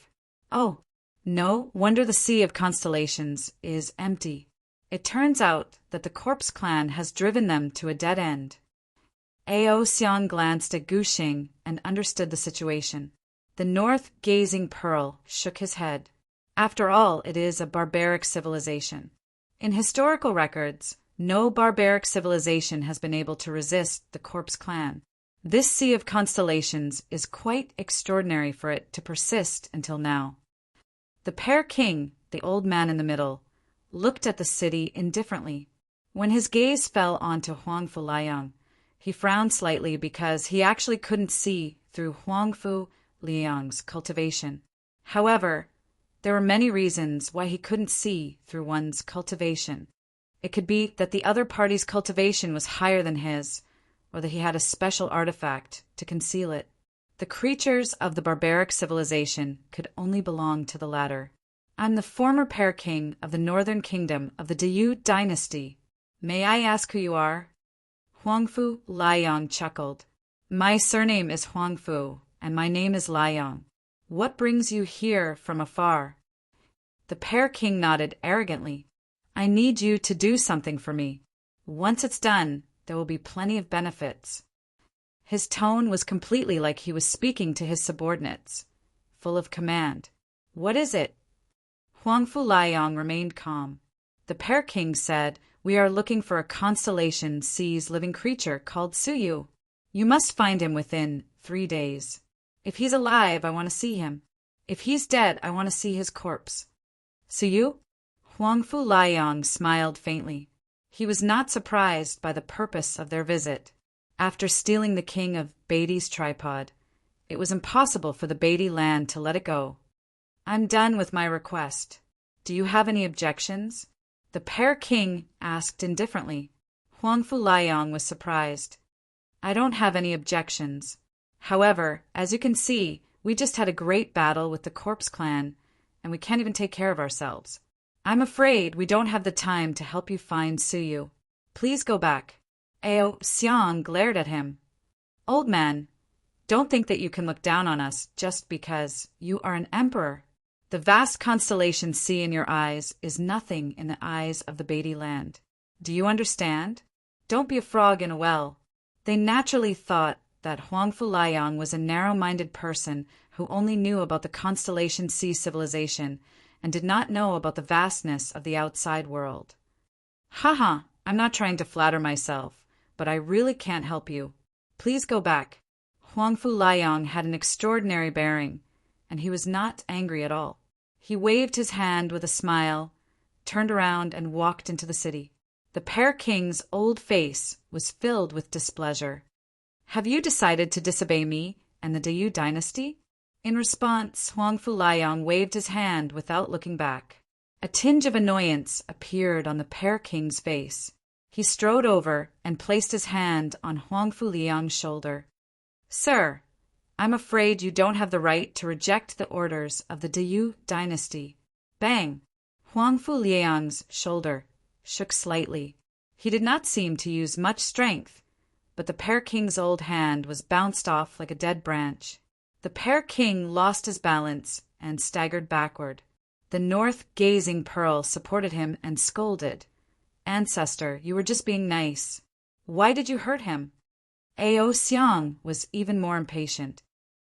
Oh, no wonder the Sea of Constellations is empty. It turns out that the Corpse Clan has driven them to a dead end. Ao Xiang glanced at Gu Xing and understood the situation. The north-gazing Pearl shook his head. After all, it is a barbaric civilization. In historical records, no barbaric civilization has been able to resist the Corpse Clan. This Sea of Constellations is quite extraordinary for it to persist until now. The Pear King, the old man in the middle, looked at the city indifferently. When his gaze fell onto Huangfu Liang, he frowned slightly because he actually couldn't see through Huangfu Liang's cultivation. However, there were many reasons why he couldn't see through one's cultivation. It could be that the other party's cultivation was higher than his, or that he had a special artifact to conceal it. The creatures of the barbaric civilization could only belong to the latter. I'm the former Pear King of the Northern Kingdom of the Diyu dynasty. May I ask who you are? Huangfu Liang chuckled. My surname is Huangfu, and my name is Liang. What brings you here from afar? The Pear King nodded arrogantly. I need you to do something for me. Once it's done, there will be plenty of benefits. His tone was completely like he was speaking to his subordinates, full of command. What is it? Huangfu Liang remained calm. The Pear King said, We are looking for a Constellation Sea's living creature called Suyu. You must find him within 3 days. If he's alive, I want to see him. If he's dead, I want to see his corpse. Suyu? Huangfu Liang smiled faintly. He was not surprised by the purpose of their visit. After stealing the king of Beatty's tripod, it was impossible for the Beatty land to let it go. I'm done with my request. Do you have any objections? The Pear King asked indifferently. Huangfu Liang was surprised. I don't have any objections. However, as you can see, we just had a great battle with the Corpse Clan, and we can't even take care of ourselves. I'm afraid we don't have the time to help you find Suyu. Please go back. Ao Xiang glared at him. Old man, don't think that you can look down on us just because you are an emperor. The vast constellation sea in your eyes is nothing in the eyes of the Beatty land. Do you understand? Don't be a frog in a well. They naturally thought that Huangfu Liang was a narrow-minded person who only knew about the Constellation Sea civilization and did not know about the vastness of the outside world. Haha, I'm not trying to flatter myself, but I really can't help you. Please go back. Huangfu Liang had an extraordinary bearing, and he was not angry at all. He waved his hand with a smile, turned around and walked into the city. The Pear King's old face was filled with displeasure. Have you decided to disobey me and the Diyu dynasty? In response, Huangfu Liang waved his hand without looking back. A tinge of annoyance appeared on the Pear King's face. He strode over and placed his hand on Huangfu Liang's shoulder. Sir, I'm afraid you don't have the right to reject the orders of the Diyu dynasty. Bang! Huangfu Liang's shoulder shook slightly. He did not seem to use much strength, but the Pear King's old hand was bounced off like a dead branch. The Pear King lost his balance and staggered backward. The north-gazing Pearl supported him and scolded. Ancestor, you were just being nice. Why did you hurt him? Ao Xiang was even more impatient.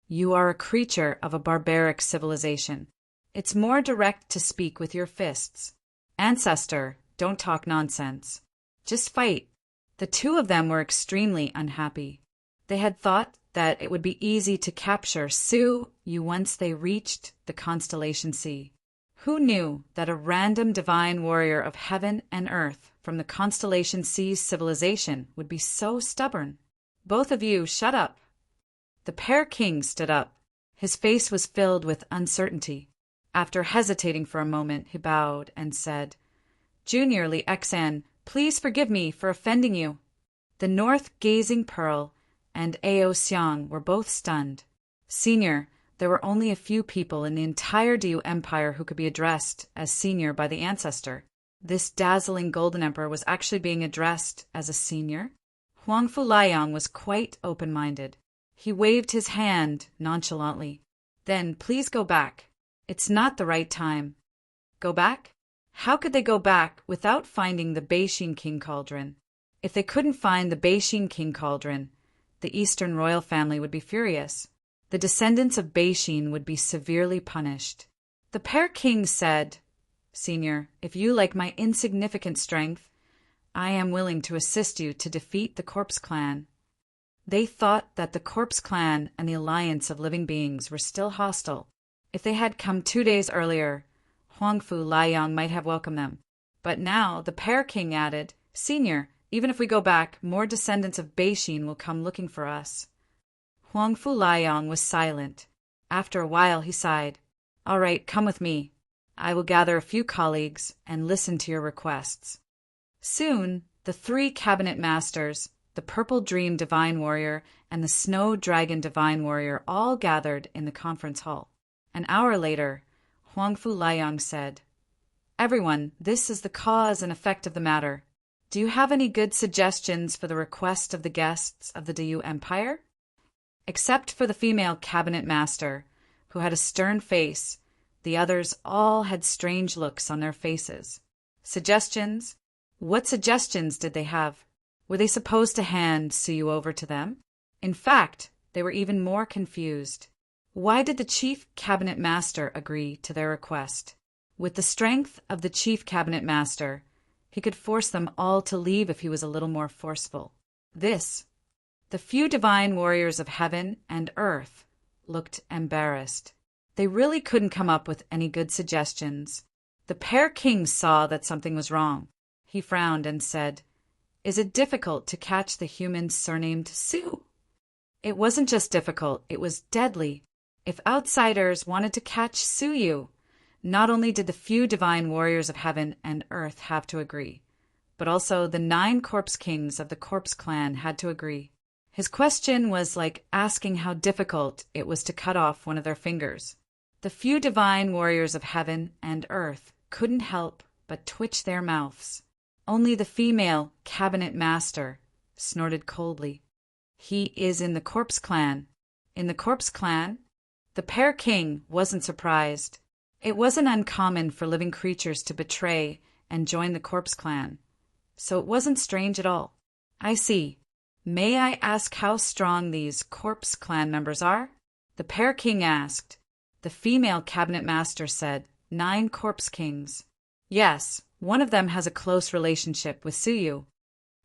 You are a creature of a barbaric civilization. It's more direct to speak with your fists. Ancestor, don't talk nonsense. Just fight. The two of them were extremely unhappy. They had thought that it would be easy to capture Su Yu once they reached the constellation Sea. Who knew that a random divine warrior of heaven and earth from the constellation Sea's civilization would be so stubborn? Both of you, shut up. The Pear King stood up. His face was filled with uncertainty. After hesitating for a moment, he bowed and said, Junior Li Xan, please forgive me for offending you. The north-gazing Pearl and Ao Xiang were both stunned. Senior, there were only a few people in the entire Diu Empire who could be addressed as senior by the ancestor. This dazzling Golden Emperor was actually being addressed as a senior? Huangfu Liang was quite open-minded. He waved his hand nonchalantly. Then, please go back. It's not the right time. Go back? How could they go back without finding the Beixin King Cauldron? If they couldn't find the Beixin King Cauldron, the Eastern royal family would be furious. The descendants of Beixin would be severely punished. The Pear King said, Senior, if you like my insignificant strength, I am willing to assist you to defeat the Corpse Clan. They thought that the Corpse Clan and the Alliance of Living Beings were still hostile. If they had come 2 days earlier, Huangfu Liang might have welcomed them. But now the Pear King added, Senior, even if we go back, more descendants of Beixin will come looking for us. Huangfu Liang was silent. After a while he sighed. All right, come with me. I will gather a few colleagues and listen to your requests. Soon, the 3 cabinet masters, the Purple Dream Divine Warrior, and the Snow Dragon Divine Warrior all gathered in the conference hall. An hour later, Huangfu Liang said, Everyone, this is the cause and effect of the matter. Do you have any good suggestions for the request of the guests of the Diu Empire? Except for the female cabinet master, who had a stern face, the others all had strange looks on their faces. Suggestions? What suggestions did they have? Were they supposed to hand Suyu over to them? In fact, they were even more confused. Why did the chief cabinet master agree to their request? With the strength of the chief cabinet master, he could force them all to leave if he was a little more forceful. The few divine warriors of heaven and earth looked embarrassed. They really couldn't come up with any good suggestions. The Pear King saw that something was wrong. He frowned and said, Is it difficult to catch the human surnamed Su? It wasn't just difficult, it was deadly. If outsiders wanted to catch Suyu, not only did the few divine warriors of heaven and earth have to agree, but also the 9 corpse kings of the Corpse Clan had to agree. His question was like asking how difficult it was to cut off one of their fingers. The few divine warriors of heaven and earth couldn't help but twitch their mouths. Only the female cabinet master snorted coldly. He is in the Corpse Clan. In the Corpse Clan? The Pear King wasn't surprised. It wasn't uncommon for living creatures to betray and join the Corpse Clan, so it wasn't strange at all. I see. May I ask how strong these Corpse Clan members are? The Pear King asked. The female cabinet master said, 9 Corpse Kings. Yes, one of them has a close relationship with Suyu.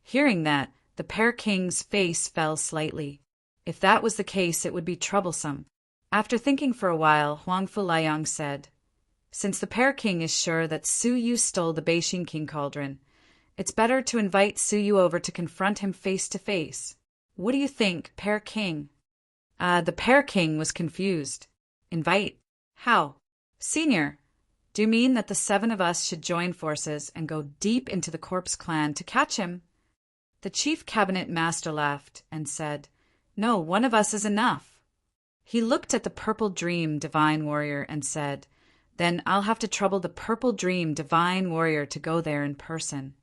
Hearing that, the Pear King's face fell slightly. If that was the case, it would be troublesome. After thinking for a while, Huangfu Liang said, Since the Pear King is sure that Suyu stole the Beixin King Cauldron, it's better to invite Suyu over to confront him face to face. What do you think, Pear King? The Pear King was confused. Invite? How? Senior, do you mean that the 7 of us should join forces and go deep into the Corpse Clan to catch him? The chief cabinet master laughed and said, No, one of us is enough. He looked at the Purple Dream Divine Warrior and said, Then I'll have to trouble the Purple Dream Divine Warrior to go there in person.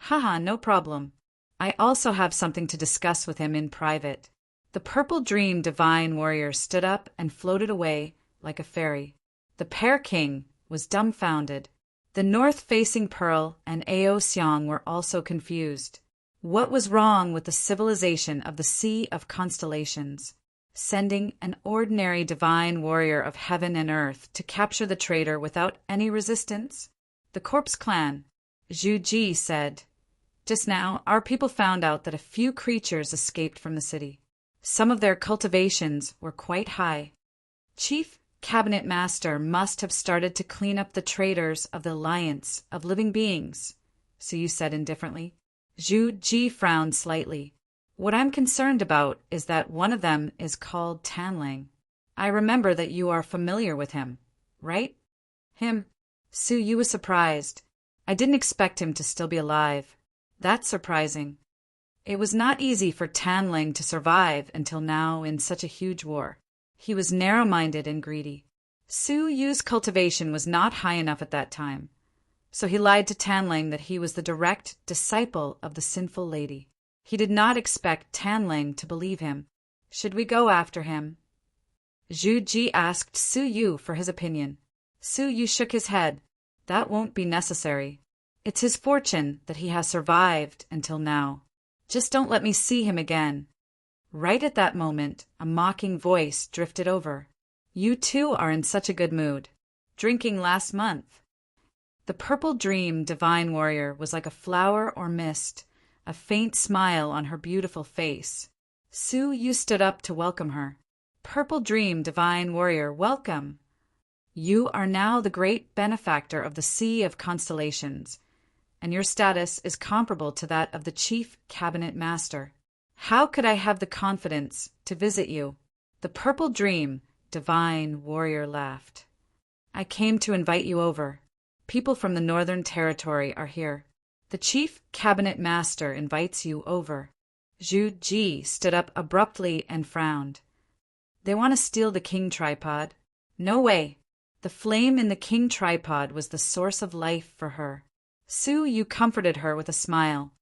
Haha, no problem. I also have something to discuss with him in private. The Purple Dream Divine Warrior stood up and floated away like a fairy. The Pear King was dumbfounded. The north-facing Pearl and Ao Xiang were also confused. What was wrong with the civilization of the Sea of Constellations? Sending an ordinary divine warrior of heaven and earth to capture the traitor without any resistance? The Corpse Clan, Zhu Ji said, Just now, our people found out that a few creatures escaped from the city. Some of their cultivations were quite high. Chief Cabinet Master must have started to clean up the traitors of the Alliance of Living Beings, Suyu said indifferently. Zhu Ji frowned slightly. What I'm concerned about is that one of them is called Tanling. I remember that you are familiar with him, right? Him? Suyu was surprised. I didn't expect him to still be alive. That's surprising. It was not easy for Tanling to survive until now in such a huge war. He was narrow-minded and greedy. Suyu's cultivation was not high enough at that time, so he lied to Tanling that he was the direct disciple of the sinful lady. He did not expect Tanling to believe him. Should we go after him? Zhu Ji asked Suyu for his opinion. Suyu shook his head. That won't be necessary. It's his fortune that he has survived until now. Just don't let me see him again. Right at that moment, a mocking voice drifted over. You two are in such a good mood. Drinking last month. The purple dream divine warrior was like a flower or mist, a faint smile on her beautiful face. Suyu stood up to welcome her. Purple dream divine warrior, welcome. You are now the great benefactor of the Sea of Constellations, and your status is comparable to that of the Chief Cabinet Master. How could I have the confidence to visit you? The purple dream divine warrior laughed. I came to invite you over. People from the Northern Territory are here. The Chief Cabinet Master invites you over. Zhu Ji stood up abruptly and frowned. They want to steal the king tripod. No way. The flame in the king tripod was the source of life for her. Suyu comforted her with a smile.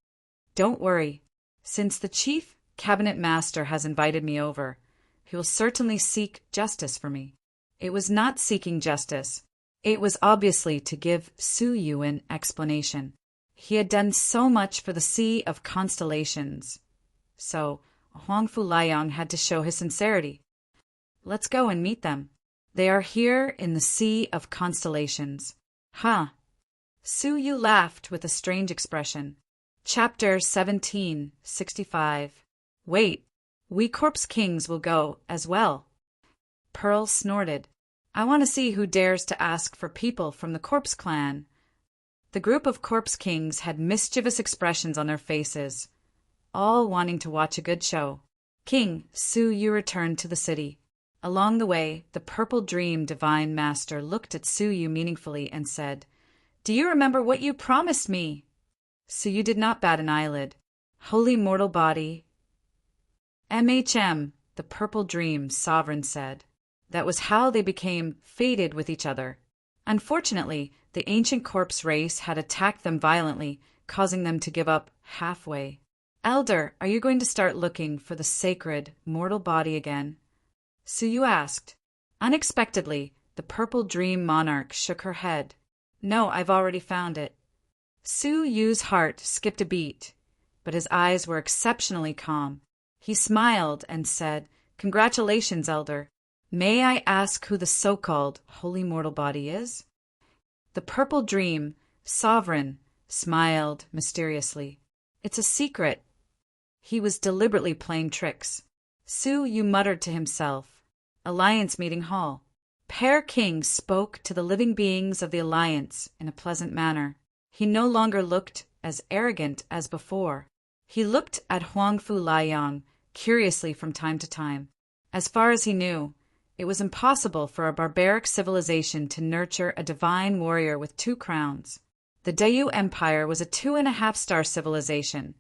Don't worry. Since the Chief Cabinet Master has invited me over, he will certainly seek justice for me. It was not seeking justice. It was obviously to give Suyu an explanation. He had done so much for the Sea of Constellations. So Huangfu Liang had to show his sincerity. Let's go and meet them. They are here in the Sea of Constellations. Huh. Suyu laughed with a strange expression. Chapter 1765. Wait, we Corpse Kings will go as well. Pearl snorted. I want to see who dares to ask for people from the Corpse Clan. The group of Corpse Kings had mischievous expressions on their faces, all wanting to watch a good show. King Suyu returned to the city. Along the way, the Purple Dream Divine Master looked at Suyu meaningfully and said, Do you remember what you promised me? Suyu did not bat an eyelid. Holy mortal body. MHM, the Purple Dream Sovereign said. That was how they became fated with each other. Unfortunately, the ancient corpse race had attacked them violently, causing them to give up halfway. Elder, are you going to start looking for the sacred mortal body again? Suyu asked. Unexpectedly, the Purple Dream Monarch shook her head. No, I've already found it. Suyu's heart skipped a beat, but his eyes were exceptionally calm. He smiled and said, Congratulations, Elder. May I ask who the so-called holy mortal body is? The Purple Dream Sovereign smiled mysteriously. It's a secret. He was deliberately playing tricks. Suyu muttered to himself. Alliance Meeting Hall. Pear King spoke to the living beings of the Alliance in a pleasant manner. He no longer looked as arrogant as before. He looked at Huangfu Liang curiously from time to time. As far as he knew, it was impossible for a barbaric civilization to nurture a divine warrior with 2 crowns. The Dayu Empire was a 2.5-star civilization,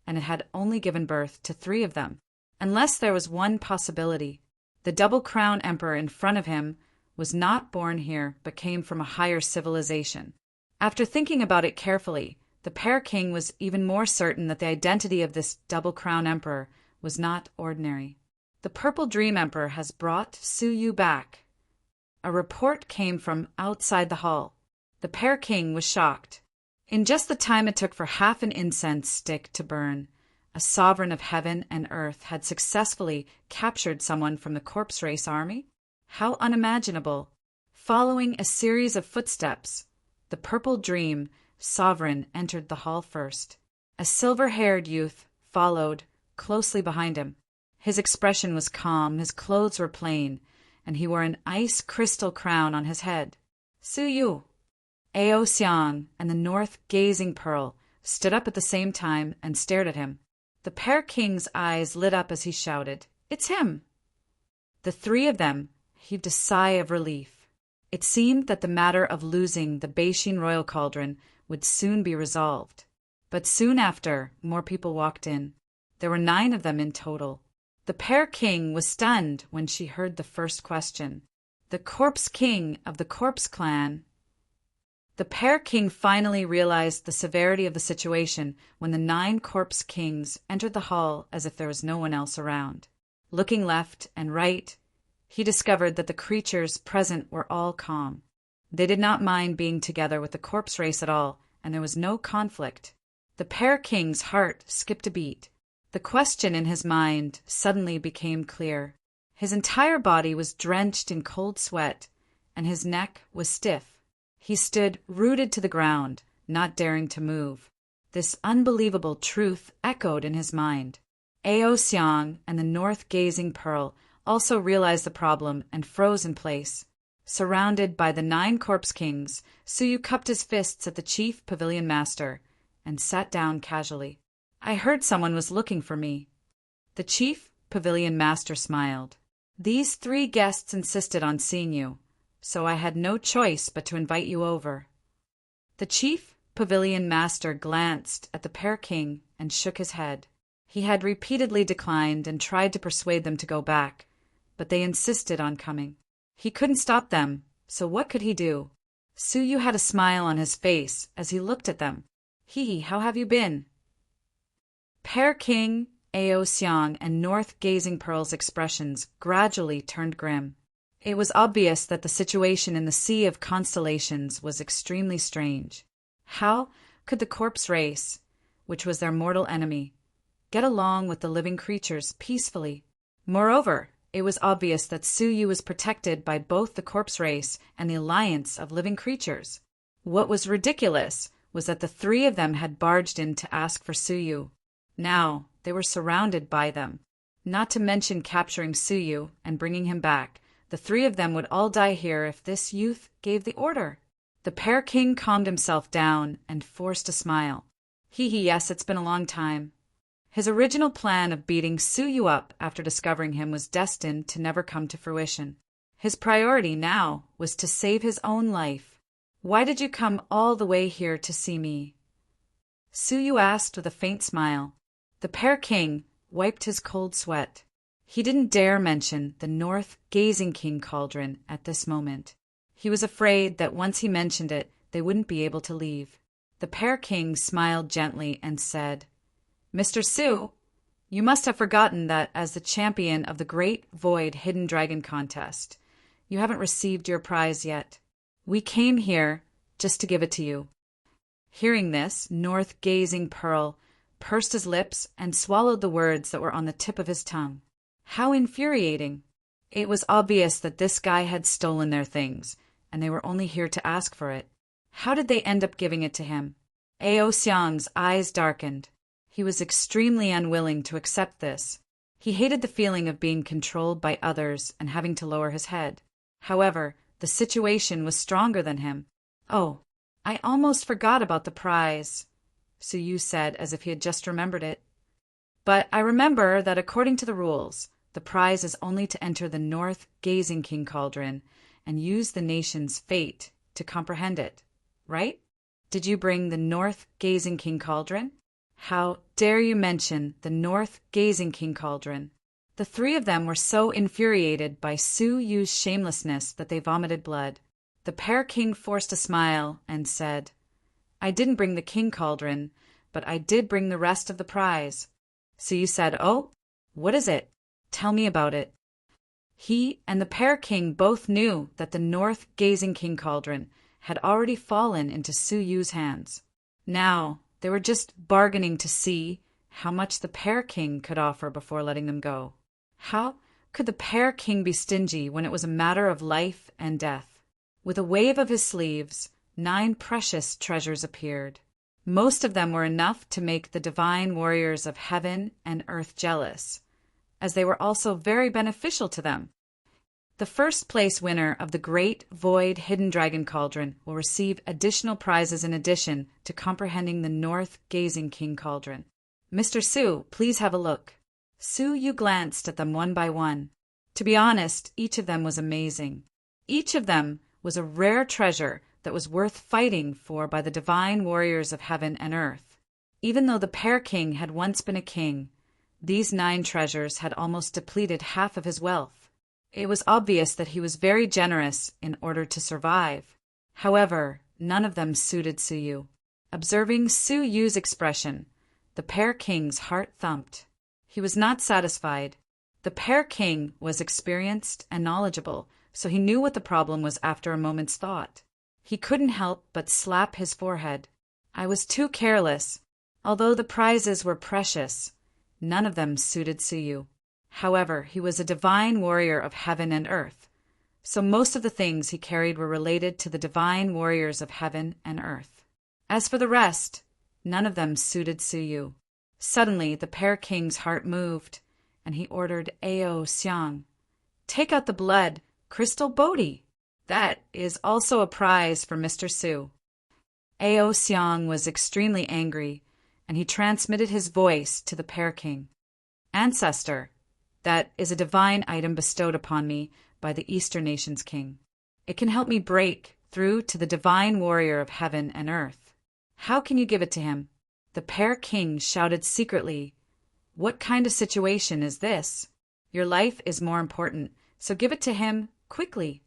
and it had only given birth to 3 of them. Unless there was one possibility. The Double Crown Emperor in front of him was not born here but came from a higher civilization. After thinking about it carefully, the Pear King was even more certain that the identity of this Double Crown Emperor was not ordinary. The Purple Dream Emperor has brought Suyu back. A report came from outside the hall. The Pear King was shocked. In just the time it took for half an incense stick to burn, a sovereign of heaven and earth had successfully captured someone from the corpse race army? How unimaginable! Following a series of footsteps, the Purple Dream Sovereign entered the hall first. A silver-haired youth followed closely behind him. His expression was calm, his clothes were plain, and he wore an ice crystal crown on his head. Suyu, Ao Xiang, and the North Gazing Pearl stood up at the same time and stared at him. The Pear King's eyes lit up as he shouted, "It's him!" The three of them heaved a sigh of relief. It seemed that the matter of losing the Beixin royal cauldron would soon be resolved. But soon after, more people walked in. There were 9 of them in total. The Pear King was stunned when she heard the first question. The Corpse King of the Corpse Clan. The Pear King finally realized the severity of the situation when the 9 Corpse Kings entered the hall as if there was no one else around. Looking left and right, he discovered that the creatures present were all calm. They did not mind being together with the corpse race at all, and there was no conflict. The Pear King's heart skipped a beat. The question in his mind suddenly became clear. His entire body was drenched in cold sweat, and his neck was stiff. He stood rooted to the ground, not daring to move. This unbelievable truth echoed in his mind. Ao Xiang and the North Gazing Pearl also realized the problem and froze in place. Surrounded by the 9 Corpse Kings, Suyu cupped his fists at the Chief Pavilion Master and sat down casually. "I heard someone was looking for me." The Chief Pavilion Master smiled. "These 3 guests insisted on seeing you, so I had no choice but to invite you over." The Chief Pavilion Master glanced at the Pear King and shook his head. He had repeatedly declined and tried to persuade them to go back, but they insisted on coming. He couldn't stop them, so what could he do? Suyu had a smile on his face as he looked at them. "Hee, how have you been?" Pear King, Ao Xiang, and North Gazing Pearl's expressions gradually turned grim. It was obvious that the situation in the Sea of Constellations was extremely strange. How could the corpse race, which was their mortal enemy, get along with the living creatures peacefully? Moreover, it was obvious that Suyu was protected by both the corpse race and the alliance of living creatures. What was ridiculous was that the 3 of them had barged in to ask for Suyu. Now they were surrounded by them. Not to mention capturing Suyu and bringing him back, the 3 of them would all die here if this youth gave the order. The Pear King calmed himself down and forced a smile. Yes, it's been a long time. His original plan of beating Suyu up after discovering him was destined to never come to fruition. His priority now was to save his own life. "Why did you come all the way here to see me?" Suyu asked with a faint smile. The Pear King wiped his cold sweat. He didn't dare mention the North Gazing King Cauldron at this moment. He was afraid that once he mentioned it, they wouldn't be able to leave. The Pear King smiled gently and said, "Mr. Su, you must have forgotten that as the champion of the Great Void Hidden Dragon Contest, you haven't received your prize yet. We came here just to give it to you." Hearing this, North Gazing Pearl pursed his lips and swallowed the words that were on the tip of his tongue. How infuriating! It was obvious that this guy had stolen their things, and they were only here to ask for it. How did they end up giving it to him? Ao Xiang's eyes darkened. He was extremely unwilling to accept this. He hated the feeling of being controlled by others and having to lower his head. However, the situation was stronger than him. "Oh, I almost forgot about the prize," Suyu said as if he had just remembered it. "But I remember that according to the rules, the prize is only to enter the North Gazing King Cauldron and use the nation's fate to comprehend it, right? Did you bring the North Gazing King Cauldron?" "How dare you mention the North Gazing King Cauldron?" The 3 of them were so infuriated by Suyu's shamelessness that they vomited blood. The Pear King forced a smile and said, "I didn't bring the King Cauldron, but I did bring the rest of the prize." Suyu said, "Oh, what is it? Tell me about it." He and the Pear King both knew that the North Gazing King Cauldron had already fallen into Suyu's hands. Now they were just bargaining to see how much the Pear King could offer before letting them go. How could the Pear King be stingy when it was a matter of life and death? With a wave of his sleeves, 9 precious treasures appeared. Most of them were enough to make the divine warriors of heaven and earth jealous. as they were also very beneficial to them. The first place winner of the Great Void Hidden Dragon Cauldron will receive additional prizes in addition to comprehending the North Gazing King Cauldron. Mr. Su, please have a look. Su Yu glanced at them one by one. To be honest, each of them was amazing. Each of them was a rare treasure that was worth fighting for by the divine warriors of heaven and earth. Even though the Pear King had once been a king, these 9 treasures had almost depleted half of his wealth. It was obvious that he was very generous in order to survive. However, none of them suited Su Yu. Observing Su Yu's expression, the Pear King's heart thumped. He was not satisfied. The Pear King was experienced and knowledgeable, so he knew what the problem was after a moment's thought. He couldn't help but slap his forehead. I was too careless. Although the prizes were precious, none of them suited Su Yu. However, he was a divine warrior of heaven and earth, so most of the things he carried were related to the divine warriors of heaven and earth. As for the rest, none of them suited Su Yu. Suddenly, the Pear King's heart moved, and he ordered Ao Xiang, "Take out the blood, crystal Bodhi. That is also a prize for Mr. Su." Ao Xiang was extremely angry, and he transmitted his voice to the Pear King. "Ancestor, that is a divine item bestowed upon me by the Eastern Nations King. It can help me break through to the divine warrior of heaven and earth. How can you give it to him?" The Pear King shouted secretly, "What kind of situation is this? Your life is more important, so give it to him quickly."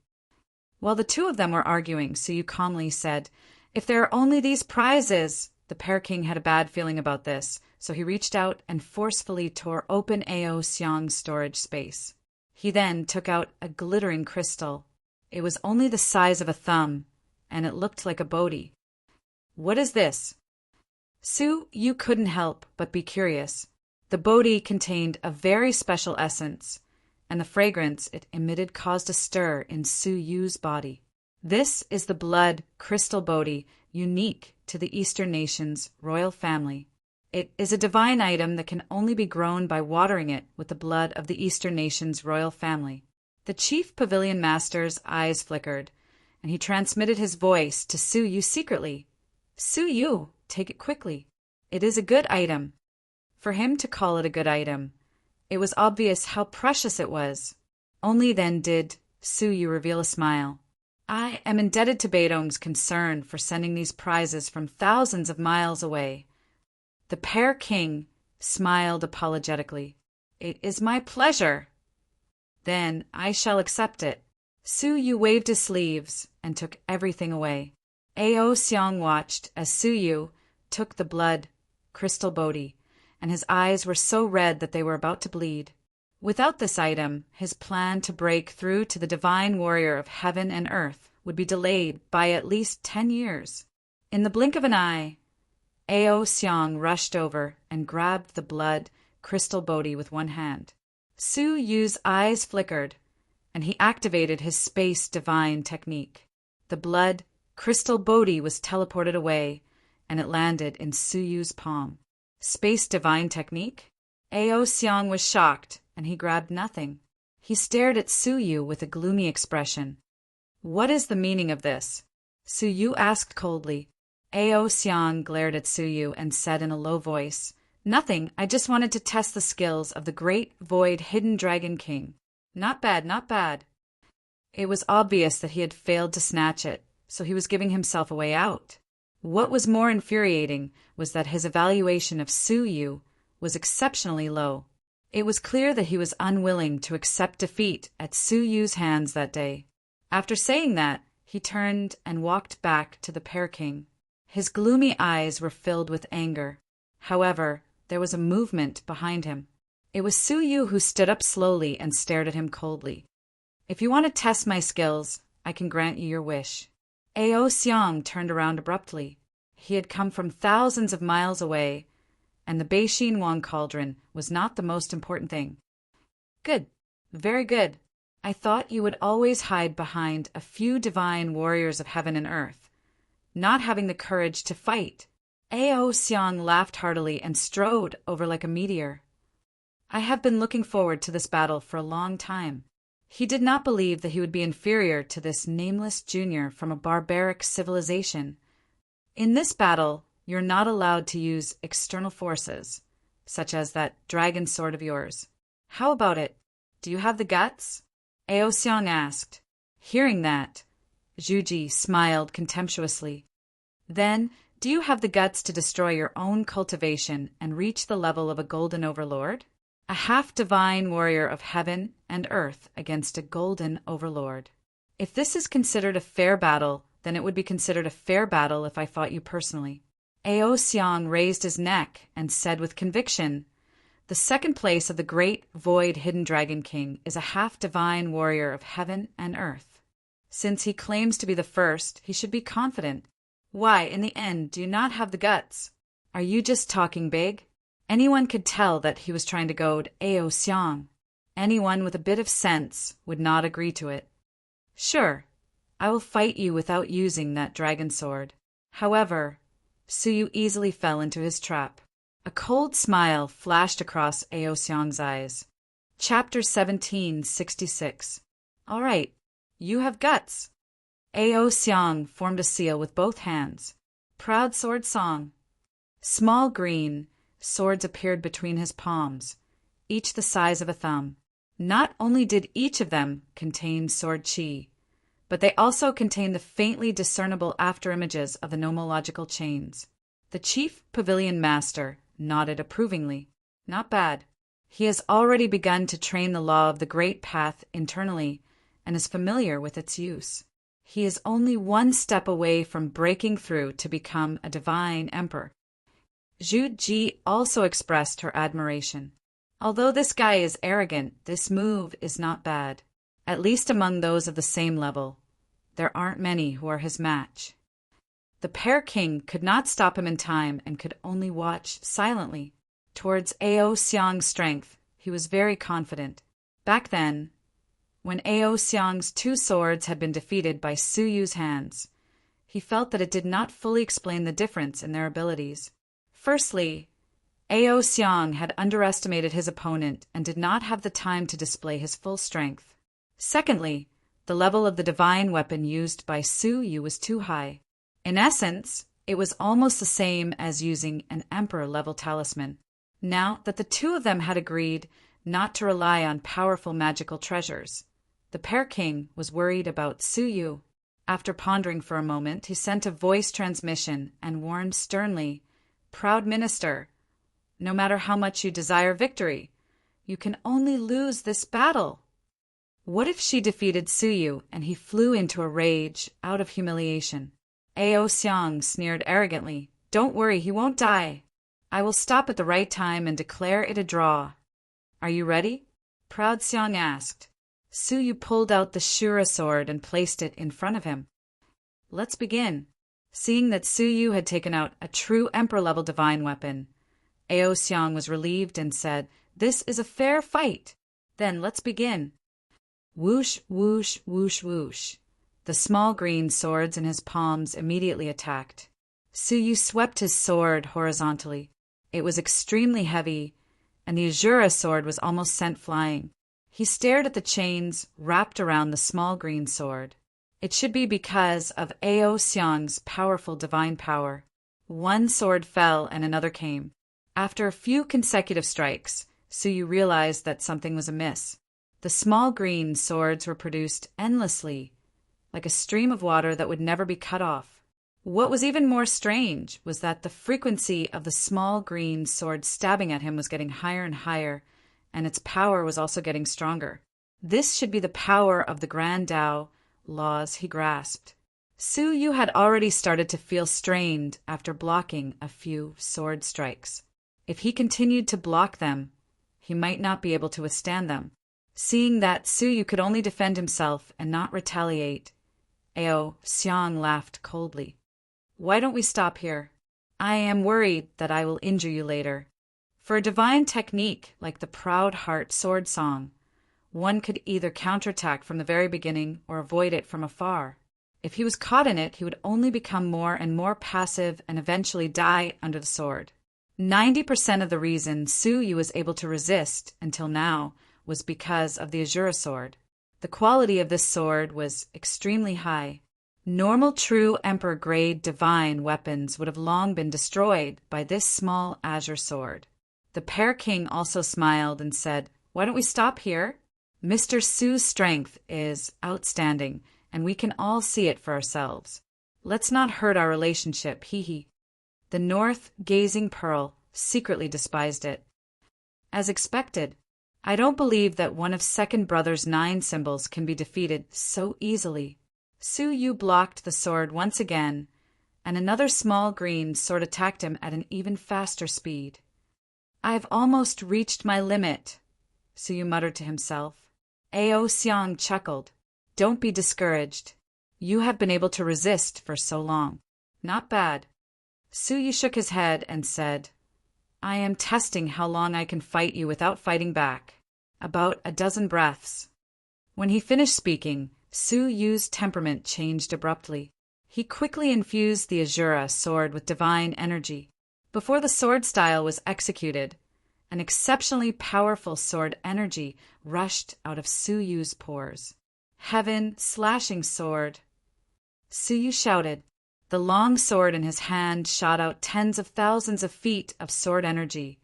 While the two of them were arguing, Su Yu calmly said, "If there are only these prizes." The Pear King had a bad feeling about this, so he reached out and forcefully tore open Ao Xiang's storage space. He then took out a glittering crystal. It was only the size of a thumb, and it looked like a Bodhi. "What is this?" Su Yu couldn't help but be curious. The Bodhi contained a very special essence, and the fragrance it emitted caused a stir in Su Yu's body. This is the blood crystal Bodhi, unique to the Eastern Nations royal family. It is a divine item that can only be grown by watering it with the blood of the Eastern Nations royal family. The chief pavilion master's eyes flickered, and he transmitted his voice to Su Yu secretly. "Su Yu, take it quickly. It is a good item." For him to call it a good item, it was obvious how precious it was. Only then did Su Yu reveal a smile. "I am indebted to Beidong's concern for sending these prizes from thousands of miles away." The Pear King smiled apologetically. "It is my pleasure." "Then I shall accept it." Su Yu waved his sleeves and took everything away. Ao Xiang watched as Su Yu took the blood crystal Bodhi, and his eyes were so red that they were about to bleed. Without this item, his plan to break through to the divine warrior of heaven and earth would be delayed by at least 10 years. In the blink of an eye, Ao Xiang rushed over and grabbed the blood crystal Bodhi with one hand. Su Yu's eyes flickered, and he activated his space divine technique. The blood crystal Bodhi was teleported away, and it landed in Su Yu's palm. Space divine technique? Ao Xiang was shocked, and he grabbed nothing. He stared at Su Yu with a gloomy expression. "What is the meaning of this?" Su Yu asked coldly. Ao Xiang glared at Su Yu and said in a low voice, "Nothing, I just wanted to test the skills of the Great Void Hidden Dragon King." "Not bad, not bad." It was obvious that he had failed to snatch it, so he was giving himself a way out. What was more infuriating was that his evaluation of Su Yu was exceptionally low. It was clear that he was unwilling to accept defeat at Su Yu's hands that day. After saying that, he turned and walked back to the Pear King. His gloomy eyes were filled with anger. However, there was a movement behind him. It was Su Yu who stood up slowly and stared at him coldly. "If you want to test my skills, I can grant you your wish." Ao Xiang turned around abruptly. He had come from thousands of miles away, and the Beixin Wang Cauldron was not the most important thing. "Good. Very good. I thought you would always hide behind a few divine warriors of heaven and earth, not having the courage to fight." Ao Xiang laughed heartily and strode over like a meteor. I have been looking forward to this battle for a long time. He did not believe that he would be inferior to this nameless junior from a barbaric civilization. In this battle, you're not allowed to use external forces, such as that dragon sword of yours. How about it? Do you have the guts? Ao Xiang asked. Hearing that, Zhu Ji smiled contemptuously. Then, do you have the guts to destroy your own cultivation and reach the level of a golden overlord? A half-divine warrior of heaven and earth against a golden overlord. If this is considered a fair battle, then it would be considered a fair battle if I fought you personally. Ao Xiang raised his neck and said with conviction, the second place of the great void hidden dragon king is a half-divine warrior of heaven and earth. Since he claims to be the first, he should be confident. Why, in the end, do you not have the guts? Are you just talking big? Anyone could tell that he was trying to goad Ao Xiang. Anyone with a bit of sense would not agree to it. Sure, I will fight you without using that dragon sword. However, Suyu easily fell into his trap. A cold smile flashed across Ao Xiang's eyes. Chapter 1766. All right, you have guts. Ao Xiang formed a seal with both hands. Proud sword song. Small green swords appeared between his palms, each the size of a thumb. Not only did each of them contain sword chi, but they also contained the faintly discernible afterimages of the nomological chains. The chief pavilion master nodded approvingly. Not bad. He has already begun to train the law of the great path internally and is familiar with its use. He is only one step away from breaking through to become a divine emperor. Zhu Ji also expressed her admiration. Although this guy is arrogant, this move is not bad. At least among those of the same level, there aren't many who are his match. The Pear King could not stop him in time and could only watch silently. Towards Ao Xiang's strength, he was very confident. Back then, when Ao Xiang's two swords had been defeated by Su Yu's hands, he felt that it did not fully explain the difference in their abilities. Firstly, Ao Xiang had underestimated his opponent and did not have the time to display his full strength. Secondly, the level of the divine weapon used by Su Yu was too high. In essence, it was almost the same as using an emperor-level talisman. Now that the two of them had agreed not to rely on powerful magical treasures, the Pear King was worried about Su Yu. After pondering for a moment, he sent a voice transmission and warned sternly, "Proud minister, no matter how much you desire victory, you can only lose this battle." What if she defeated Su Yu and he flew into a rage out of humiliation? Ao Xiang sneered arrogantly. "Don't worry, he won't die. I will stop at the right time and declare it a draw. Are you ready?" Proud Xiang asked. Su Yu pulled out the Shura sword and placed it in front of him. "Let's begin." Seeing that Su Yu had taken out a true emperor-level divine weapon, Ao Xiang was relieved and said, "This is a fair fight. Then let's begin." Whoosh, whoosh, whoosh, whoosh. The small green swords in his palms immediately attacked. Su Yu swept his sword horizontally. It was extremely heavy, and the Azura sword was almost sent flying. He stared at the chains wrapped around the small green sword. It should be because of Ao Xiang's powerful divine power. One sword fell and another came. After a few consecutive strikes, Su Yu realized that something was amiss. The small green swords were produced endlessly, like a stream of water that would never be cut off. What was even more strange was that the frequency of the small green sword stabbing at him was getting higher and higher, and its power was also getting stronger. This should be the power of the Grand Tao laws he grasped. Su Yu had already started to feel strained after blocking a few sword strikes. If he continued to block them, he might not be able to withstand them. Seeing that Su Yu could only defend himself and not retaliate, Ao Xiang laughed coldly. "Why don't we stop here? I am worried that I will injure you later. For a divine technique like the Proud Heart sword song, one could either counterattack from the very beginning or avoid it from afar. If he was caught in it, he would only become more and more passive and eventually die under the sword. 90% of the reason Su Yu was able to resist until now was because of the Azura sword. The quality of this sword was extremely high. Normal true Emperor-grade divine weapons would have long been destroyed by this small azure sword. The Pear King also smiled and said, "Why don't we stop here? Mr. Su's strength is outstanding, and we can all see it for ourselves. Let's not hurt our relationship, hee." The north-gazing Pearl secretly despised it. As expected, I don't believe that one of Second Brother's 9 symbols can be defeated so easily. Su Yu blocked the sword once again, and another small green sword attacked him at an even faster speed. "I've almost reached my limit," Su Yu muttered to himself. Ao Xiang chuckled. "Don't be discouraged. You have been able to resist for so long. Not bad." Su Yu shook his head and said, "I am testing how long I can fight you without fighting back. About a dozen breaths." When he finished speaking, Su Yu's temperament changed abruptly. He quickly infused the Azura sword with divine energy. Before the sword style was executed, an exceptionally powerful sword energy rushed out of Su Yu's pores. "Heaven slashing sword!" Su Yu shouted. The long sword in his hand shot out tens of thousands of feet of sword energy,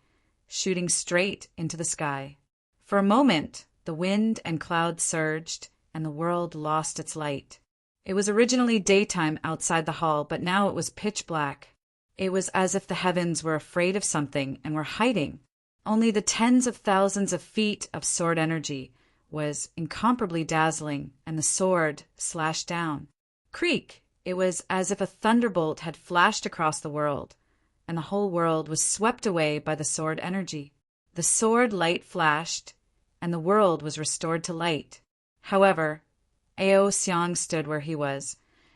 shooting straight into the sky. For a moment, the wind and clouds surged, and the world lost its light. It was originally daytime outside the hall, but now it was pitch black. It was as if the heavens were afraid of something and were hiding. Only the tens of thousands of feet of sword energy was incomparably dazzling, and the sword slashed down. Creak! It was as if a thunderbolt had flashed across the world, and the whole world was swept away by the sword energy. The sword light flashed, and the world was restored to light. However, Ao Xiang stood where he was,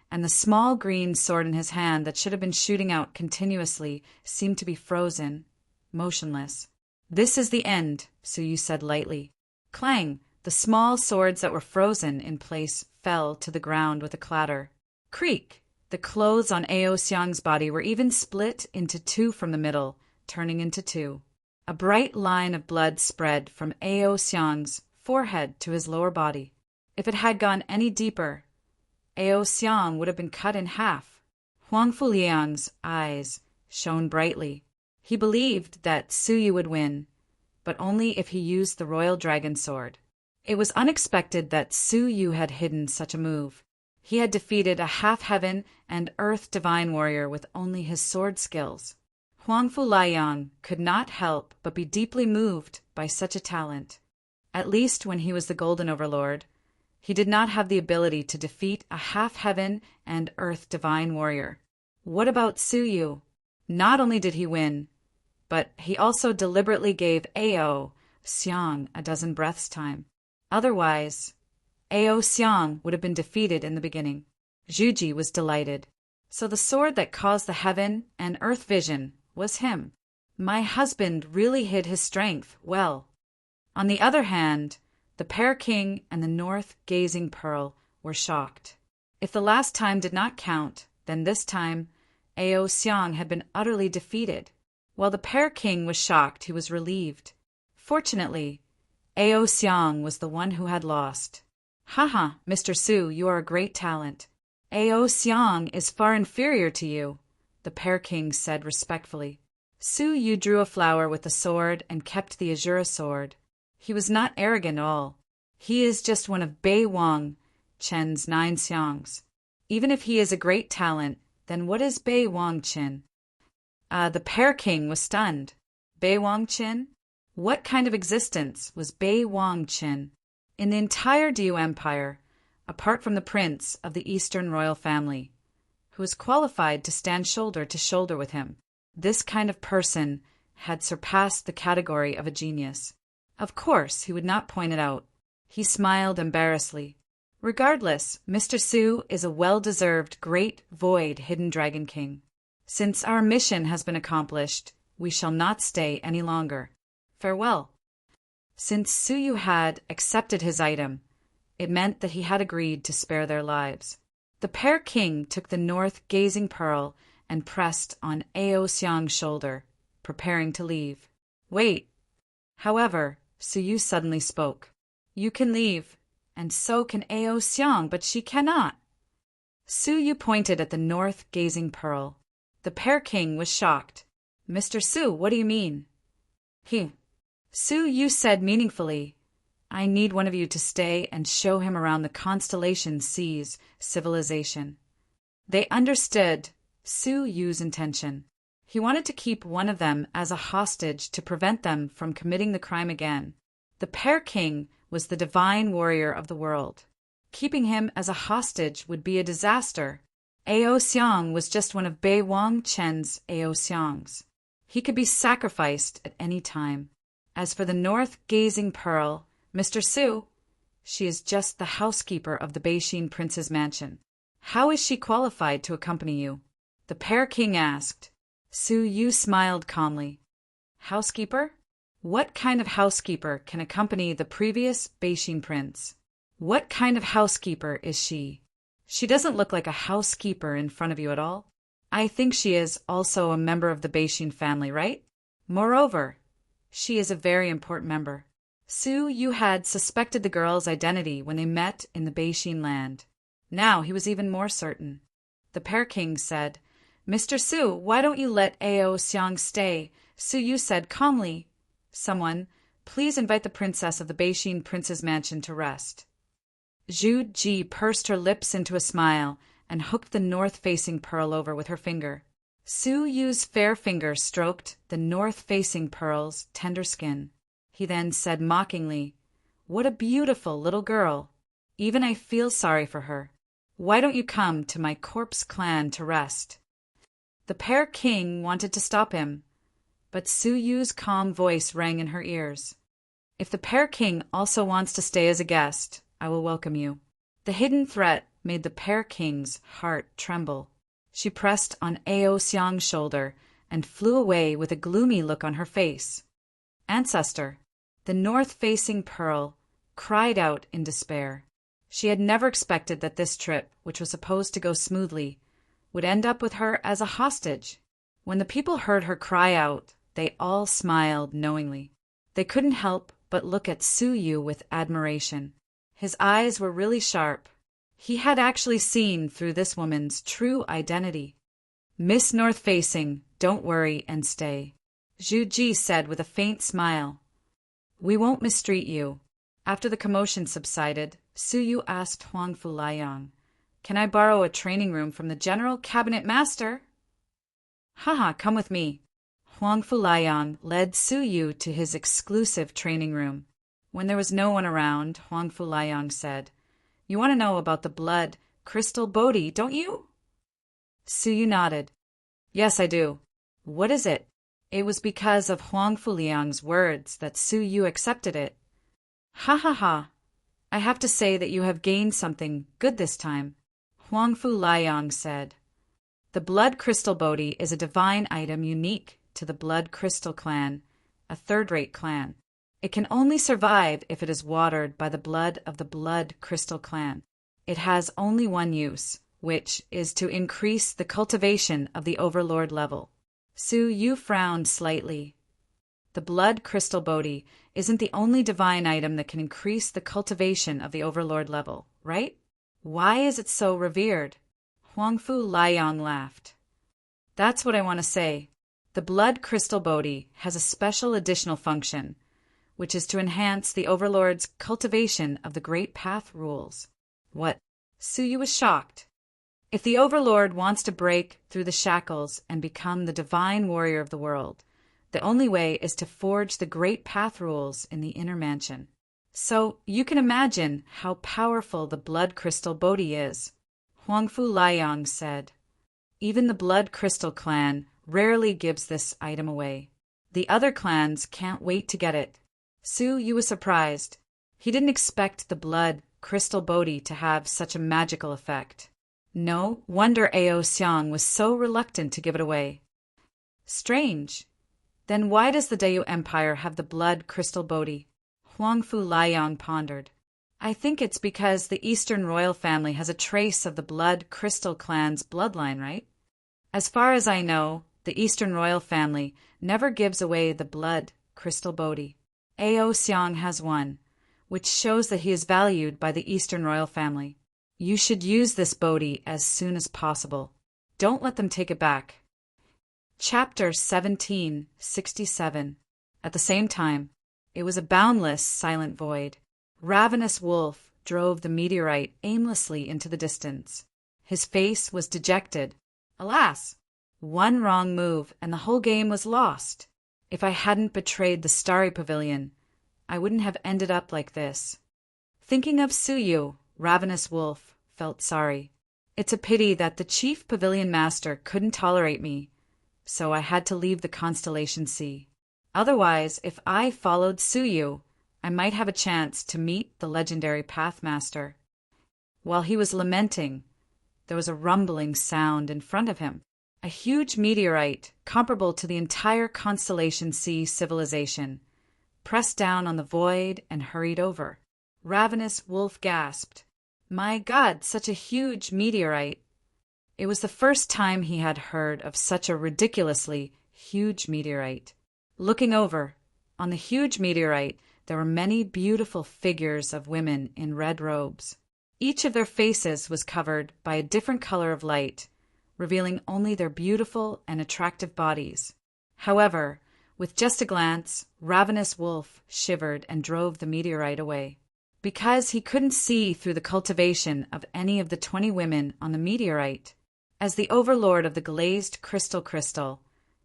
and the small green sword in his hand that should have been shooting out continuously seemed to be frozen, motionless. "This is the end," Su Yu said lightly. Clang! The small swords that were frozen in place fell to the ground with a clatter. Creak! The clothes on Ao Xiang's body were even split into 2 from the middle, turning into 2. A bright line of blood spread from Ao Xiang's forehead to his lower body. If it had gone any deeper, Ao Xiang would have been cut in half. Huang Fuliang's eyes shone brightly. He believed that Su Yu would win, but only if he used the royal dragon sword. It was unexpected that Su Yu had hidden such a move. He had defeated a half-heaven and earth divine warrior with only his sword skills. Huang Fuliang could not help but be deeply moved by such a talent. At least when he was the Golden Overlord, he did not have the ability to defeat a half-heaven and earth divine warrior. What about Su Yu? Not only did he win, but he also deliberately gave Ao Xiang a dozen breaths' time. Otherwise, Ao Xiang would have been defeated in the beginning. Zhuji was delighted. So the sword that caused the heaven and earth vision was him. My husband really hid his strength well. On the other hand, the Pear King and the north-gazing Pearl were shocked. If the last time did not count, then this time Ao Xiang had been utterly defeated. While the Pear King was shocked, he was relieved. Fortunately, Ao Xiang was the one who had lost. "Haha, Mr. Su, you are a great talent. Ao Xiang is far inferior to you," the Pear King said respectfully. Su Yu drew a flower with the sword and kept the Azura sword. He was not arrogant at all. He is just one of Bei Wang Chen's 9 xiangs. Even if he is a great talent, then what is Bei Wang Chen? The Pear King was stunned. Bei Wang Chen? What kind of existence was Bei Wang Chen? In the entire Diu Empire, apart from the prince of the Eastern royal family, who was qualified to stand shoulder to shoulder with him, this kind of person had surpassed the category of a genius. Of course, he would not point it out. He smiled embarrassedly. Regardless, Mr. Su is a well-deserved great void hidden dragon king. Since our mission has been accomplished, we shall not stay any longer. Farewell. Since Su Yu had accepted his item, it meant that he had agreed to spare their lives. The Pear King took the north-gazing pearl and pressed on Ao Xiang's shoulder. preparing to leave. Wait. However, Suyu suddenly spoke. You can leave, and so can Ao Xiang, but she cannot. Suyu pointed at the north-gazing pearl. The Pear King was shocked. Mr. Su, what do you mean? Suyu said meaningfully, I need one of you to stay and show him around the constellation C's civilization. They understood Suyu's intention. He wanted to keep one of them as a hostage to prevent them from committing the crime again. The Pear King was the divine warrior of the world. Keeping him as a hostage would be a disaster. Ao Xiang was just one of Bei Wang Chen's Ao Xiangs. He could be sacrificed at any time. As for the north-gazing pearl, Mr. Su, she is just the housekeeper of the Beixin Prince's mansion. How is she qualified to accompany you? The Pear King asked. Suyu smiled calmly. Housekeeper? What kind of housekeeper can accompany the previous Beixin Prince? What kind of housekeeper is she? She doesn't look like a housekeeper in front of you at all. I think she is also a member of the Beixin family, right? Moreover, she is a very important member. Suyu had suspected the girl's identity when they met in the Beixin land. Now he was even more certain. The Pear King said, Mr. Su, why don't you let Ao Xiang stay? Suyu said calmly, Someone, please invite the princess of the Beixin Prince's mansion to rest. Zhu Ji pursed her lips into a smile and hooked the north-facing pearl over with her finger. Suyu's fair finger stroked the north-facing pearl's tender skin. He then said mockingly, What a beautiful little girl. Even I feel sorry for her. Why don't you come to my corpse clan to rest? The Pear King wanted to stop him, but Suyu's calm voice rang in her ears. If the Pear King also wants to stay as a guest, I will welcome you. The hidden threat made the Pear King's heart tremble. She pressed on Ao Xiang's shoulder and flew away with a gloomy look on her face. Ancestor, the north-facing pearl, cried out in despair. She had never expected that this trip, which was supposed to go smoothly, would end up with her as a hostage. When the people heard her cry out, they all smiled knowingly. They couldn't help but look at Suyu with admiration. His eyes were really sharp. He had actually seen through this woman's true identity. Miss North Facing, don't worry and stay, Zhu Ji said with a faint smile. We won't mistreat you. After the commotion subsided, Suyu asked Huang Fulayang, Can I borrow a training room from the General Cabinet Master? Haha, come with me. Huang Fulayang led Suyu to his exclusive training room. When there was no one around, Huang Fulayang said, You want to know about the blood crystal Bodhi, don't you? Suyu nodded. Yes, I do. What is it? It was because of Huang Fulayang's words that Suyu accepted it. Ha ha ha. I have to say that you have gained something good this time, Huang Fulayang said. The blood crystal Bodhi is a divine item unique to the Blood Crystal Clan, a third-rate clan. It can only survive if it is watered by the blood of the Blood Crystal Clan. It has only one use, which is to increase the cultivation of the Overlord level. Suyu frowned slightly. The Blood Crystal Bodhi isn't the only divine item that can increase the cultivation of the Overlord level, right? Why is it so revered? Huang Fulayang laughed. That's what I want to say. The Blood Crystal Bodhi has a special additional function, which is to enhance the Overlord's cultivation of the Great Path rules. What? Suyu was shocked. If the Overlord wants to break through the shackles and become the divine warrior of the world, the only way is to forge the Great Path rules in the Inner Mansion. So you can imagine how powerful the Blood Crystal Bodhi is, Huang Fulayang said. Even the Blood Crystal Clan rarely gives this item away. The other clans can't wait to get it. Suyu was surprised. He didn't expect the Blood Crystal Bodhi to have such a magical effect. No wonder Ao Xiang was so reluctant to give it away. Strange. Then why does the Dayu Empire have the Blood Crystal Bodhi? Huang Fulayang pondered. I think it's because the Eastern royal family has a trace of the Blood Crystal clan's bloodline, right? As far as I know, The Eastern royal family never gives away the blood crystal Bodhi. Ao Xiang has one, which shows that he is valued by the Eastern royal family. You should use this Bodhi as soon as possible. Don't let them take it back. Chapter 1767. At the same time, it was a boundless, silent void. Ravenous wolf drove the meteorite aimlessly into the distance. His face was dejected. Alas! One wrong move and the whole game was lost. If I hadn't betrayed the starry pavilion, I wouldn't have ended up like this. Thinking of Suyu, Ravenous Wolf felt sorry. It's a pity that the chief pavilion master couldn't tolerate me, so I had to leave the constellation sea. Otherwise, if I followed Suyu, I might have a chance to meet the legendary Pathmaster. While he was lamenting, there was a rumbling sound in front of him. A huge meteorite, comparable to the entire Constellation C civilization, pressed down on the void and hurried over. Ravenous Wolf gasped. My God, such a huge meteorite! It was the first time he had heard of such a ridiculously huge meteorite. Looking over, on the huge meteorite, there were many beautiful figures of women in red robes. Each of their faces was covered by a different color of light, revealing only their beautiful and attractive bodies. However, with just a glance, Ravenous Wolf shivered and drove the meteorite away. Because he couldn't see through the cultivation of any of the 20 women on the meteorite, as the overlord of the glazed crystal,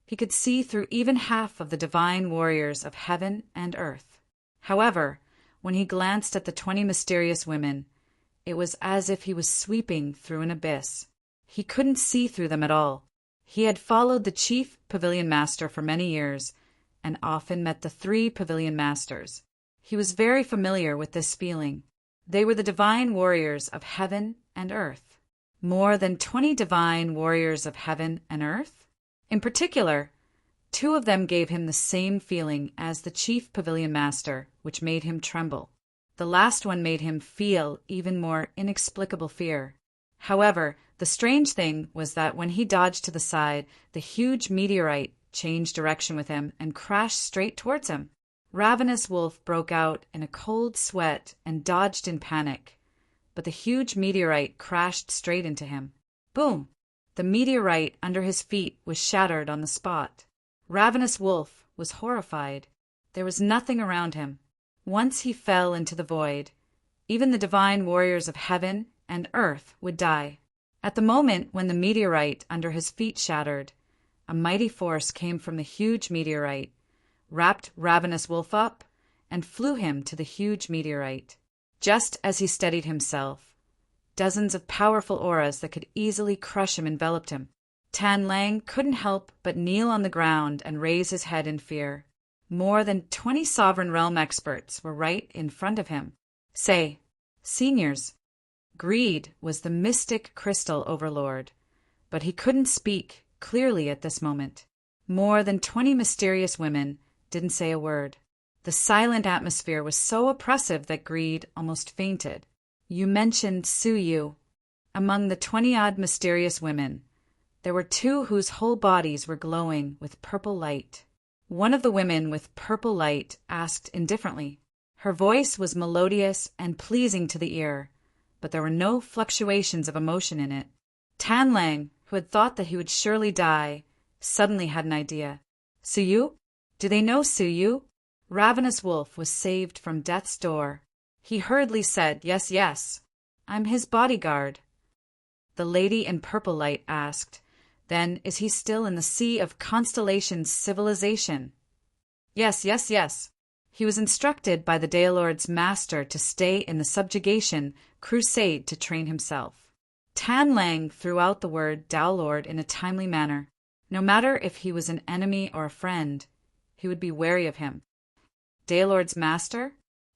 he could see through even half of the divine warriors of heaven and earth. However, when he glanced at the 20 mysterious women, it was as if he was sweeping through an abyss. He couldn't see through them at all. He had followed the chief pavilion master for many years, and often met the 3 pavilion masters. He was very familiar with this feeling. They were the divine warriors of heaven and earth. More than 20 divine warriors of heaven and earth? In particular, 2 of them gave him the same feeling as the chief pavilion master, which made him tremble. The last one made him feel even more inexplicable fear. However, the strange thing was that when he dodged to the side, the huge meteorite changed direction with him and crashed straight towards him. Ravenous Wolf broke out in a cold sweat and dodged in panic, but the huge meteorite crashed straight into him. Boom! The meteorite under his feet was shattered on the spot. Ravenous Wolf was horrified. There was nothing around him. Once he fell into the void, even the divine warriors of heaven and earth would die. At the moment when the meteorite under his feet shattered, a mighty force came from the huge meteorite, wrapped Ravenous Wolf up, and flew him to the huge meteorite. Just as he steadied himself, dozens of powerful auras that could easily crush him enveloped him. Tan Lang couldn't help but kneel on the ground and raise his head in fear. More than 20 Sovereign Realm experts were right in front of him. Say, seniors. Greed was the mystic crystal overlord, but he couldn't speak clearly at this moment. More than 20 mysterious women didn't say a word. The silent atmosphere was so oppressive that Greed almost fainted. You mentioned Suyu. Among the 20-odd mysterious women, there were 2 whose whole bodies were glowing with purple light. One of the women with purple light asked indifferently. Her voice was melodious and pleasing to the ear, but there were no fluctuations of emotion in it. Tan Lang, who had thought that he would surely die, suddenly had an idea. Suyu? Do they know Suyu? Ravenous Wolf was saved from death's door. He hurriedly said, Yes, yes. I'm his bodyguard. The lady in purple light asked, Then is he still in the sea of Constellation's civilization? Yes, yes, yes. He was instructed by the Daelord's master to stay in the subjugation crusade to train himself. Tan Lang threw out the word Daelord in a timely manner. No matter if he was an enemy or a friend, he would be wary of him. Daelord's master?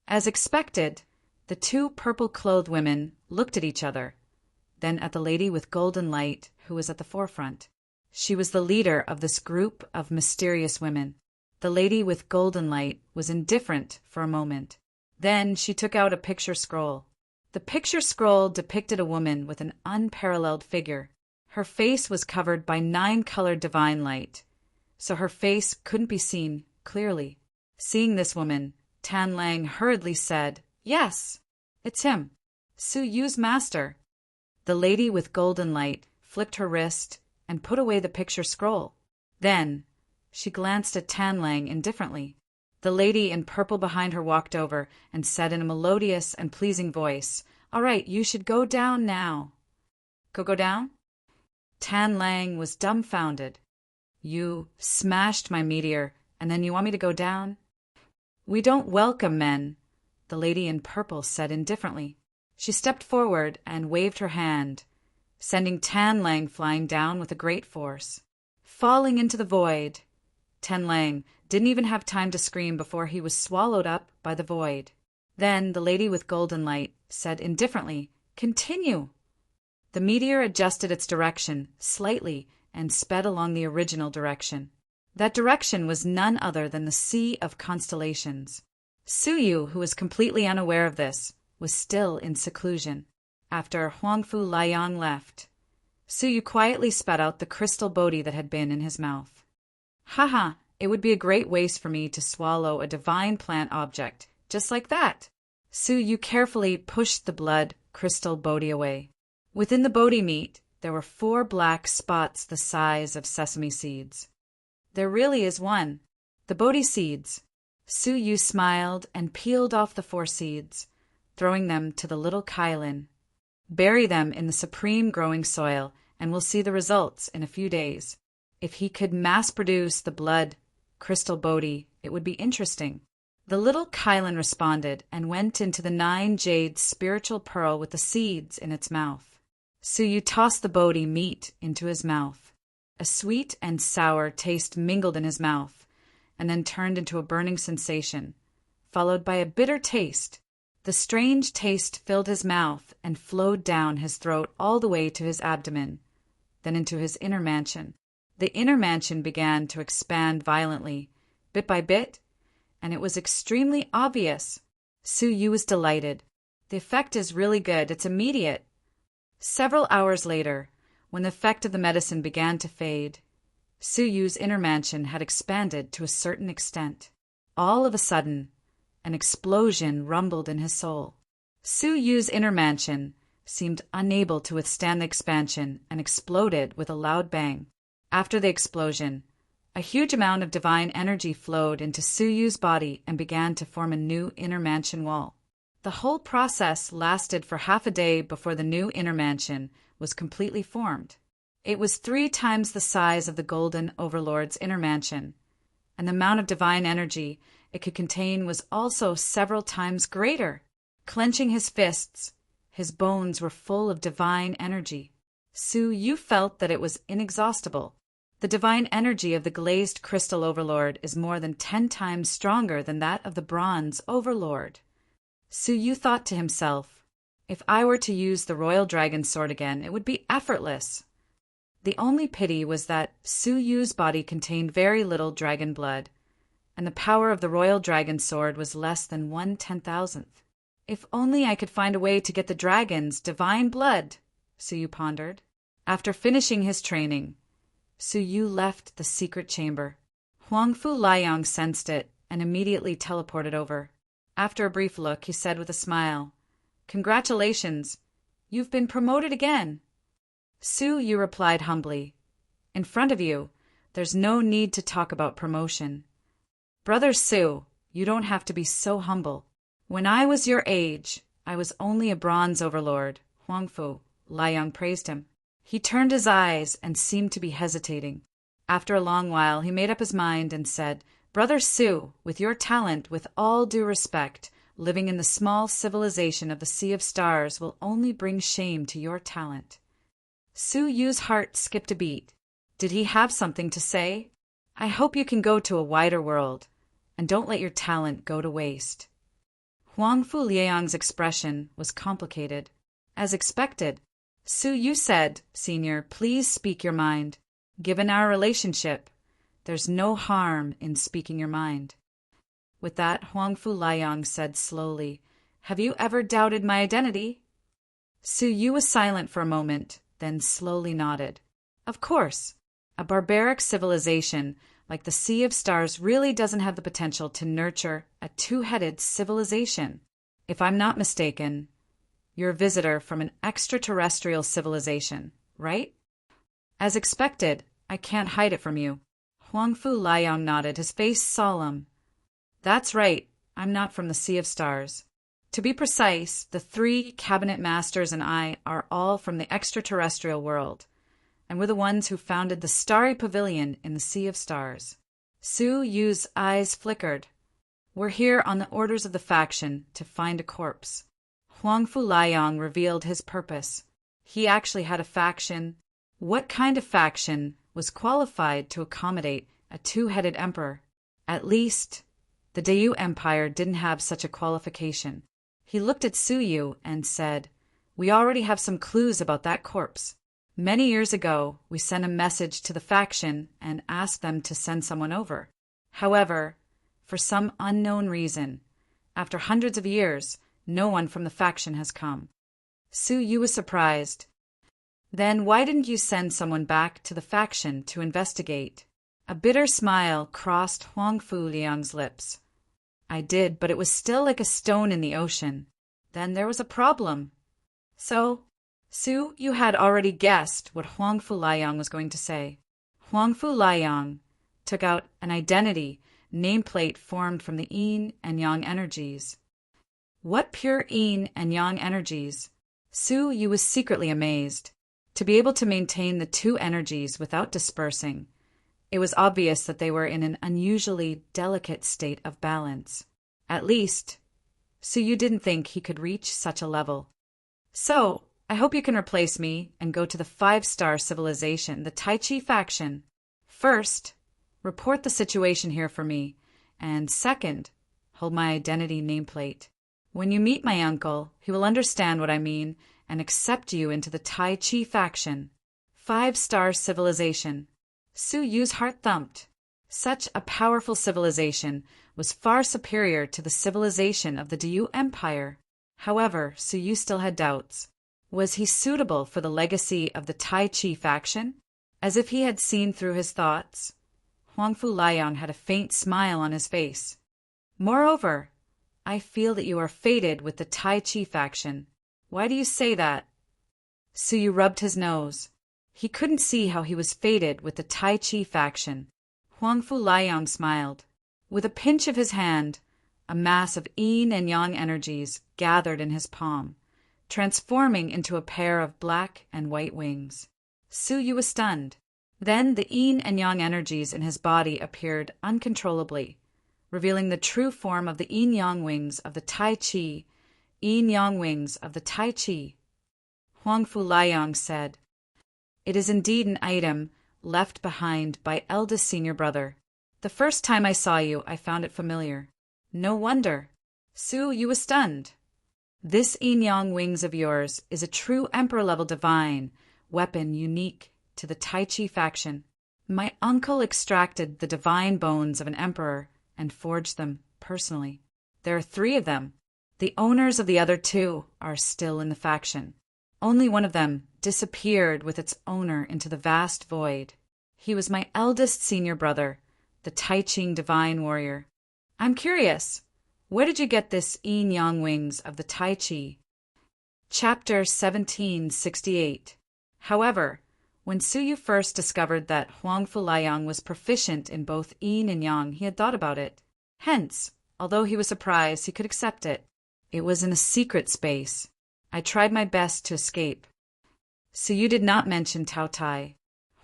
As expected, the 2 purple-clothed women looked at each other, then at the lady with golden light who was at the forefront. She was the leader of this group of mysterious women. The lady with golden light was indifferent for a moment. Then she took out a picture scroll. The picture scroll depicted a woman with an unparalleled figure. Her face was covered by 9-colored divine light, so her face couldn't be seen clearly. Seeing this woman, Tan Lang hurriedly said, "Yes, it's him, Su Yu's master." The lady with golden light flicked her wrist and put away the picture scroll. Then she glanced at Tan Lang indifferently. The lady in purple behind her walked over and said in a melodious and pleasing voice, "All right, you should go down now." Go down? Tan Lang was dumbfounded. "You smashed my meteor, and then you want me to go down?" "We don't welcome men," the lady in purple said indifferently. She stepped forward and waved her hand, sending Tan Lang flying down with a great force. Falling into the void, Tan Lang didn't even have time to scream before he was swallowed up by the void. Then the lady with golden light said indifferently, "Continue." The meteor adjusted its direction slightly and sped along the original direction. That direction was none other than the Sea of Constellations. Su Yu, who was completely unaware of this, was still in seclusion. After Huangfu Liang left, Su Yu quietly spat out the crystal bodhi that had been in his mouth. "Haha, it would be a great waste for me to swallow a divine plant object, just like that." Su Yu carefully pushed the blood crystal bodhi away. Within the bodhi meat, there were 4 black spots the size of sesame seeds. There really is one. The bodhi seeds. Su Yu smiled and peeled off the 4 seeds, throwing them to the little Kailin. "Bury them in the supreme growing soil, and we'll see the results in a few days. If he could mass-produce the blood crystal bodhi, it would be interesting." The little Kailin responded and went into the 9 jade spiritual pearl with the seeds in its mouth. Su Yu tossed the bodhi meat into his mouth. A sweet and sour taste mingled in his mouth, and then turned into a burning sensation, followed by a bitter taste. The strange taste filled his mouth and flowed down his throat all the way to his abdomen, then into his inner mansion. The inner mansion began to expand violently, bit by bit, and it was extremely obvious. Su Yu was delighted. "The effect is really good. It's immediate." Several hours later, when the effect of the medicine began to fade, Su Yu's inner mansion had expanded to a certain extent. All of a sudden, an explosion rumbled in his soul. Su Yu's inner mansion seemed unable to withstand the expansion and exploded with a loud bang. After the explosion, a huge amount of divine energy flowed into Su Yu's body and began to form a new inner mansion wall. The whole process lasted for half a day before the new inner mansion was completely formed. It was 3 times the size of the Golden Overlord's inner mansion, and the amount of divine energy it could contain was also several times greater. Clenching his fists, his bones were full of divine energy. Su Yu felt that it was inexhaustible. The divine energy of the glazed crystal overlord is more than 10 times stronger than that of the bronze overlord. Su Yu thought to himself, "If I were to use the royal dragon sword again, it would be effortless." The only pity was that Su Yu's body contained very little dragon blood, and the power of the royal dragon sword was less than 1/10,000th. "If only I could find a way to get the dragon's divine blood," Su Yu pondered. After finishing his training, Su Yu left the secret chamber. Huangfu Liang sensed it and immediately teleported over. After a brief look, he said with a smile, "Congratulations, you've been promoted again." Su Yu replied humbly, "In front of you, there's no need to talk about promotion." "Brother Su, you don't have to be so humble. When I was your age, I was only a bronze overlord." Huangfu Liang praised him. He turned his eyes and seemed to be hesitating. After a long while, he made up his mind and said, "Brother Su, with your talent, with all due respect, living in the small civilization of the Sea of Stars will only bring shame to your talent." Su Yu's heart skipped a beat. Did he have something to say? "I hope you can go to a wider world, and don't let your talent go to waste." Huangfu Liang's expression was complicated. As expected, Su Yu said, "Senior, please speak your mind. Given our relationship, there's no harm in speaking your mind." With that, Huangfu Liang said slowly, "Have you ever doubted my identity?" Su Yu was silent for a moment, then slowly nodded. Of course, a barbaric civilization like the Sea of Stars really doesn't have the potential to nurture a two-headed civilization. If I'm not mistaken, you're a visitor from an extraterrestrial civilization, right? As expected, I can't hide it from you. Huangfu Liang nodded, his face solemn. That's right, I'm not from the Sea of Stars. To be precise, the 3 cabinet masters and I are all from the extraterrestrial world, and we're the ones who founded the Starry Pavilion in the Sea of Stars. Su Yu's eyes flickered. We're here on the orders of the faction to find a corpse. Huangfu Liang revealed his purpose. He actually had a faction. What kind of faction was qualified to accommodate a two-headed emperor? At least, the Dayu Empire didn't have such a qualification. He looked at Su Yu and said, "We already have some clues about that corpse. Many years ago, we sent a message to the faction and asked them to send someone over. However, for some unknown reason, after hundreds of years, no one from the faction has come." Su Yu was surprised. "Then why didn't you send someone back to the faction to investigate?" A bitter smile crossed Huangfu Liang's lips. "I did, but it was still like a stone in the ocean. Then there was a problem." So, Su Yu had already guessed what Huangfu Liang was going to say. Huangfu Liang took out an identity nameplate formed from the yin and yang energies. What pure yin and yang energies? Su Yu was secretly amazed. To be able to maintain the 2 energies without dispersing, it was obvious that they were in an unusually delicate state of balance. At least, Su Yu didn't think he could reach such a level. "So, I hope you can replace me and go to the 5-star civilization, the Tai Chi faction. First, report the situation here for me, and second, hold my identity nameplate. When you meet my uncle, he will understand what I mean and accept you into the Tai Chi faction. 5-star civilization." Su Yu's heart thumped. Such a powerful civilization was far superior to the civilization of the Dayu Empire. However, Su Yu still had doubts. Was he suitable for the legacy of the Tai Chi faction? As if he had seen through his thoughts, Huangfu Liang had a faint smile on his face. "Moreover, I feel that you are fated with the Tai Chi faction. Why do you say that?" Su Yu rubbed his nose. He couldn't see how he was fated with the Tai Chi faction. Huangfu Liang smiled. With a pinch of his hand, a mass of yin and yang energies gathered in his palm, transforming into a pair of black and white wings. Su Yu was stunned. Then the yin and yang energies in his body appeared uncontrollably, revealing the true form of the yin-yang wings of the Tai Chi. Yin-yang wings of the Tai Chi. Huangfu Liang said, "It is indeed an item left behind by eldest senior brother. The first time I saw you, I found it familiar." "No wonder." Su Yu was stunned. "This yin-yang wings of yours is a true emperor-level divine weapon unique to the Tai Chi faction. My uncle extracted the divine bones of an emperor and forged them personally. There are 3 of them. The owners of the other 2 are still in the faction. Only one of them disappeared with its owner into the vast void. He was my eldest senior brother, the Tai Ching divine warrior. I'm curious, where did you get this yin-yang wings of the Tai Chi?" Chapter 1768. However, when Su Yu first discovered that Huangfu Liang was proficient in both yin and yang, he had thought about it. Hence, although he was surprised, he could accept it. It was in a secret space. I tried my best to escape. Su Yu did not mention Tao Tai.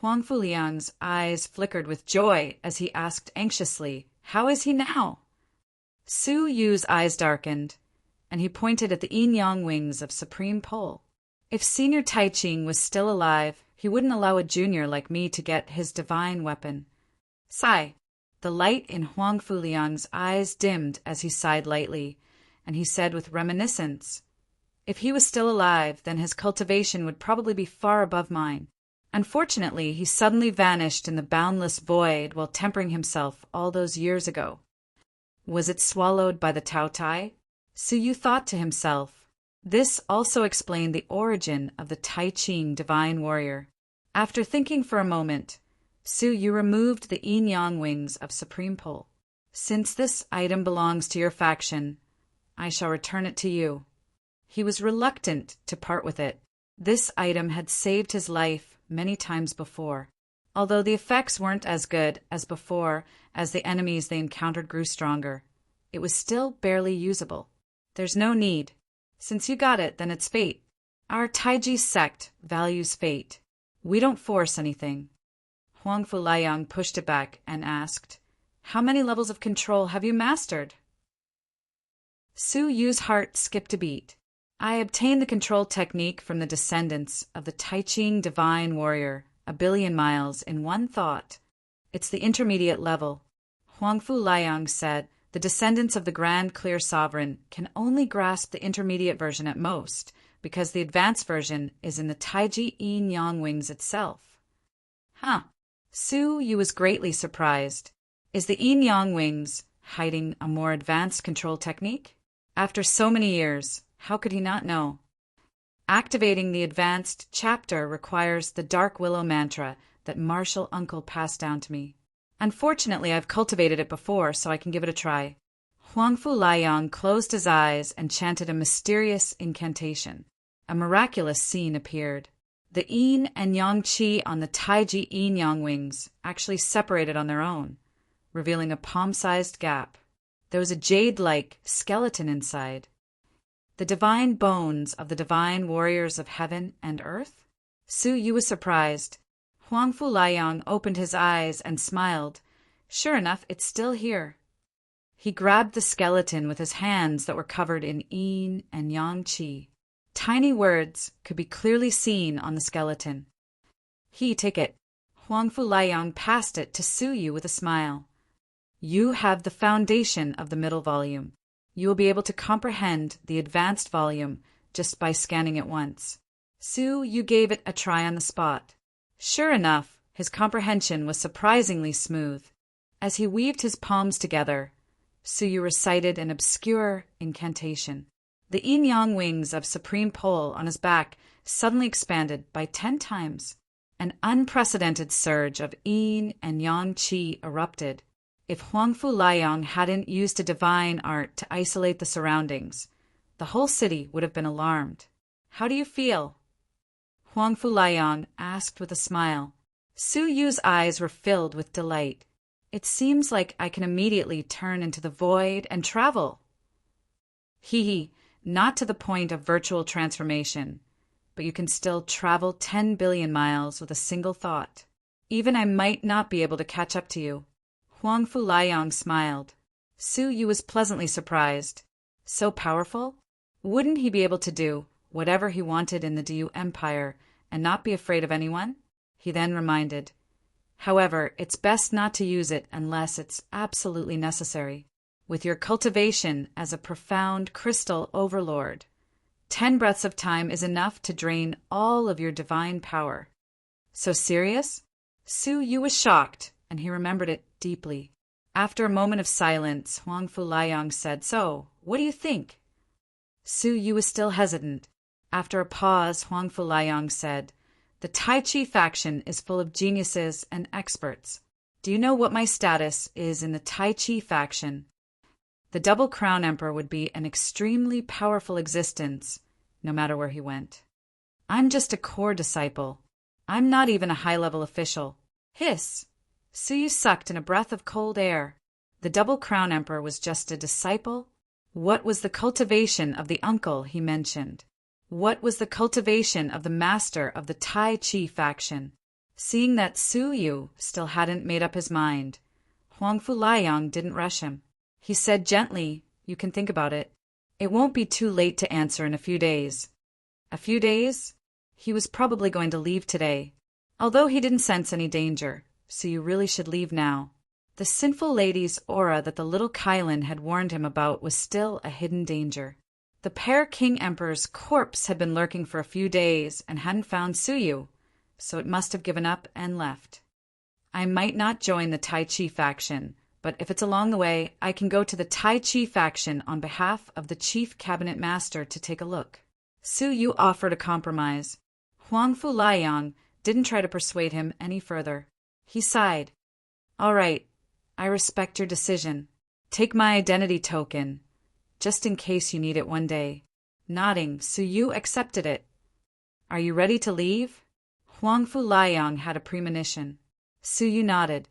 Huangfu Liang's eyes flickered with joy as he asked anxiously, "How is he now?" Su Yu's eyes darkened, and he pointed at the yin-yang wings of Supreme Pole. "If Senior Tai Ching was still alive, he wouldn't allow a junior like me to get his divine weapon." Sigh. The light in Huangfu Liang's eyes dimmed as he sighed lightly, and he said with reminiscence, "If he was still alive, then his cultivation would probably be far above mine. Unfortunately, he suddenly vanished in the boundless void while tempering himself all those years ago." Was it swallowed by the Tao Tai? Su Yu thought to himself. This also explained the origin of the Tai Ching divine warrior. After thinking for a moment, Su Yu removed the yin-yang wings of Supreme Pole. Since this item belongs to your faction, I shall return it to you. He was reluctant to part with it. This item had saved his life many times before. Although the effects weren't as good as before, as the enemies they encountered grew stronger, it was still barely usable. There's no need. Since you got it, then it's fate. Our Taiji sect values fate. We don't force anything. Huangfu Liang pushed it back and asked, "How many levels of control have you mastered?" Su Yu's heart skipped a beat. "I obtained the control technique from the descendants of the Tai Ching divine warrior, 1,000,000,000 miles in one thought. It's the intermediate level." Huangfu Liang said, "The descendants of the Grand Clear Sovereign can only grasp the intermediate version at most, because the advanced version is in the Taiji yin-yang wings itself." Huh. Su Yu was greatly surprised. Is the yin-yang wings hiding a more advanced control technique? After so many years, how could he not know? Activating the advanced chapter requires the Dark Willow mantra that Martial Uncle passed down to me. Unfortunately, I've cultivated it before, so I can give it a try. Huangfu Liang closed his eyes and chanted a mysterious incantation. A miraculous scene appeared. The yin and yang qi on the Taiji yin-yang wings actually separated on their own, revealing a palm-sized gap. There was a jade-like skeleton inside. The divine bones of the divine warriors of heaven and earth? Su Yu was surprised. Huangfu Liang opened his eyes and smiled. Sure enough, it's still here. He grabbed the skeleton with his hands that were covered in yin and yang qi. Tiny words could be clearly seen on the skeleton. Take it." Huangfu Liang passed it to Su Yu with a smile. "You have the foundation of the middle volume. You will be able to comprehend the advanced volume just by scanning it once." Su Yu gave it a try on the spot. Sure enough, his comprehension was surprisingly smooth. As he weaved his palms together, Su Yu recited an obscure incantation. The yin-yang wings of Supreme Pole on his back suddenly expanded by 10 times. An unprecedented surge of yin and yang qi erupted. If Huangfu Liang hadn't used a divine art to isolate the surroundings, the whole city would have been alarmed. "How do you feel?" Huangfu Liang asked with a smile. Su Yu's eyes were filled with delight. "It seems like I can immediately turn into the void and travel." Not to the point of virtual transformation, but you can still travel 10 billion miles with a single thought. Even I might not be able to catch up to you." Huangfu Liang smiled. Su Yu was pleasantly surprised. So powerful? Wouldn't he be able to do whatever he wanted in the Du Empire and not be afraid of anyone? He then reminded, "However, it's best not to use it unless it's absolutely necessary. With your cultivation as a profound crystal overlord, 10 breaths of time is enough to drain all of your divine power." So serious? Su Yu was shocked, and he remembered it deeply. After a moment of silence, Huangfu Liang said, "So, what do you think?" Su Yu was still hesitant. After a pause, Huangfu Liang said, "The Tai Chi faction is full of geniuses and experts. Do you know what my status is in the Tai Chi faction? The Double Crown Emperor would be an extremely powerful existence, no matter where he went. I'm just a core disciple. I'm not even a high-level official." Hiss! Su Yu sucked in a breath of cold air. The Double Crown Emperor was just a disciple? What was the cultivation of the uncle he mentioned? What was the cultivation of the master of the Tai Chi faction? Seeing that Su Yu still hadn't made up his mind, Huangfu Liang didn't rush him. He said gently, "You can think about it. It won't be too late to answer in a few days." A few days? He was probably going to leave today. Although he didn't sense any danger, so you really should leave now. The sinful lady's aura that the little Kylan had warned him about was still a hidden danger. The Pear King Emperor's corpse had been lurking for a few days and hadn't found Su Yu, so it must have given up and left. "I might not join the Tai Chi faction, but if it's along the way, I can go to the Tai Chi faction on behalf of the Chief Cabinet Master to take a look." Su Yu offered a compromise. Huang Fu Liang didn't try to persuade him any further. He sighed. All right, I respect your decision. Take my identity token, just in case you need it one day. Nodding, Su Yu accepted it. Are you ready to leave? Huang Fu Liang had a premonition. Su Yu nodded.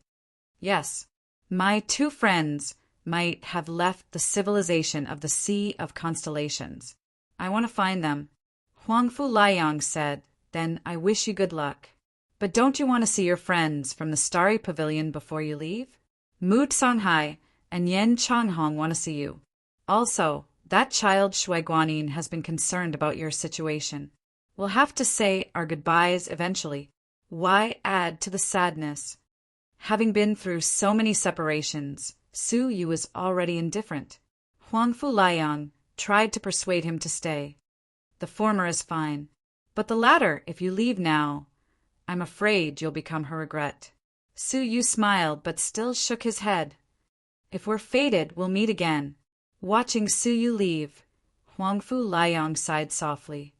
Yes. My two friends might have left the civilization of the Sea of Constellations. I want to find them. Huang Fu Liang said, then I wish you good luck. But don't you want to see your friends from the Starry Pavilion before you leave? Mu Canghai and Yen Changhong want to see you. Also, that child Shui Guanyin has been concerned about your situation. We'll have to say our goodbyes eventually. Why add to the sadness? Having been through so many separations, Su Yu was already indifferent. Huang Fu Liang tried to persuade him to stay. The former is fine, but the latter, if you leave now, I'm afraid you'll become her regret. Su Yu smiled but still shook his head. If we're fated, we'll meet again. Watching Su Yu leave, Huang Fu Liang sighed softly.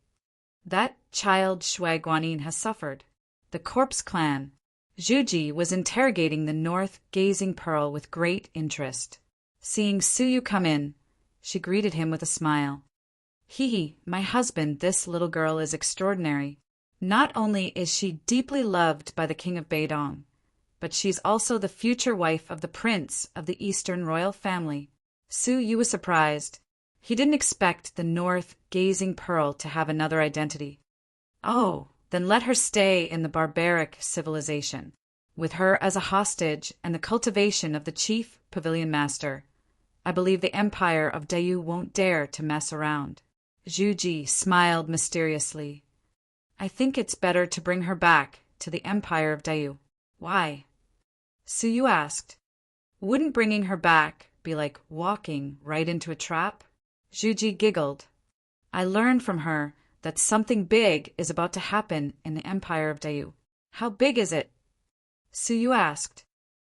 That child Shui Guanyin has suffered. The corpse clan. Zhuji was interrogating the north-gazing pearl with great interest. Seeing Su Yu come in, she greeted him with a smile. He, my husband, this little girl is extraordinary. Not only is she deeply loved by the king of Beidong, but she's also the future wife of the prince of the Eastern royal family. Su Yu was surprised. He didn't expect the north-gazing pearl to have another identity. Oh, then let her stay in the barbaric civilization, with her as a hostage and the cultivation of the chief pavilion master. I believe the empire of Dayu won't dare to mess around. Zhu Ji smiled mysteriously. I think it's better to bring her back to the empire of Dayu. Why? Su Yu asked. Wouldn't bringing her back be like walking right into a trap? Zhu Ji giggled. I learned from her that something big is about to happen in the empire of Dayu. How big is it? Su Yu asked.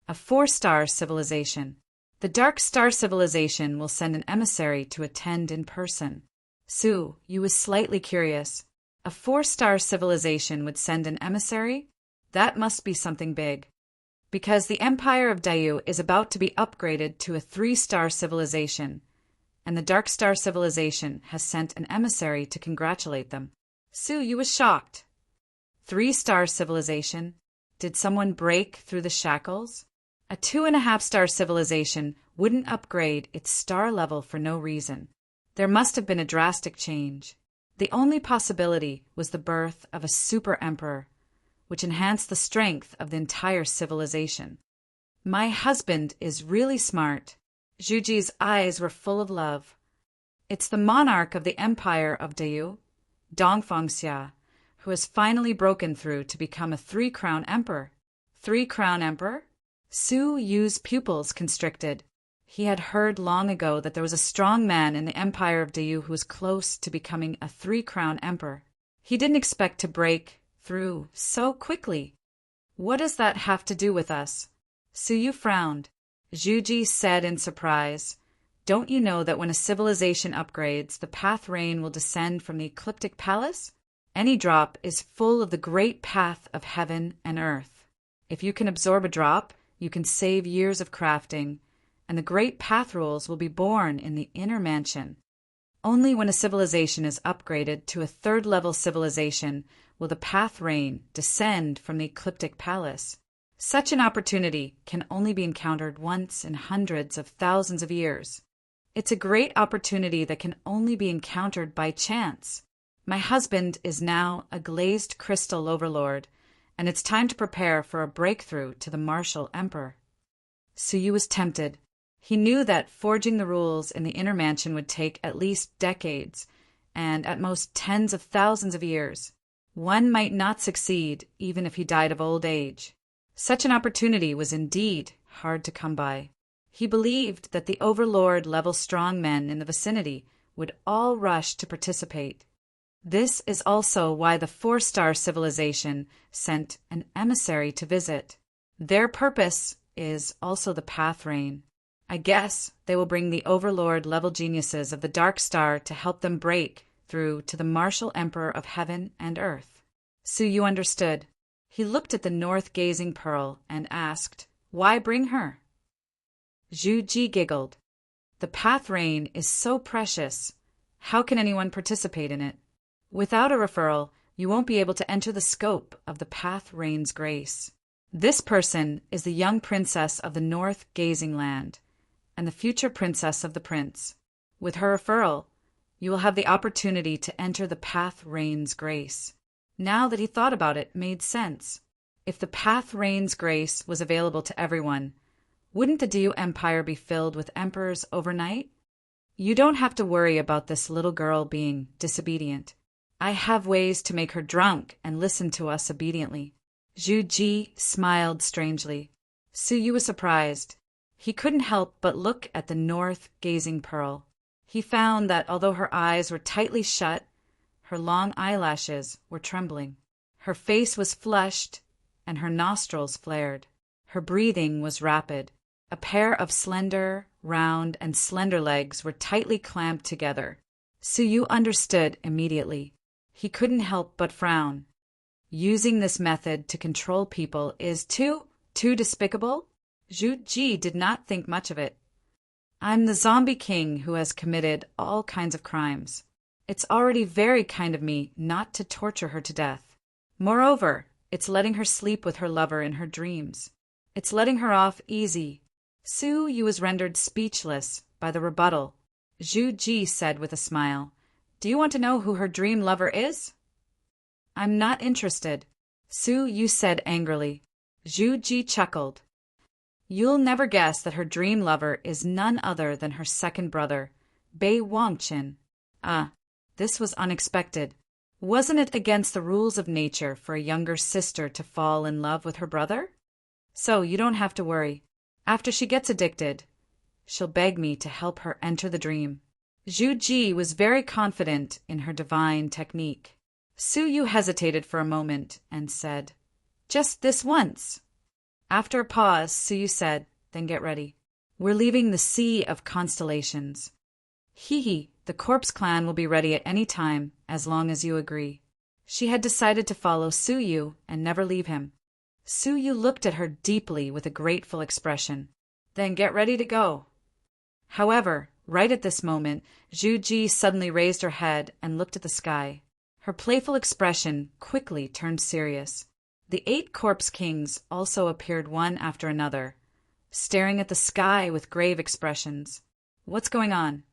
A 4-star civilization. The Dark Star civilization will send an emissary to attend in person. Su Yu was slightly curious. A 4-star civilization would send an emissary? That must be something big. Because the empire of Dayu is about to be upgraded to a 3-star civilization, and the Dark Star civilization has sent an emissary to congratulate them. Su Yu was shocked. 3-star civilization? Did someone break through the shackles? A 2.5-star civilization wouldn't upgrade its star level for no reason. There must have been a drastic change. The only possibility was the birth of a super emperor, which enhanced the strength of the entire civilization. My husband is really smart. Zhu Ji's eyes were full of love. It's the monarch of the empire of Dayu, Dongfangxia, who has finally broken through to become a 3-crown emperor. 3-crown emperor? Su Yu's pupils constricted. He had heard long ago that there was a strong man in the empire of Dayu who was close to becoming a 3-crown emperor. He didn't expect to break through so quickly. What does that have to do with us? Su Yu frowned. Zhu Ji said in surprise, Don't you know that when a civilization upgrades, the path rain will descend from the ecliptic palace? Any drop is full of the great path of heaven and earth. If you can absorb a drop, you can save years of crafting, and the great path rules will be born in the inner mansion. Only when a civilization is upgraded to a 3rd-level civilization will the path rain descend from the ecliptic palace. Such an opportunity can only be encountered once in hundreds of thousands of years. It's a great opportunity that can only be encountered by chance. My husband is now a glazed crystal overlord, and it's time to prepare for a breakthrough to the martial emperor. Su Yu was tempted. He knew that forging the rules in the inner mansion would take at least decades, and at most tens of thousands of years. One might not succeed even if he died of old age. Such an opportunity was indeed hard to come by. He believed that the overlord-level strong men in the vicinity would all rush to participate. This is also why the 4-star civilization sent an emissary to visit. Their purpose is also the path rain. I guess they will bring the overlord-level geniuses of the Dark Star to help them break through to the martial emperor of heaven and earth. Suyu understood. He looked at the north-gazing pearl and asked, "Why bring her?" Zhu Ji giggled. "The path rain is so precious. How can anyone participate in it? Without a referral, you won't be able to enter the scope of the path rain's grace. This person is the young princess of the north-gazing land, and the future princess of the prince. With her referral, you will have the opportunity to enter the path rain's grace." Now that he thought about it, made sense. If the path rain's grace was available to everyone, wouldn't the Diu Empire be filled with emperors overnight? "You don't have to worry about this little girl being disobedient. I have ways to make her drunk and listen to us obediently." Zhu Ji smiled strangely. Suyu was surprised. He couldn't help but look at the north-gazing pearl. He found that although her eyes were tightly shut, her long eyelashes were trembling. Her face was flushed, and her nostrils flared. Her breathing was rapid. A pair of slender, round, and slender legs were tightly clamped together. Suyu understood immediately. He couldn't help but frown. Using this method to control people is too despicable? Zhu Ji did not think much of it. "I'm the zombie king who has committed all kinds of crimes. It's already very kind of me not to torture her to death. Moreover, it's letting her sleep with her lover in her dreams. It's letting her off easy." Suyu was rendered speechless by the rebuttal. Zhu Ji said with a smile, "Do you want to know who her dream lover is?" "I'm not interested," Suyu said angrily. Zhu Ji chuckled. "You'll never guess that her dream lover is none other than her second brother, Bei Wangqin." "Ah, this was unexpected. Wasn't it against the rules of nature for a younger sister to fall in love with her brother? So you don't have to worry. After she gets addicted, she'll beg me to help her enter the dream." Zhu Ji was very confident in her divine technique. Suyu hesitated for a moment and said, "Just this once." After a pause, Suyu said, "Then get ready. We're leaving the Sea of Constellations. Hee, the Corpse Clan will be ready at any time, as long as you agree." She had decided to follow Suyu and never leave him. Suyu looked at her deeply with a grateful expression. "Then get ready to go." However, right at this moment, Zhu Ji suddenly raised her head and looked at the sky. Her playful expression quickly turned serious. The 8 corpse kings also appeared one after another, staring at the sky with grave expressions. "What's going on?"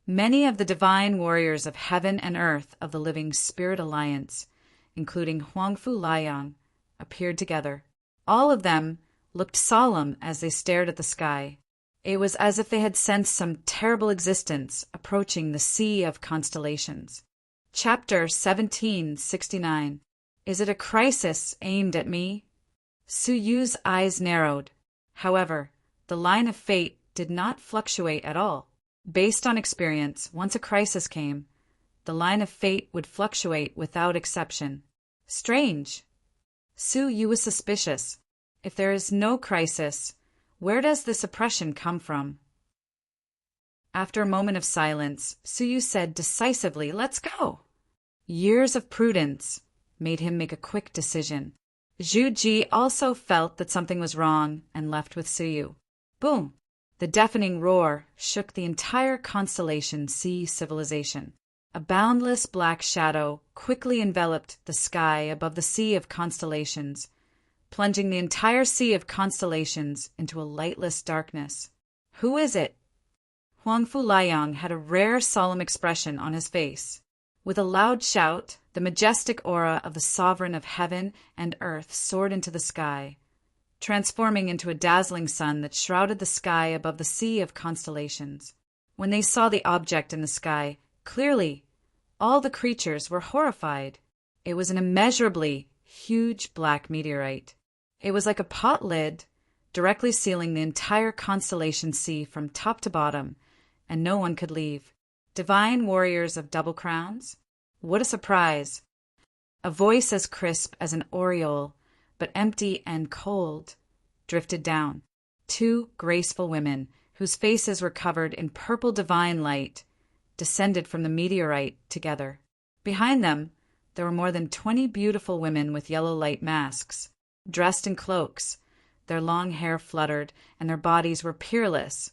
Many of the divine warriors of heaven and earth of the Living Spirit Alliance, including Huangfu Liang, appeared together. All of them looked solemn as they stared at the sky. It was as if they had sensed some terrible existence approaching the Sea of Constellations. Chapter 1769. Is it a crisis aimed at me? Suyu's eyes narrowed. However, the line of fate did not fluctuate at all. Based on experience, once a crisis came, the line of fate would fluctuate without exception. Strange. Suyu was suspicious. If there is no crisis, where does this oppression come from? After a moment of silence, Suyu said decisively, "Let's go." Years of prudence made him make a quick decision. Zhu Ji also felt that something was wrong and left with Suyu. Boom! The deafening roar shook the entire Constellation Sea civilization. A boundless black shadow quickly enveloped the sky above the Sea of Constellations, plunging the entire Sea of Constellations into a lightless darkness. "Who is it?" Huangfu Liang had a rare solemn expression on his face. With a loud shout, the majestic aura of the sovereign of heaven and earth soared into the sky, transforming into a dazzling sun that shrouded the sky above the Sea of Constellations. When they saw the object in the sky clearly, all the creatures were horrified. It was an immeasurably huge black meteorite. It was like a pot lid, directly sealing the entire Constellation Sea from top to bottom, and no one could leave. Divine warriors of double crowns? What a surprise! A voice as crisp as an aureole, but empty and cold, drifted down. 2 graceful women, whose faces were covered in purple divine light, descended from the meteorite together. Behind them, there were more than 20 beautiful women with yellow light masks, dressed in cloaks. Their long hair fluttered, and their bodies were peerless,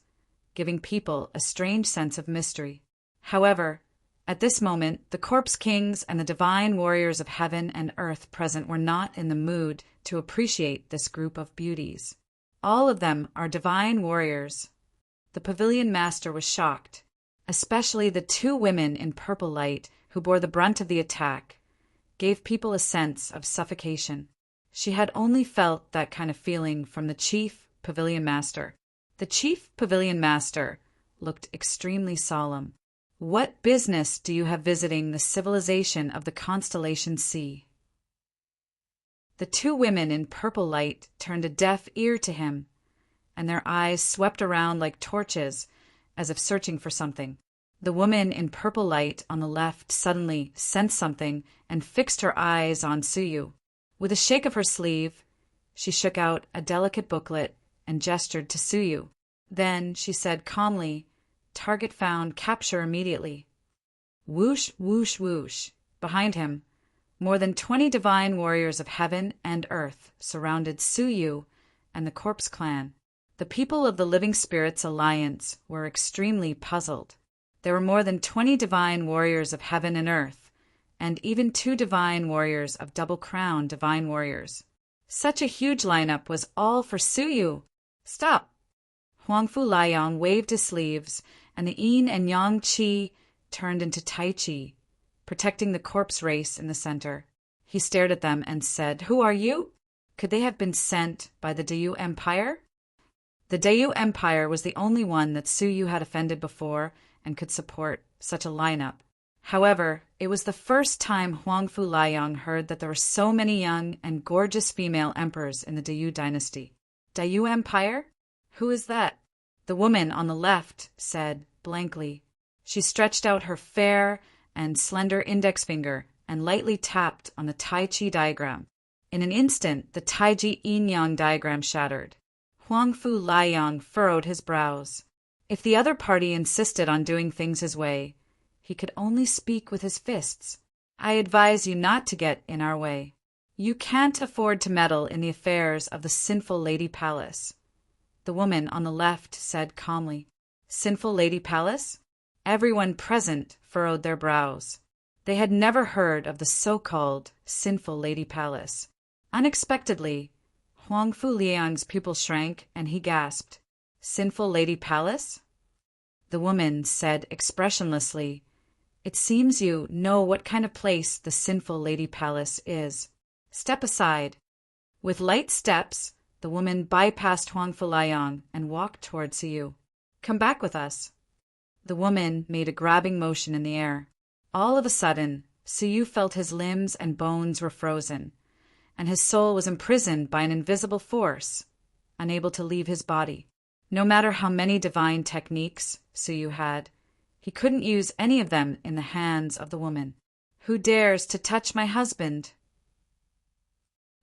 giving people a strange sense of mystery. However, at this moment, the corpse kings and the divine warriors of heaven and earth present were not in the mood to appreciate this group of beauties. All of them are divine warriors. The pavilion master was shocked, especially the 2 women in purple light who bore the brunt of the attack, gave people a sense of suffocation. She had only felt that kind of feeling from the chief pavilion master. The chief pavilion master looked extremely solemn. What business do you have visiting the civilization of the constellation C? The 2 women in purple light turned a deaf ear to him, and their eyes swept around like torches, as if searching for something. The woman in purple light on the left suddenly sensed something and fixed her eyes on Suyu. With a shake of her sleeve, she shook out a delicate booklet and gestured to Suyu. Then she said calmly, "Target found, capture immediately." Whoosh, whoosh, whoosh. Behind him, more than 20 divine warriors of heaven and earth surrounded Suyu and the Corpse Clan. The people of the Living Spirits Alliance were extremely puzzled. There were more than 20 divine warriors of heaven and earth, and even 2 divine warriors of Double Crown divine warriors. Such a huge lineup was all for Suyu. "Stop!" Huangfu Liang waved his sleeves, and the yin and yang qi turned into tai chi, protecting the corpse race in the center. He stared at them and said, "Who are you?" Could they have been sent by the Dayu Empire? The Dayu Empire was the only one that Suyu had offended before and could support such a lineup. However, it was the first time Huangfu Liang heard that there were so many young and gorgeous female emperors in the Dayu dynasty. Dayu Empire? Who is that? The woman on the left said blankly. She stretched out her fair and slender index finger and lightly tapped on the Tai Chi diagram. In an instant, the Taiji yin-yang diagram shattered. Huangfu Liang furrowed his brows. If the other party insisted on doing things his way, he could only speak with his fists. "I advise you not to get in our way. You can't afford to meddle in the affairs of the sinful Lady Palace." The woman on the left said calmly. "Sinful Lady Palace?" Everyone present furrowed their brows. They had never heard of the so-called Sinful Lady Palace. Unexpectedly, Huangfu Liang's pupil shrank and he gasped, "Sinful Lady Palace?" The woman said expressionlessly, "It seems you know what kind of place the Sinful Lady Palace is. Step aside." With light steps, the woman bypassed Huangfu Liang and walked toward Suyu. "Come back with us." The woman made a grabbing motion in the air. All of a sudden, Suyu felt his limbs and bones were frozen, and his soul was imprisoned by an invisible force, unable to leave his body. No matter how many divine techniques Suyu had, he couldn't use any of them in the hands of the woman. "Who dares to touch my husband?"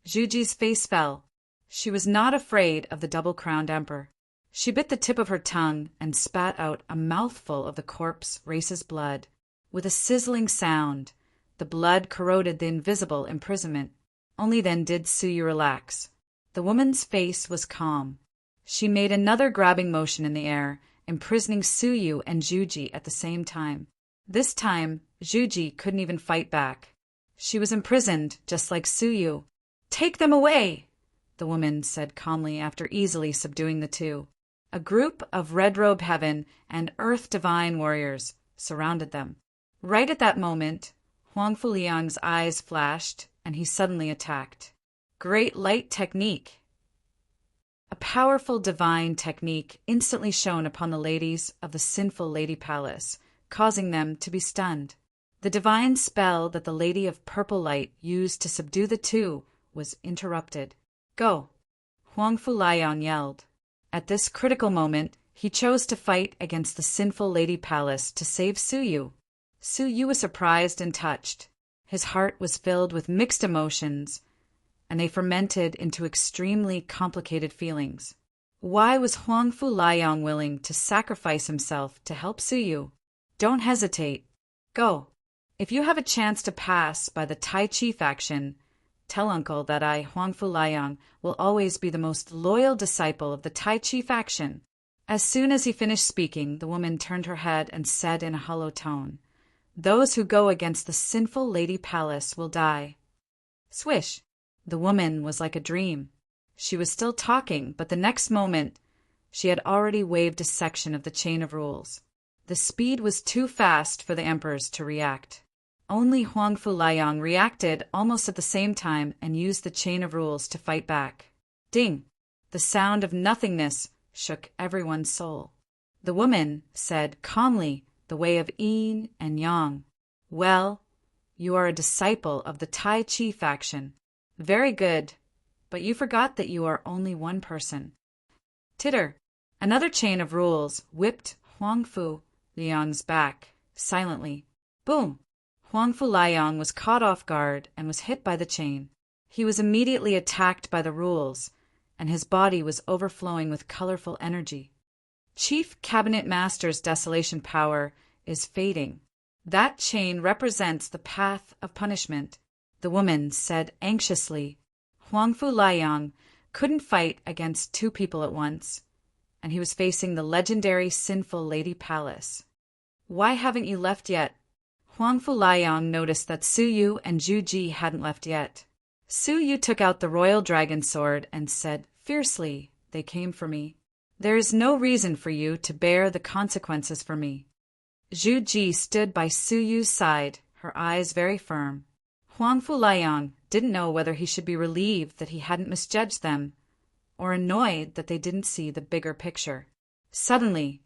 Zhuji's face fell. She was not afraid of the double-crowned emperor. She bit the tip of her tongue and spat out a mouthful of the corpse race's blood. With a sizzling sound, the blood corroded the invisible imprisonment. Only then did Suyu relax. The woman's face was calm. She made another grabbing motion in the air, imprisoning Suyu and Zhuji at the same time. This time, Zhuji couldn't even fight back. She was imprisoned, just like Suyu. "Take them away!" the woman said calmly after easily subduing the 2. A group of red-robe heaven and earth divine warriors surrounded them. Right at that moment, Huangfu Liang's eyes flashed, and he suddenly attacked. Great light technique! A powerful divine technique instantly shone upon the ladies of the Sinful Lady Palace, causing them to be stunned. The divine spell that the Lady of Purple Light used to subdue the 2 was interrupted. "Go!" Huangfu Liang yelled. At this critical moment, he chose to fight against the Sinful Lady Palace to save Suyu. Suyu was surprised and touched. His heart was filled with mixed emotions, and they fermented into extremely complicated feelings. Why was Huangfu Liang willing to sacrifice himself to help Suyu? Don't hesitate. Go. If you have a chance to pass by the Tai Chi faction, tell Uncle that I, Huangfu Liang, will always be the most loyal disciple of the Tai Chi faction. As soon as he finished speaking, the woman turned her head and said in a hollow tone, "Those who go against the sinful Lady Palace will die." Swish! The woman was like a dream. She was still talking, but the next moment she had already waved a section of the chain of rules. The speed was too fast for the emperors to react. Only Huangfu Liang reacted almost at the same time and used the chain of rules to fight back. Ding! The sound of nothingness shook everyone's soul. The woman said calmly, the way of yin and yang, "Well, you are a disciple of the Tai Chi faction. Very good, but you forgot that you are only one person." Titter! Another chain of rules whipped Huangfu Liang's back, silently. Boom! Huangfu Liang was caught off guard and was hit by the chain. He was immediately attacked by the rules, and his body was overflowing with colorful energy. Chief Cabinet Master's desolation power is fading. That chain represents the path of punishment, the woman said anxiously. Huangfu Liang couldn't fight against two people at once, and he was facing the legendary sinful Lady Palace. "Why haven't you left yet?" Huangfu Liang noticed that Su Yu and Zhu Ji hadn't left yet. Su Yu took out the royal dragon sword and said fiercely, "They came for me. There is no reason for you to bear the consequences for me." Zhu Ji stood by Su Yu's side, her eyes very firm. Huangfu Liang didn't know whether he should be relieved that he hadn't misjudged them, or annoyed that they didn't see the bigger picture. Suddenly,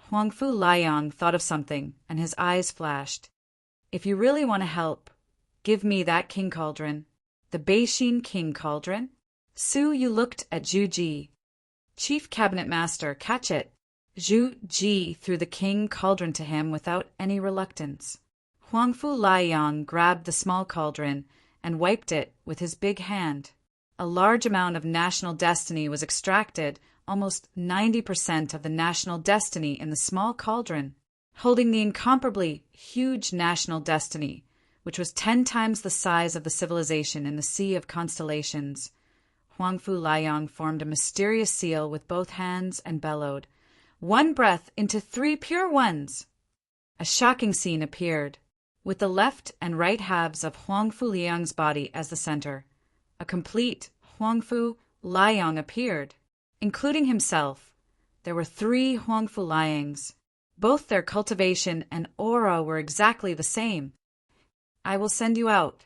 Huangfu Liang thought of something, and his eyes flashed. "If you really want to help, give me that king cauldron." "The Beixin king cauldron?" Su Yu looked at Zhu Ji. "Chief Cabinet Master, catch it." Zhu Ji threw the king cauldron to him without any reluctance. Huangfu Liang grabbed the small cauldron and wiped it with his big hand. A large amount of national destiny was extracted, almost 90% of the national destiny in the small cauldron. Holding the incomparably huge national destiny, which was 10 times the size of the civilization in the Sea of Constellations, Huangfu Liang formed a mysterious seal with both hands and bellowed, "One breath into 3 pure ones!" A shocking scene appeared. With the left and right halves of Huangfu Liang's body as the center, a complete Huangfu Liang appeared. Including himself, there were 3 Huangfu Liangs. Both their cultivation and aura were exactly the same. "I will send you out."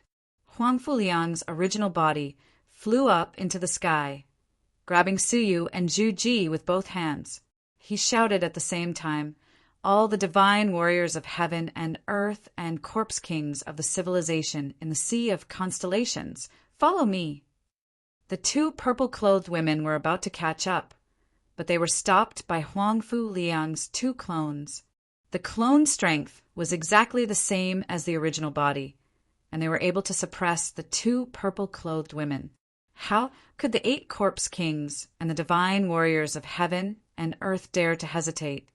Huangfu Liang's original body flew up into the sky, grabbing Su Yu and Zhu Ji with both hands. He shouted at the same time, "All the divine warriors of heaven and earth and corpse kings of the civilization in the Sea of Constellations, follow me." The 2 purple-clothed women were about to catch up, but they were stopped by Huangfu Liang's 2 clones. The clone strength was exactly the same as the original body, and they were able to suppress the 2 purple-clothed women. How could the 8 corpse kings and the divine warriors of heaven and earth dare to hesitate?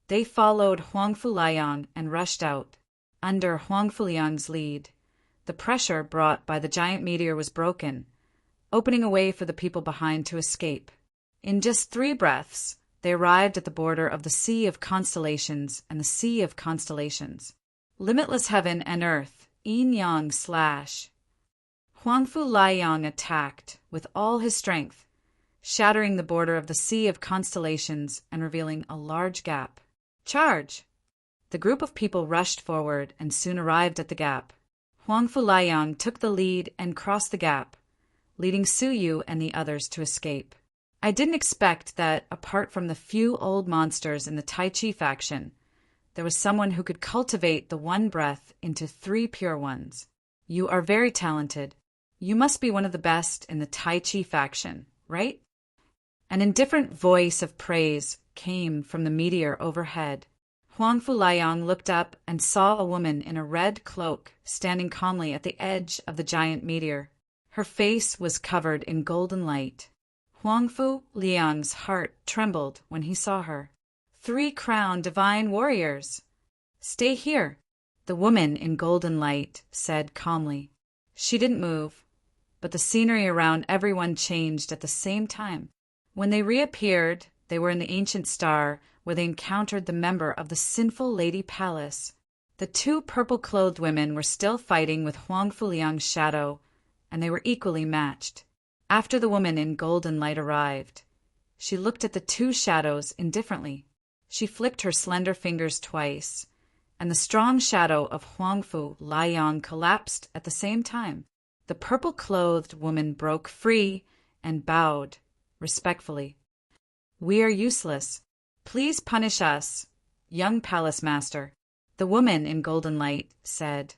They followed Huangfu Liang and rushed out. Under Huangfu Liang's lead, the pressure brought by the giant meteor was broken, opening a way for the people behind to escape. In just 3 breaths, they arrived at the border of the Sea of Constellations and the Sea of Constellations. Limitless heaven and earth, yin-yang slash. Huangfu Liang attacked with all his strength, shattering the border of the Sea of Constellations and revealing a large gap. "Charge!" The group of people rushed forward and soon arrived at the gap. Huangfu Liang took the lead and crossed the gap, leading Su Yu and the others to escape. I didn't expect that, apart from the few old monsters in the Tai Chi faction, there was someone who could cultivate the one breath into 3 pure ones. You are very talented. You must be one of the best in the Tai Chi faction, right? An indifferent voice of praise came from the meteor overhead. Huangfu Liang looked up and saw a woman in a red cloak standing calmly at the edge of the giant meteor. Her face was covered in golden light. Huangfu Liang's heart trembled when he saw her. 3 crowned divine warriors! Stay here, the woman in golden light said calmly. She didn't move, but the scenery around everyone changed at the same time. When they reappeared, they were in the ancient star where they encountered the member of the sinful lady palace. The two purple-clothed women were still fighting with Huang Fuliang's shadow, and they were equally matched. After the woman in golden light arrived, she looked at the two shadows indifferently. She flicked her slender fingers twice, and the strong shadow of Huangfu Liang collapsed at the same time. The purple-clothed woman broke free and bowed respectfully. We are useless. Please punish us, young palace master. The woman in golden light said,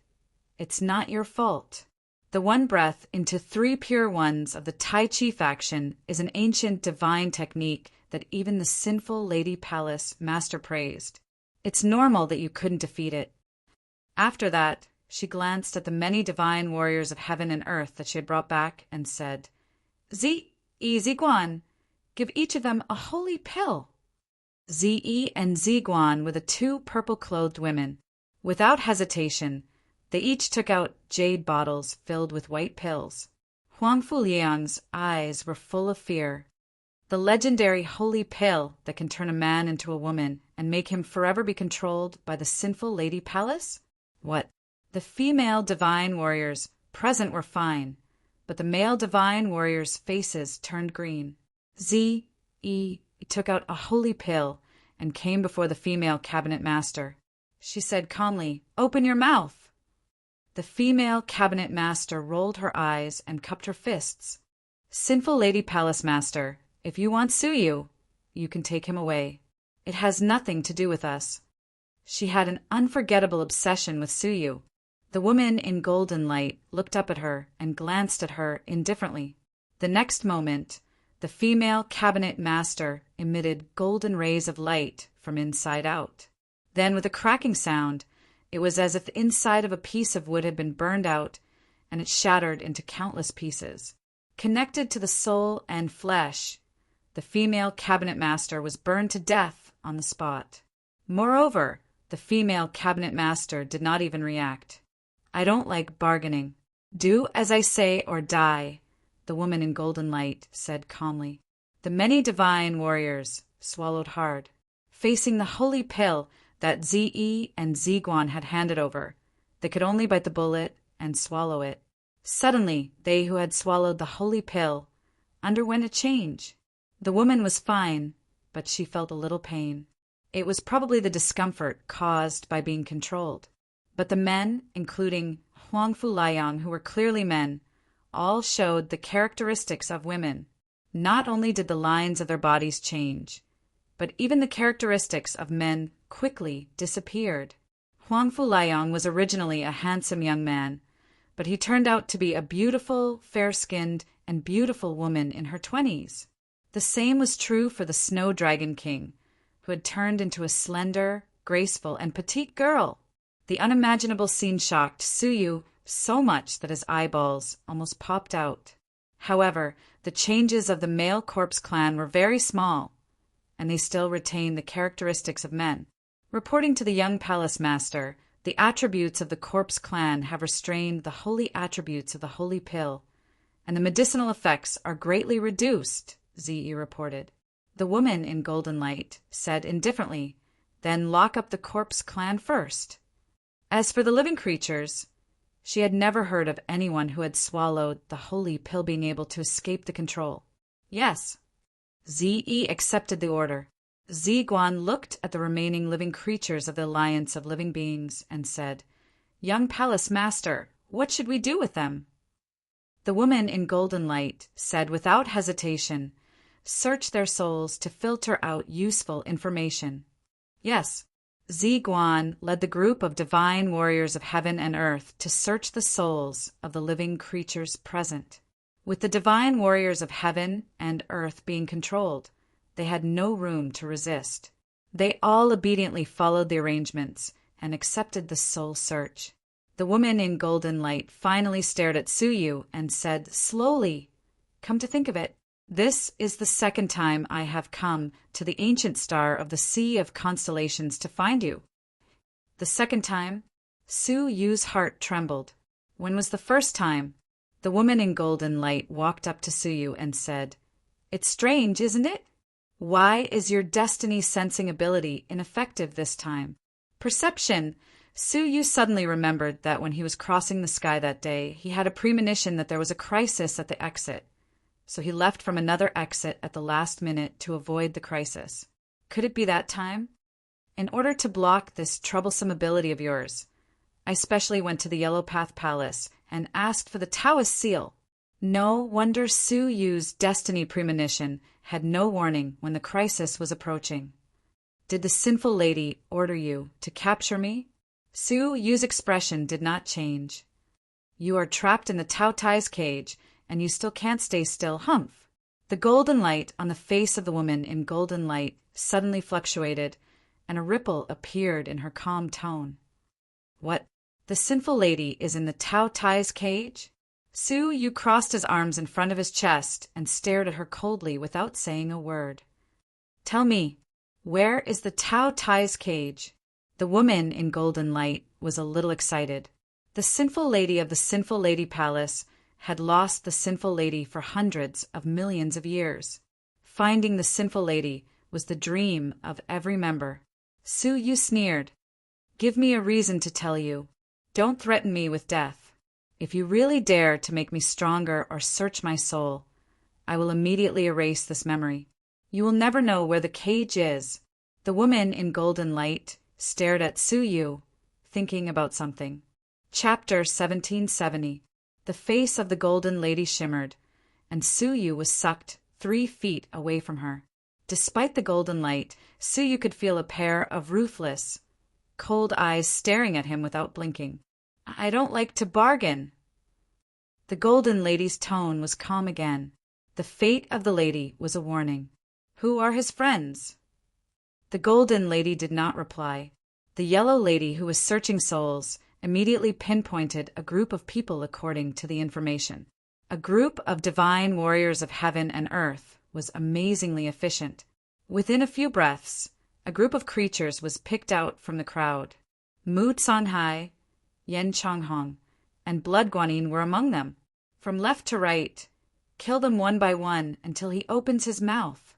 It's not your fault. The one breath into three pure ones of the Tai Chi faction is an ancient divine technique that even the sinful Lady Palace master praised. It's normal that you couldn't defeat it. After that, she glanced at the many divine warriors of heaven and earth that she had brought back and said, Ziguan, give each of them a holy pill. Zi and Ziguan were the two purple-clothed women. Without hesitation, they each took out jade bottles filled with white pills. Huang Fuliang's eyes were full of fear. The legendary holy pill that can turn a man into a woman and make him forever be controlled by the sinful Lady Palace? What? The female divine warriors present were fine, but the male divine warriors' faces turned green. Zi took out a holy pill and came before the female cabinet master. She said calmly, Open your mouth. The female cabinet master rolled her eyes and cupped her fists. Sinful Lady Palace Master, if you want Suyu, you can take him away. It has nothing to do with us. She had an unforgettable obsession with Suyu. The woman in golden light looked up at her and glanced at her indifferently. The next moment, the female cabinet master emitted golden rays of light from inside out. Then, with a cracking sound, it was as if the inside of a piece of wood had been burned out, and it shattered into countless pieces. Connected to the soul and flesh, the female cabinet master was burned to death on the spot. Moreover, the female cabinet master did not even react. I don't like bargaining. Do as I say or die, the woman in golden light said calmly. The many divine warriors swallowed hard. Facing the holy pill that Zi and Ziguan had handed over, they could only bite the bullet and swallow it. Suddenly, they who had swallowed the holy pill underwent a change. The woman was fine, but she felt a little pain. It was probably the discomfort caused by being controlled. But the men, including Huang Fuliang, who were clearly men, all showed the characteristics of women. Not only did the lines of their bodies change, but even the characteristics of men quickly disappeared. Huang Fuliang was originally a handsome young man, but he turned out to be a beautiful, fair-skinned, and beautiful woman in her 20s. The same was true for the Snow Dragon King, who had turned into a slender, graceful, and petite girl. The unimaginable scene shocked Suyu so much that his eyeballs almost popped out. However, the changes of the male corpse clan were very small, and they still retained the characteristics of men. Reporting to the young palace master, the attributes of the corpse clan have restrained the holy attributes of the holy pill, and the medicinal effects are greatly reduced, Zi reported. The woman in golden light said indifferently, Then lock up the corpse clan first. As for the living creatures, she had never heard of anyone who had swallowed the holy pill being able to escape the control. Yes. Zi accepted the order. Ziguan looked at the remaining living creatures of the Alliance of Living Beings and said, Young Palace Master, what should we do with them? The woman in golden light said without hesitation, Search their souls to filter out useful information. Yes. Ziguan led the group of divine warriors of heaven and earth to search the souls of the living creatures present. With the divine warriors of heaven and earth being controlled, they had no room to resist. They all obediently followed the arrangements and accepted the soul search. The woman in golden light finally stared at Suyu and said slowly, Come to think of it, this is the second time I have come to the ancient star of the sea of constellations to find you. The second time, Su Yu's heart trembled. When was the first time? The woman in golden light walked up to Su Yu and said, "It's strange, isn't it? Why is your destiny sensing ability ineffective this time?" Perception. Su Yu suddenly remembered that when he was crossing the sky that day, he had a premonition that there was a crisis at the exit. So he left from another exit at the last minute to avoid the crisis. Could it be that time? In order to block this troublesome ability of yours, I specially went to the Yellow Path Palace and asked for the Taoist seal. No wonder Su Yu's destiny premonition had no warning when the crisis was approaching. Did the sinful lady order you to capture me? Su Yu's expression did not change. You are trapped in the Tao Tai's cage, and you still can't stay still, humph. The golden light on the face of the woman in golden light suddenly fluctuated, and a ripple appeared in her calm tone. What? The sinful lady is in the Tao Tai's cage? Su Yu crossed his arms in front of his chest and stared at her coldly without saying a word. Tell me, where is the Tao Tai's cage? The woman in golden light was a little excited. The sinful lady of the Sinful Lady Palace had lost the sinful lady for hundreds of millions of years. Finding the sinful lady was the dream of every member. Su Yu sneered. Give me a reason to tell you. Don't threaten me with death. If you really dare to make me stronger or search my soul, I will immediately erase this memory. You will never know where the cage is. The woman in golden light stared at Su Yu, thinking about something. Chapter 1770. The face of the golden lady shimmered, and Su Yu was sucked 3 feet away from her. Despite the golden light, Su Yu could feel a pair of ruthless, cold eyes staring at him without blinking. I don't like to bargain. The golden lady's tone was calm again. The fate of the lady was a warning. Who are his friends? The golden lady did not reply. The yellow lady, who was searching souls, immediately pinpointed a group of people according to the information. A group of divine warriors of heaven and earth was amazingly efficient. Within a few breaths, a group of creatures was picked out from the crowd. Mu Canhai, Yen Changhong, and Blood Guanyin were among them. From left to right, kill them one by one until he opens his mouth.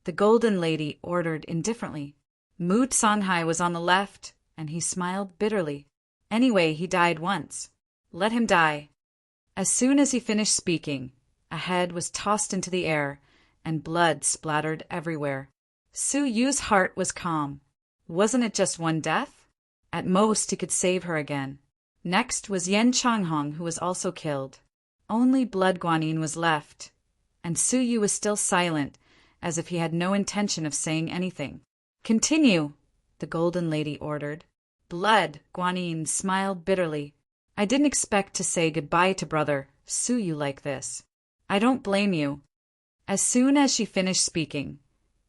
The golden lady ordered indifferently. Mu Canhai was on the left, and he smiled bitterly. Anyway, he died once. Let him die. As soon as he finished speaking, a head was tossed into the air, and blood splattered everywhere. Su Yu's heart was calm. Wasn't it just one death? At most, he could save her again. Next was Yen Changhong, who was also killed. Only Blood Guanyin was left, and Su Yu was still silent, as if he had no intention of saying anything. Continue, the golden lady ordered. Blood Guanyin smiled bitterly. I didn't expect to say goodbye to brother Su Yu like this. I don't blame you. As soon as she finished speaking,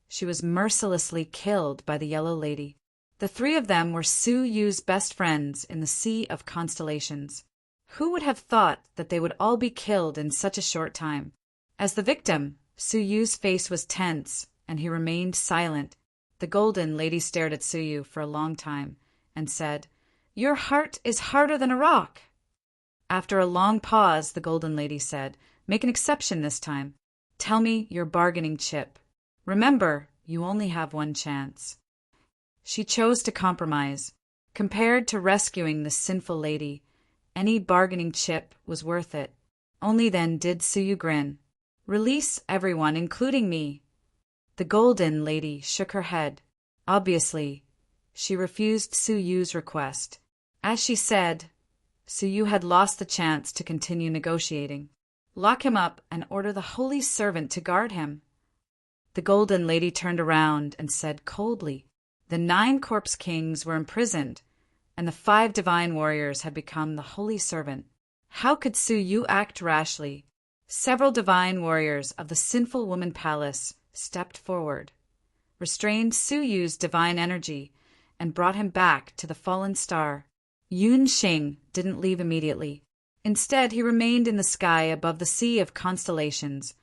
she was mercilessly killed by the yellow lady. The 3 of them were Su Yu's best friends in the Sea of Constellations. Who would have thought that they would all be killed in such a short time? As the victim, Su Yu's face was tense, and he remained silent. The golden lady stared at Su Yu for a long time, and said, "Your heart is harder than a rock." After a long pause, the golden lady said, "Make an exception this time. Tell me your bargaining chip. Remember, you only have one chance." She chose to compromise. Compared to rescuing the sinful lady, any bargaining chip was worth it. Only then did Su Yu grin. "Release everyone, including me." The golden lady shook her head. Obviously, she refused Su Yu's request. As she said, Su Yu had lost the chance to continue negotiating. Lock him up and order the holy servant to guard him. The golden lady turned around and said coldly, the 9 corpse kings were imprisoned, and the 5 divine warriors had become the holy servant. How could Su Yu act rashly? Several divine warriors of the sinful woman palace stepped forward, restrained Su Yu's divine energy, and brought him back to the fallen star. Yun Xing didn't leave immediately. Instead, he remained in the sky above the Sea of Constellations,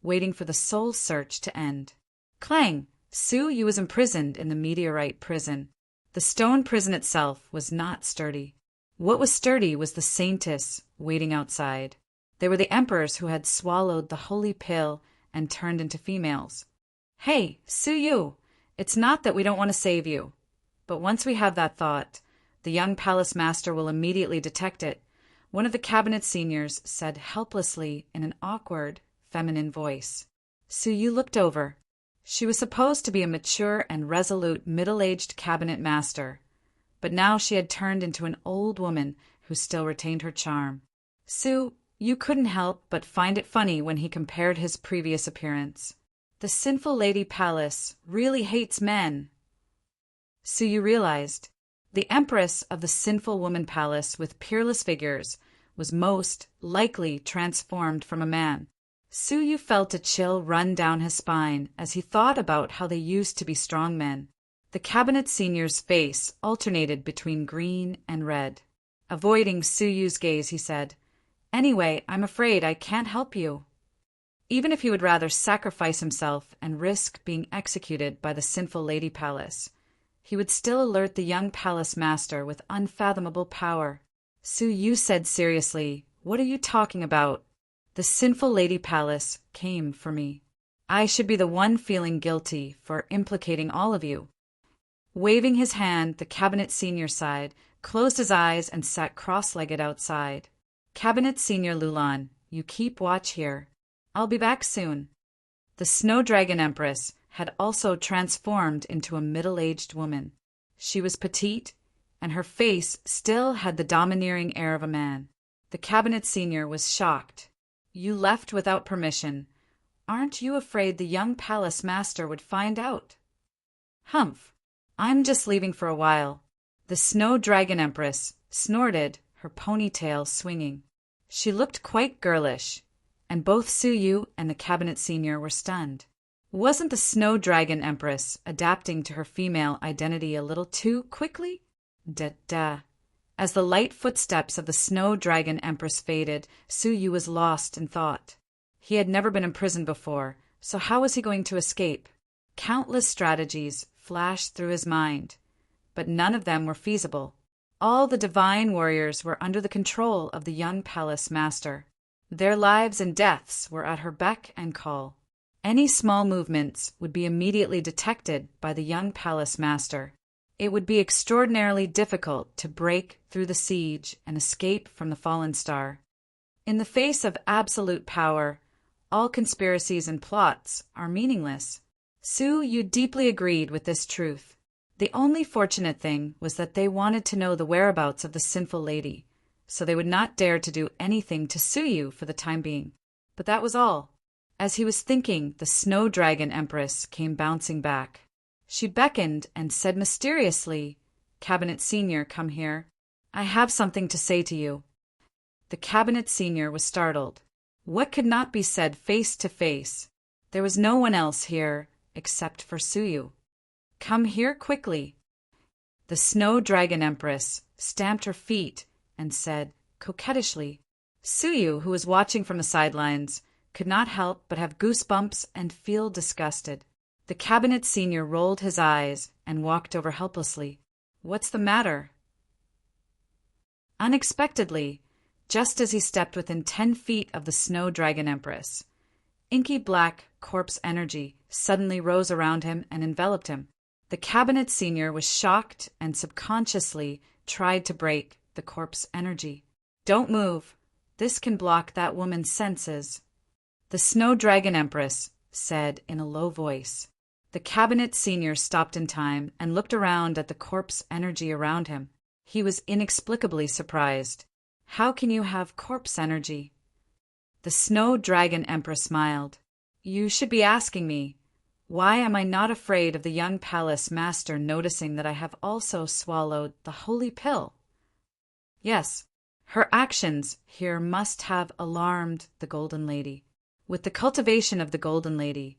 waiting for the soul search to end. Clang! Su Yu was imprisoned in the meteorite prison. The stone prison itself was not sturdy. What was sturdy was the saintess waiting outside. They were the emperors who had swallowed the holy pill and turned into females. Hey, Suyu, it's not that we don't want to save you. But once we have that thought, the young palace master will immediately detect it, one of the cabinet seniors said helplessly in an awkward, feminine voice. Suyu looked over. She was supposed to be a mature and resolute middle-aged cabinet master, but now she had turned into an old woman who still retained her charm. Su, you couldn't help but find it funny when he compared his previous appearance. The sinful lady palace really hates men. Suyu realized. The empress of the sinful woman palace with peerless figures was most likely transformed from a man. Suyu felt a chill run down his spine as he thought about how they used to be strong men. The cabinet senior's face alternated between green and red. Avoiding Suyu's gaze, he said, "Anyway, I'm afraid I can't help you." Even if he would rather sacrifice himself and risk being executed by the sinful lady palace, he would still alert the young palace master with unfathomable power. Suyu said seriously, "What are you talking about? The sinful lady palace came for me. I should be the one feeling guilty for implicating all of you." Waving his hand, the cabinet senior sighed, closed his eyes, and sat cross-legged outside. "Cabinet Senior Lulan, you keep watch here. I'll be back soon." The Snow Dragon Empress had also transformed into a middle-aged woman. She was petite, and her face still had the domineering air of a man. The cabinet senior was shocked. "You left without permission. Aren't you afraid the young palace master would find out?" "Humph, I'm just leaving for a while." The Snow Dragon Empress snorted, her ponytail swinging. She looked quite girlish, and both Suyu and the cabinet senior were stunned. Wasn't the Snow Dragon Empress adapting to her female identity a little too quickly? Da-da. As the light footsteps of the Snow Dragon Empress faded, Suyu was lost in thought. He had never been imprisoned before, so how was he going to escape? Countless strategies flashed through his mind, but none of them were feasible. All the divine warriors were under the control of the young palace master. Their lives and deaths were at her beck and call. Any small movements would be immediately detected by the young palace master. It would be extraordinarily difficult to break through the siege and escape from the fallen star. In the face of absolute power, all conspiracies and plots are meaningless. Suyu deeply agreed with this truth. The only fortunate thing was that they wanted to know the whereabouts of the sinful lady, so they would not dare to do anything to Suyu for the time being. But that was all. As he was thinking, the Snow Dragon Empress came bouncing back. She beckoned and said mysteriously, "Cabinet Senior, come here. I have something to say to you." The Cabinet Senior was startled. What could not be said face to face? There was no one else here except for Suyu. "Come here quickly." The Snow Dragon Empress stamped her feet and said coquettishly. Suyu, who was watching from the sidelines, could not help but have goosebumps and feel disgusted. The cabinet senior rolled his eyes and walked over helplessly. "What's the matter?" Unexpectedly, just as he stepped within 10 feet of the Snow Dragon Empress, inky black corpse energy suddenly rose around him and enveloped him. The cabinet senior was shocked and subconsciously tried to break the corpse energy. "Don't move. This can block that woman's senses," the Snow Dragon Empress said in a low voice. The cabinet senior stopped in time and looked around at the corpse energy around him. He was inexplicably surprised. "How can you have corpse energy?" The Snow Dragon Empress smiled. "You should be asking me, why am I not afraid of the young palace master noticing that I have also swallowed the holy pill?" Yes, her actions here must have alarmed the Golden Lady. With the cultivation of the Golden Lady,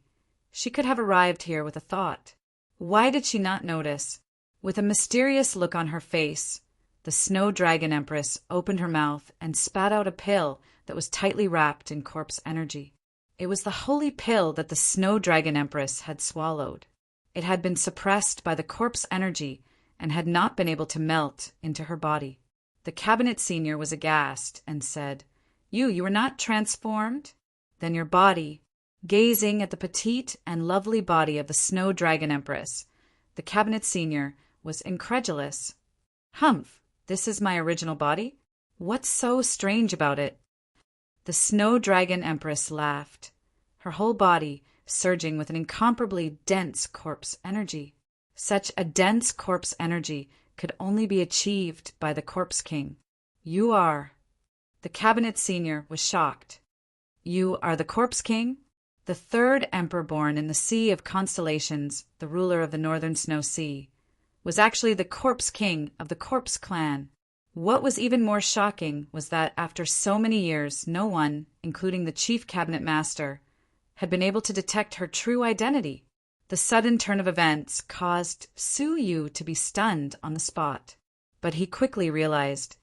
she could have arrived here with a thought. Why did she not notice? With a mysterious look on her face, the Snow Dragon Empress opened her mouth and spat out a pill that was tightly wrapped in corpse energy. It was the holy pill that the Snow Dragon Empress had swallowed. It had been suppressed by the corpse energy and had not been able to melt into her body. The cabinet senior was aghast and said, You were not transformed? Then your body, gazing at the petite and lovely body of the Snow Dragon Empress, the cabinet senior was incredulous. Humph, this is my original body? What's so strange about it? The Snow Dragon Empress laughed, her whole body surging with an incomparably dense corpse energy. Such a dense corpse energy could only be achieved by the Corpse King. You are. The cabinet senior was shocked. You are the Corpse King? The third emperor born in the Sea of Constellations, the ruler of the Northern Snow Sea, was actually the Corpse King of the Corpse clan. What was even more shocking was that after so many years, no one, including the chief cabinet master, had been able to detect her true identity. The sudden turn of events caused Su Yu to be stunned on the spot. But he quickly realized,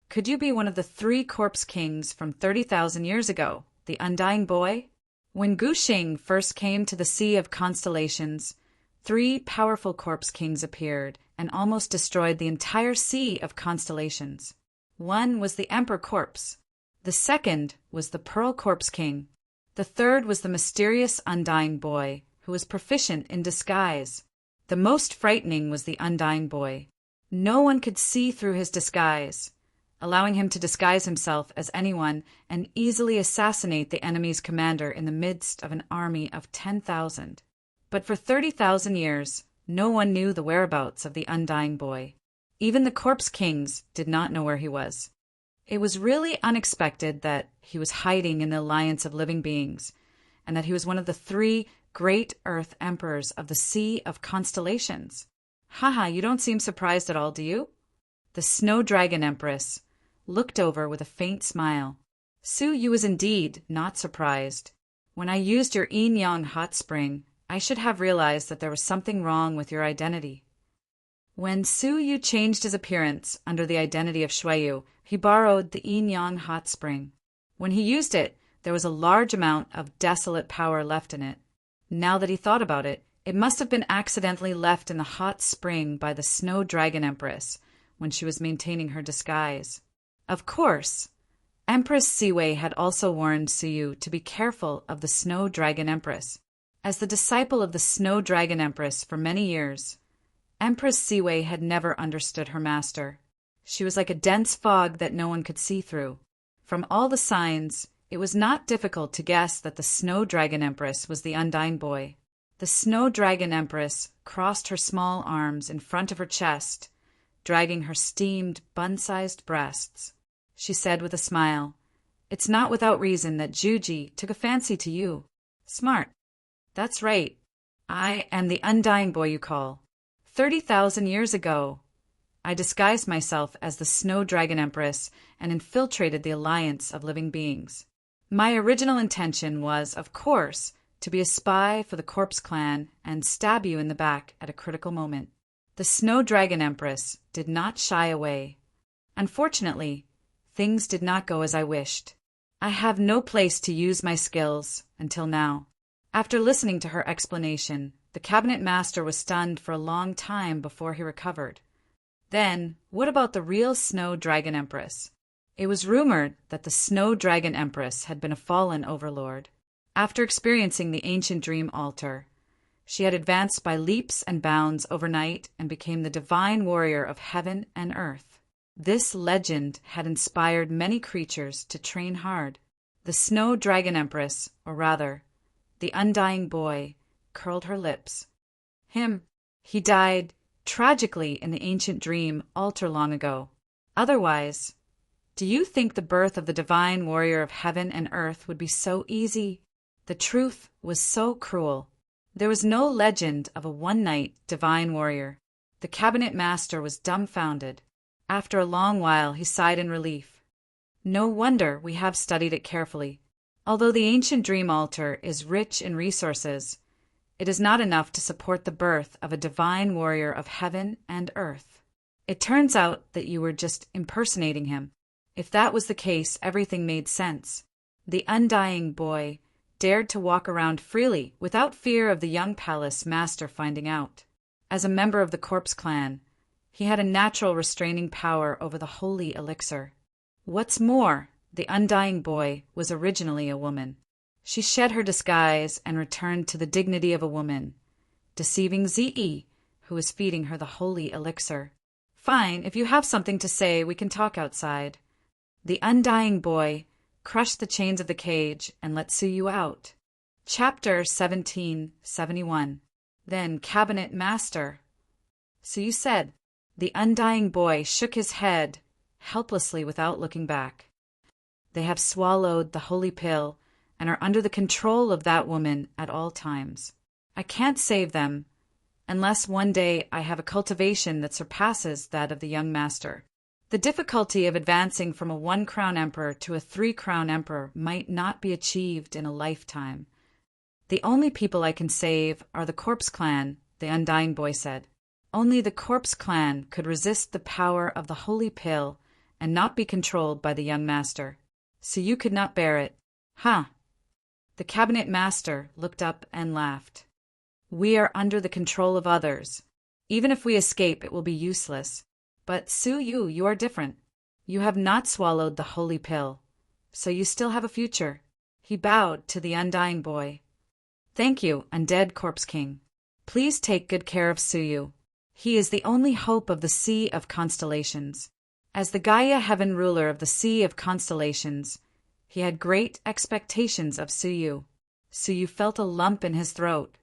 Could you be one of the 3 Corpse Kings from 30,000 years ago, the Undying Boy? When Guxing first came to the Sea of Constellations, 3 powerful Corpse Kings appeared and almost destroyed the entire Sea of Constellations. One was the Emperor Corpse. The second was the Pearl Corpse King. The third was the mysterious Undying Boy, who was proficient in disguise. The most frightening was the Undying Boy. No one could see through his disguise, allowing him to disguise himself as anyone and easily assassinate the enemy's commander in the midst of an army of 10,000. But for 30,000 years, no one knew the whereabouts of the Undying Boy. Even the Corpse Kings did not know where he was. It was really unexpected that he was hiding in the alliance of living beings, and that he was one of the 3 great Earth Emperors of the Sea of Constellations. Haha, you don't seem surprised at all, do you? The Snow Dragon Empress looked over with a faint smile. Su Yu was indeed not surprised. When I used your yin-yang hot spring, I should have realized that there was something wrong with your identity. When Su Yu changed his appearance under the identity of Shuiyu, he borrowed the yin-yang hot spring. When he used it, there was a large amount of desolate power left in it. Now that he thought about it, it must have been accidentally left in the hot spring by the Snow Dragon Empress when she was maintaining her disguise. Of course, Empress Siwei had also warned Su Yu to be careful of the Snow Dragon Empress. As the disciple of the Snow Dragon Empress for many years, Empress Siwei had never understood her master. She was like a dense fog that no one could see through. From all the signs, it was not difficult to guess that the Snow Dragon Empress was the Undying Boy. The Snow Dragon Empress crossed her small arms in front of her chest, dragging her steamed, bun-sized breasts. She said with a smile, It's not without reason that Juji took a fancy to you. Smart. That's right. I am the Undying Boy you call. 30,000 years ago, I disguised myself as the Snow Dragon Empress and infiltrated the alliance of living beings. My original intention was, of course, to be a spy for the Corpse Clan and stab you in the back at a critical moment. The Snow Dragon Empress did not shy away. Unfortunately, things did not go as I wished. I have no place to use my skills until now. After listening to her explanation, the cabinet master was stunned for a long time before he recovered. Then, what about the real Snow Dragon Empress? It was rumored that the Snow Dragon Empress had been a fallen overlord. After experiencing the ancient dream altar, she had advanced by leaps and bounds overnight and became the divine warrior of heaven and earth. This legend had inspired many creatures to train hard. The Snow Dragon Empress, or rather, the Undying Boy, curled her lips. He died tragically in the ancient dream altar long ago. Otherwise, do you think the birth of the divine warrior of heaven and earth would be so easy? The truth was so cruel. There was no legend of a one-night divine warrior. The cabinet master was dumbfounded. After a long while, he sighed in relief. No wonder we have studied it carefully. Although the ancient dream altar is rich in resources, it is not enough to support the birth of a divine warrior of heaven and earth. It turns out that you were just impersonating him. If that was the case, everything made sense. The Undying Boy dared to walk around freely without fear of the young palace master finding out. As a member of the Corpse Clan, He had a natural restraining power over the holy elixir. What's more, the undying boy was originally a woman. She shed her disguise and returned to the dignity of a woman, deceiving Ze, who was feeding her the holy elixir. Fine, if you have something to say, we can talk outside. The undying boy crushed the chains of the cage and let Suyu out. Chapter 1771. Then, Cabinet Master. Suyu said. The undying boy shook his head helplessly without looking back. They have swallowed the holy pill and are under the control of that woman at all times. I can't save them unless one day I have a cultivation that surpasses that of the young master. The difficulty of advancing from a 1-crown emperor to a 3-crown emperor might not be achieved in a lifetime. The only people I can save are the Corpse Clan, the undying boy said. Only the Corpse Clan could resist the power of the holy pill and not be controlled by the young master. So you could not bear it. Huh. The cabinet master looked up and laughed. We are under the control of others. Even if we escape, it will be useless. But Suyu, you are different. You have not swallowed the holy pill, so you still have a future. He bowed to the undying boy. Thank you, undead Corpse King. Please take good care of Suyu. He is the only hope of the Sea of Constellations. As the Gaia Heaven ruler of the Sea of Constellations, he had great expectations of Suyu. Suyu felt a lump in his throat.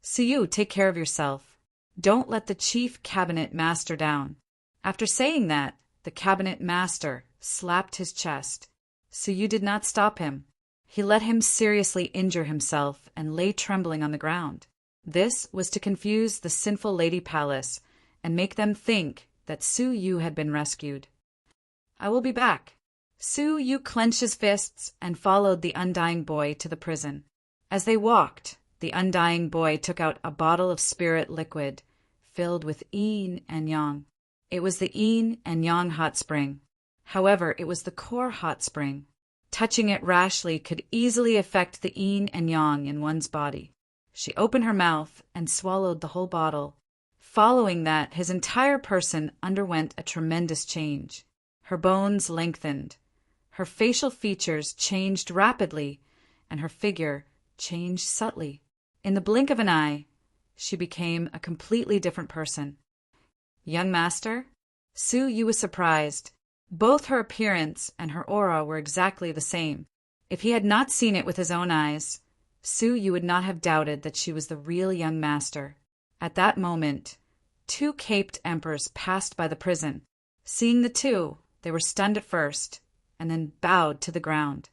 Suyu, take care of yourself. Don't let the chief cabinet master down. After saying that, the cabinet master slapped his chest. Suyu did not stop him. He let him seriously injure himself and lay trembling on the ground. This was to confuse the sinful Lady Palace and make them think that Suyu had been rescued. I will be back. Suyu clenched his fists and followed the undying boy to the prison. As they walked, the undying boy took out a bottle of spirit liquid filled with yin and yang. It was the yin and yang hot spring. However, it was the core hot spring. Touching it rashly could easily affect the yin and yang in one's body. She opened her mouth and swallowed the whole bottle. Following that, his entire person underwent a tremendous change. Her bones lengthened. Her facial features changed rapidly, and her figure changed subtly. In the blink of an eye, she became a completely different person. Young master? Suyu was surprised. Both her appearance and her aura were exactly the same. If he had not seen it with his own eyes, Suyu would not have doubted that she was the real young master. At that moment, 2 caped emperors passed by the prison. Seeing the two, they were stunned at first, and then bowed to the ground.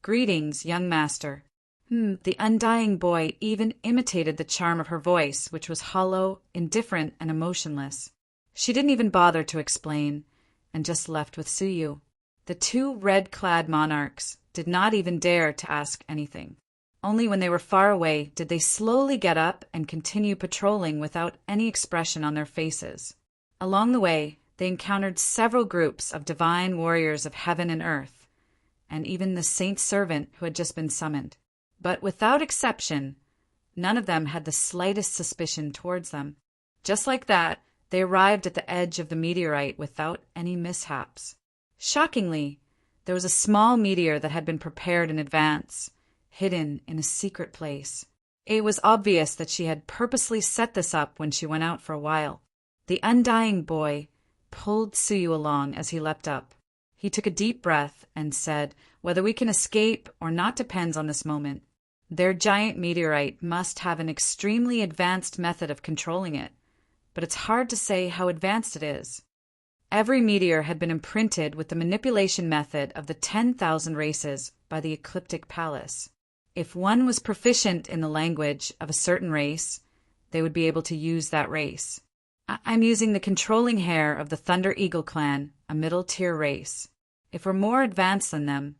Greetings, young master. The undying boy even imitated the charm of her voice, which was hollow, indifferent, and emotionless. She didn't even bother to explain, and just left with Suyu. The 2 red-clad monarchs did not even dare to ask anything. Only when they were far away did they slowly get up and continue patrolling without any expression on their faces. Along the way, they encountered several groups of divine warriors of heaven and earth, and even the saint servant who had just been summoned. But without exception, none of them had the slightest suspicion towards them. Just like that, they arrived at the edge of the meteorite without any mishaps. Shockingly, there was a small meteor that had been prepared in advance, hidden in a secret place. It was obvious that she had purposely set this up when she went out for a while. The undying boy pulled Suyu along as he leapt up. He took a deep breath and said, "Whether we can escape or not depends on this moment. Their giant meteorite must have an extremely advanced method of controlling it, but it's hard to say how advanced it is." Every meteor had been imprinted with the manipulation method of the 10,000 races by the Ecliptic Palace. If one was proficient in the language of a certain race, they would be able to use that race. I'm using the controlling hair of the Thunder Eagle clan, a middle-tier race. If we're more advanced than them,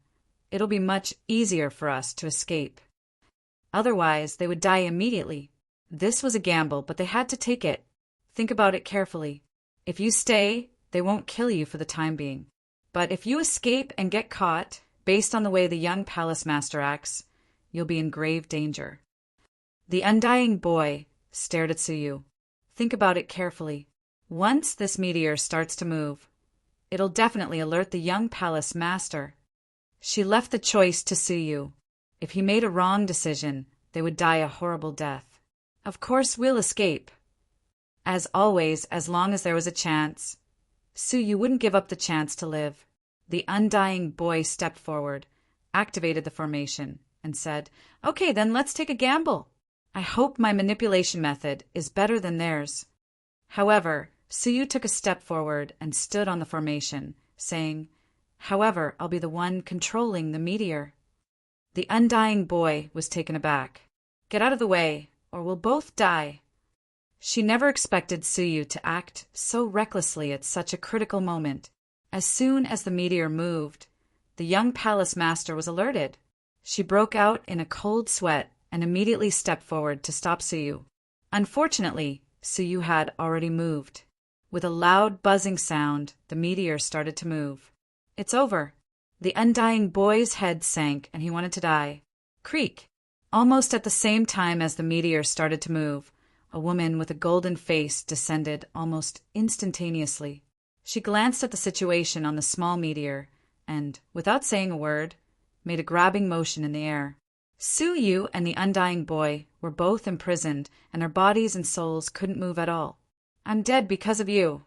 it'll be much easier for us to escape. Otherwise, they would die immediately. This was a gamble, but they had to take it. Think about it carefully. If you stay, they won't kill you for the time being. But if you escape and get caught, based on the way the young palace master acts, you'll be in grave danger. The undying boy stared at Suyu. Think about it carefully. Once this meteor starts to move, it'll definitely alert the young palace master. She left the choice to Suyu. If he made a wrong decision, they would die a horrible death. Of course we'll escape. As always, as long as there was a chance. Suyu wouldn't give up the chance to live. The undying boy stepped forward, activated the formation, and said, "Okay, then let's take a gamble. I hope my manipulation method is better than theirs." However, Suyu took a step forward and stood on the formation, saying, "However, I'll be the one controlling the meteor." The undying boy was taken aback. "Get out of the way, or we'll both die." She never expected Suyu to act so recklessly at such a critical moment. As soon as the meteor moved, the young palace master was alerted. She broke out in a cold sweat and immediately stepped forward to stop Suyu. Unfortunately, Suyu had already moved. With a loud buzzing sound, the meteor started to move. "It's over." The undying boy's head sank and he wanted to die. Creak! Almost at the same time as the meteor started to move, a woman with a golden face descended almost instantaneously. She glanced at the situation on the small meteor and, without saying a word, made a grabbing motion in the air. Suyu and the undying boy were both imprisoned and their bodies and souls couldn't move at all. "I'm dead because of you."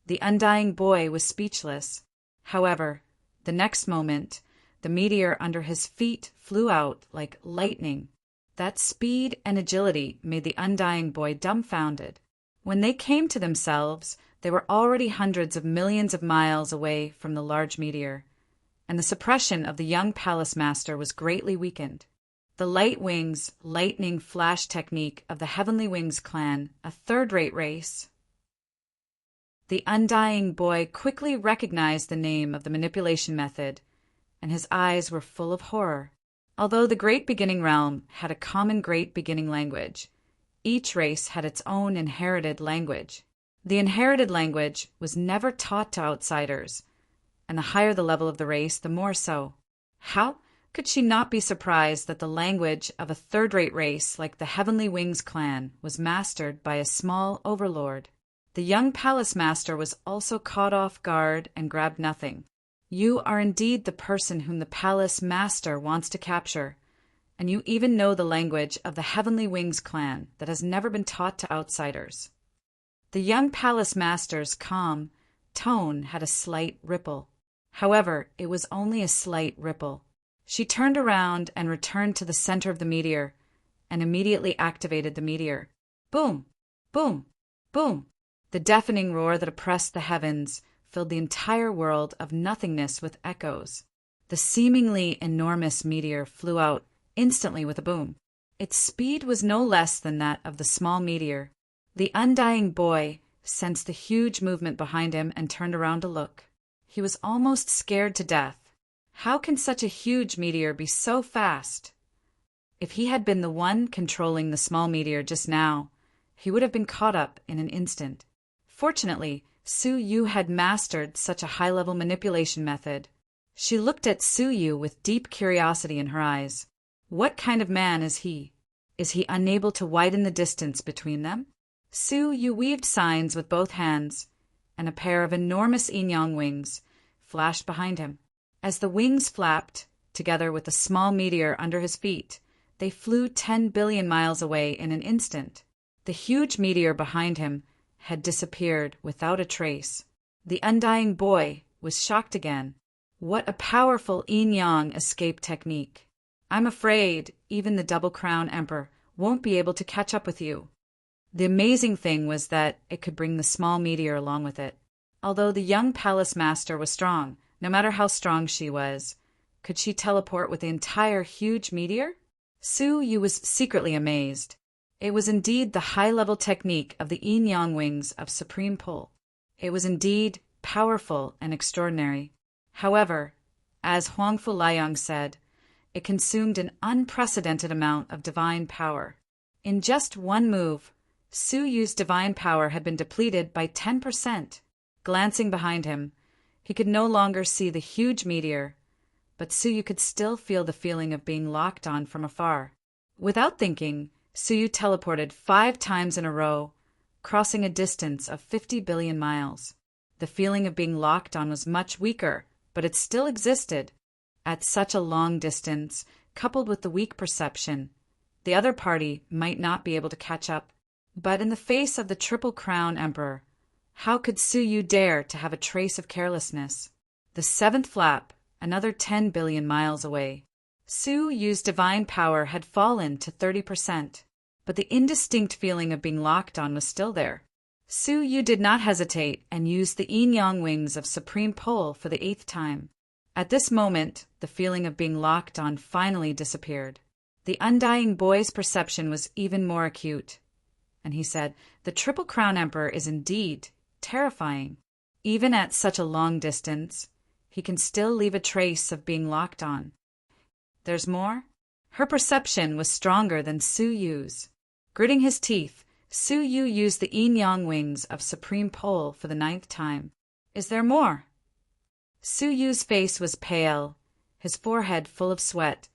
The undying boy was speechless. However, the next moment, the meteor under his feet flew out like lightning. That speed and agility made the undying boy dumbfounded. When they came to themselves, they were already hundreds of millions of miles away from the large meteor, and the suppression of the young palace master was greatly weakened. The light wings, lightning flash technique of the Heavenly Wings clan, a third-rate race. The undying boy quickly recognized the name of the manipulation method, and his eyes were full of horror. Although the Great Beginning Realm had a common Great Beginning language, each race had its own inherited language. The inherited language was never taught to outsiders, and the higher the level of the race, the more so. How could she not be surprised that the language of a third-rate race like the Heavenly Wings clan was mastered by a small overlord? The young palace master was also caught off guard and grabbed nothing. "You are indeed the person whom the palace master wants to capture, and you even know the language of the Heavenly Wings clan that has never been taught to outsiders." The young palace master's calm tone had a slight ripple. However, it was only a slight ripple. She turned around and returned to the center of the meteor and immediately activated the meteor. Boom! Boom! Boom! The deafening roar that oppressed the heavens filled the entire world of nothingness with echoes. The seemingly enormous meteor flew out instantly with a boom. Its speed was no less than that of the small meteor. The undying boy sensed the huge movement behind him and turned around to look. He was almost scared to death. How can such a huge meteor be so fast? If he had been the one controlling the small meteor just now, he would have been caught up in an instant. Fortunately, Suyu had mastered such a high-level manipulation method. She looked at Suyu with deep curiosity in her eyes. What kind of man is he? Is he unable to widen the distance between them? Suyu weaved signs with both hands, and a pair of enormous yin-yang wings flashed behind him. As the wings flapped, together with the small meteor under his feet, they flew 10 billion miles away in an instant. The huge meteor behind him had disappeared without a trace. The undying boy was shocked again. What a powerful yin-yang escape technique. "I'm afraid even the Double Crown Emperor won't be able to catch up with you." The amazing thing was that it could bring the small meteor along with it. Although the young palace master was strong, no matter how strong she was, could she teleport with the entire huge meteor? Suyu was secretly amazed. It was indeed the high-level technique of the yin-yang wings of supreme pull. It was indeed powerful and extraordinary. However, as Huangfu Liang said, it consumed an unprecedented amount of divine power. In just one move, Suyu's divine power had been depleted by 10%. Glancing behind him, he could no longer see the huge meteor, but Suyu could still feel the feeling of being locked on from afar. Without thinking, Suyu teleported 5 times in a row, crossing a distance of 50 billion miles. The feeling of being locked on was much weaker, but it still existed. At such a long distance, coupled with the weak perception, the other party might not be able to catch up. But in the face of the Triple Crown Emperor, how could Su Yu dare to have a trace of carelessness? The seventh flap, another 10 billion miles away. Su Yu's divine power had fallen to 30%, but the indistinct feeling of being locked on was still there. Su Yu did not hesitate and used the yin-yang wings of Supreme Pole for the 8th time. At this moment, the feeling of being locked on finally disappeared. The undying boy's perception was even more acute, and he said, "The Triple Crown Emperor is indeed terrifying. Even at such a long distance, he can still leave a trace of being locked on." There's more? Her perception was stronger than Su Yu's. Gritting his teeth, Su Yu used the yin-yang wings of Supreme Pole for the 9th time. Is there more? Su Yu's face was pale, his forehead full of sweat,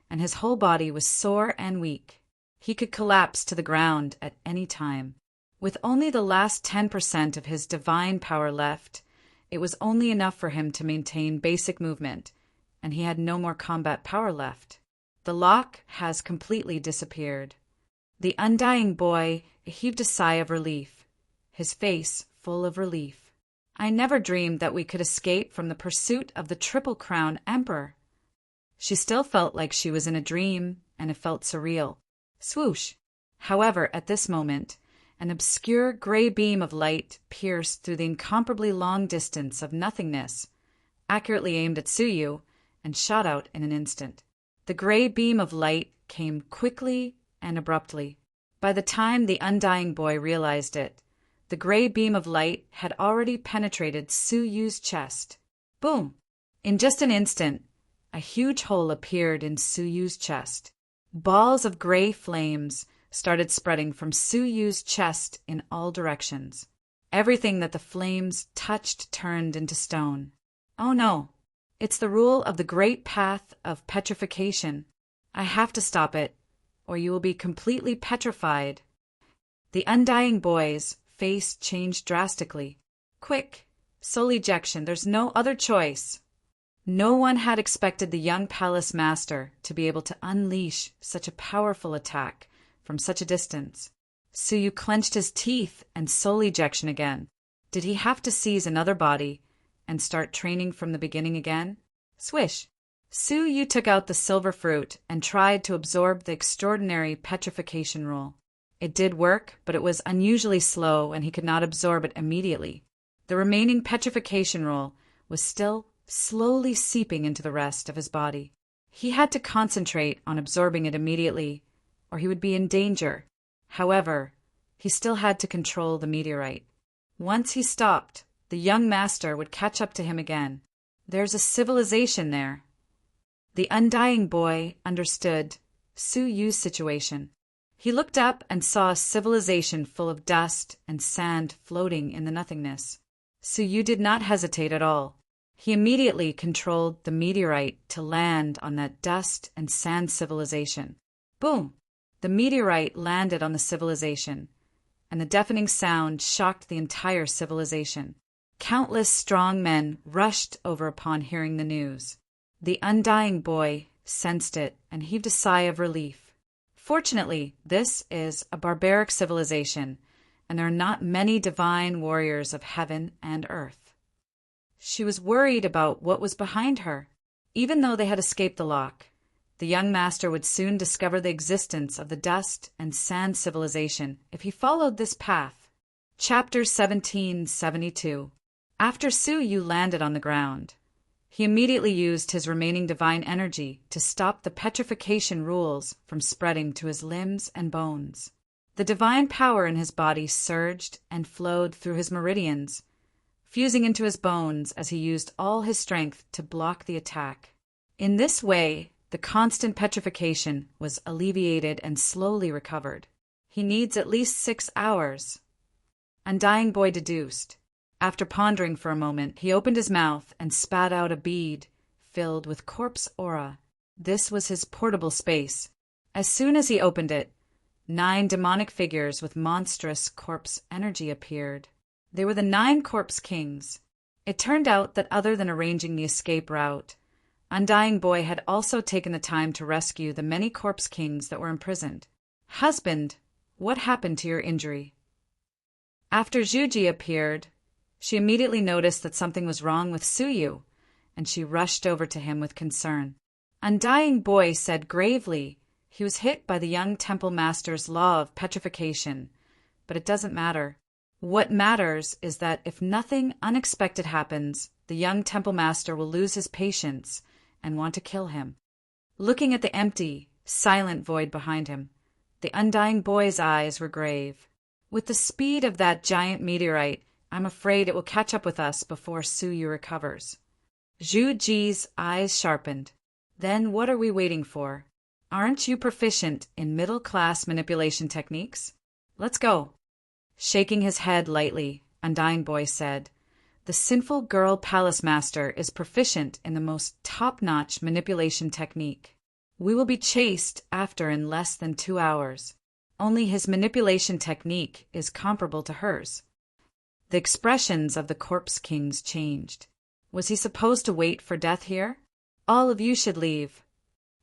and his whole body was sore and weak. He could collapse to the ground at any time. With only the last 10% of his divine power left, it was only enough for him to maintain basic movement, and he had no more combat power left. The lock has completely disappeared. The undying boy heaved a sigh of relief, his face full of relief. I never dreamed that we could escape from the pursuit of the Triple Crown Emperor. She still felt like she was in a dream, and it felt surreal. Swoosh! However, at this moment, an obscure gray beam of light pierced through the incomparably long distance of nothingness, accurately aimed at Su Yu, and shot out in an instant. The gray beam of light came quickly and abruptly. By the time the undying boy realized it, the gray beam of light had already penetrated Su Yu's chest. Boom! In just an instant, a huge hole appeared in Su Yu's chest. Balls of gray flames started spreading from Su Yu's chest in all directions. Everything that the flames touched turned into stone. Oh no! It's the rule of the great path of petrification. I have to stop it, or you will be completely petrified. The undying boy's face changed drastically. Quick! Soul ejection, there's no other choice. No one had expected the young palace master to be able to unleash such a powerful attack from such a distance. Su Yu clenched his teeth and soul ejection again. Did he have to seize another body and start training from the beginning again? Swish! Su Yu took out the silver fruit and tried to absorb the extraordinary petrification rule. It did work, but it was unusually slow and he could not absorb it immediately. The remaining petrification rule was still slowly seeping into the rest of his body. He had to concentrate on absorbing it immediately, or he would be in danger. However, he still had to control the meteorite. Once he stopped, the young master would catch up to him again. There's a civilization there. The undying boy understood Su Yu's situation. He looked up and saw a civilization full of dust and sand floating in the nothingness. Su Yu did not hesitate at all. He immediately controlled the meteorite to land on that dust and sand civilization. Boom! The meteorite landed on the civilization, and the deafening sound shocked the entire civilization. Countless strong men rushed over upon hearing the news. The undying boy sensed it and heaved a sigh of relief. Fortunately, this is a barbaric civilization, and there are not many divine warriors of heaven and earth. She was worried about what was behind her. Even though they had escaped the lock, the young master would soon discover the existence of the dust and sand civilization if he followed this path. Chapter 1772. After Su Yu landed on the ground, he immediately used his remaining divine energy to stop the petrification rules from spreading to his limbs and bones. The divine power in his body surged and flowed through his meridians, fusing into his bones as he used all his strength to block the attack. In this way, the constant petrification was alleviated and slowly recovered. He needs at least 6 hours. Undying boy deduced. After pondering for a moment, he opened his mouth and spat out a bead filled with corpse aura. This was his portable space. As soon as he opened it, 9 demonic figures with monstrous corpse energy appeared. They were the 9 corpse kings. It turned out that other than arranging the escape route, Undying Boy had also taken the time to rescue the many corpse kings that were imprisoned. Husband, what happened to your injury? After Zhuji appeared, she immediately noticed that something was wrong with Suyu, and she rushed over to him with concern. Undying Boy said gravely he was hit by the young temple master's law of petrification, but it doesn't matter. What matters is that if nothing unexpected happens, the young temple master will lose his patience and want to kill him. Looking at the empty, silent void behind him, the Undying Boy's eyes were grave. With the speed of that giant meteorite, I'm afraid it will catch up with us before Suyu recovers. Zhu Ji's eyes sharpened. Then what are we waiting for? Aren't you proficient in middle-class manipulation techniques? Let's go. Shaking his head lightly, Undying Boy said, "The sinful girl palace master is proficient in the most top-notch manipulation technique. We will be chased after in less than 2 hours. Only his manipulation technique is comparable to hers." The expressions of the corpse kings changed. Was he supposed to wait for death here? All of you should leave.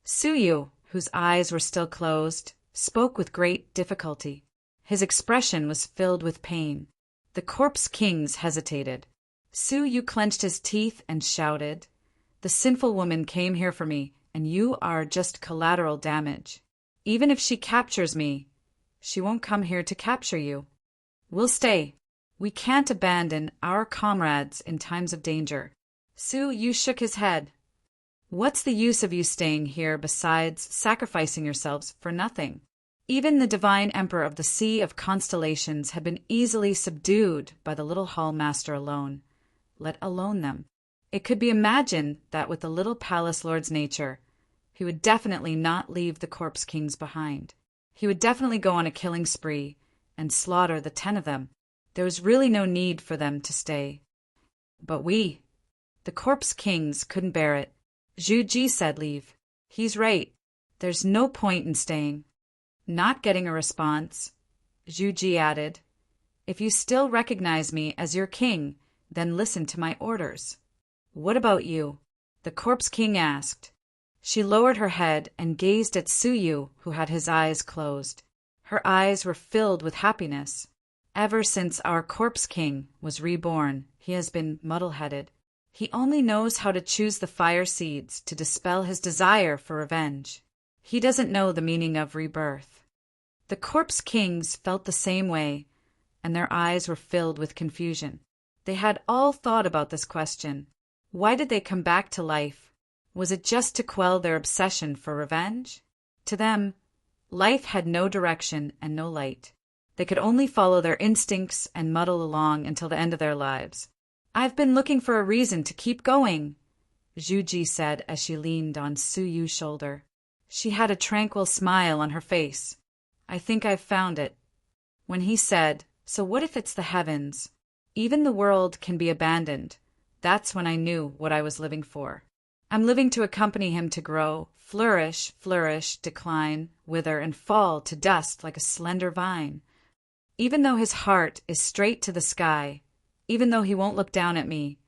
Suyu, whose eyes were still closed, spoke with great difficulty. His expression was filled with pain. The corpse kings hesitated. Suyu clenched his teeth and shouted, "The sinful woman came here for me, and you are just collateral damage. Even if she captures me, she won't come here to capture you. We'll stay. We can't abandon our comrades in times of danger." Suyu shook his head. "What's the use of you staying here besides sacrificing yourselves for nothing?" Even the divine emperor of the Sea of Constellations had been easily subdued by the little hall master alone, let alone them. It could be imagined that with the little palace lord's nature, he would definitely not leave the corpse kings behind. He would definitely go on a killing spree and slaughter the 10 of them. There was really no need for them to stay. But the corpse kings, couldn't bear it. Zhu Ji said leave. He's right. There's no point in staying. Not getting a response, Zhu Ji added, "If you still recognize me as your king, then listen to my orders." "What about you?" the corpse king asked. She lowered her head and gazed at Suyu, who had his eyes closed. Her eyes were filled with happiness. Ever since our corpse king was reborn, he has been muddle-headed. He only knows how to choose the fire seeds to dispel his desire for revenge. He doesn't know the meaning of rebirth. The corpse kings felt the same way, and their eyes were filled with confusion. They had all thought about this question. Why did they come back to life? Was it just to quell their obsession for revenge? To them, life had no direction and no light. They could only follow their instincts and muddle along until the end of their lives. "I've been looking for a reason to keep going," Zhu Ji said as she leaned on Suyu's shoulder. She had a tranquil smile on her face. "I think I've found it." When he said, "So what if it's the heavens? Even the world can be abandoned," that's when I knew what I was living for. I'm living to accompany him to grow, flourish, decline, wither, and fall to dust like a slender vine. Even though his heart is straight to the sky, even though he won't look down at me,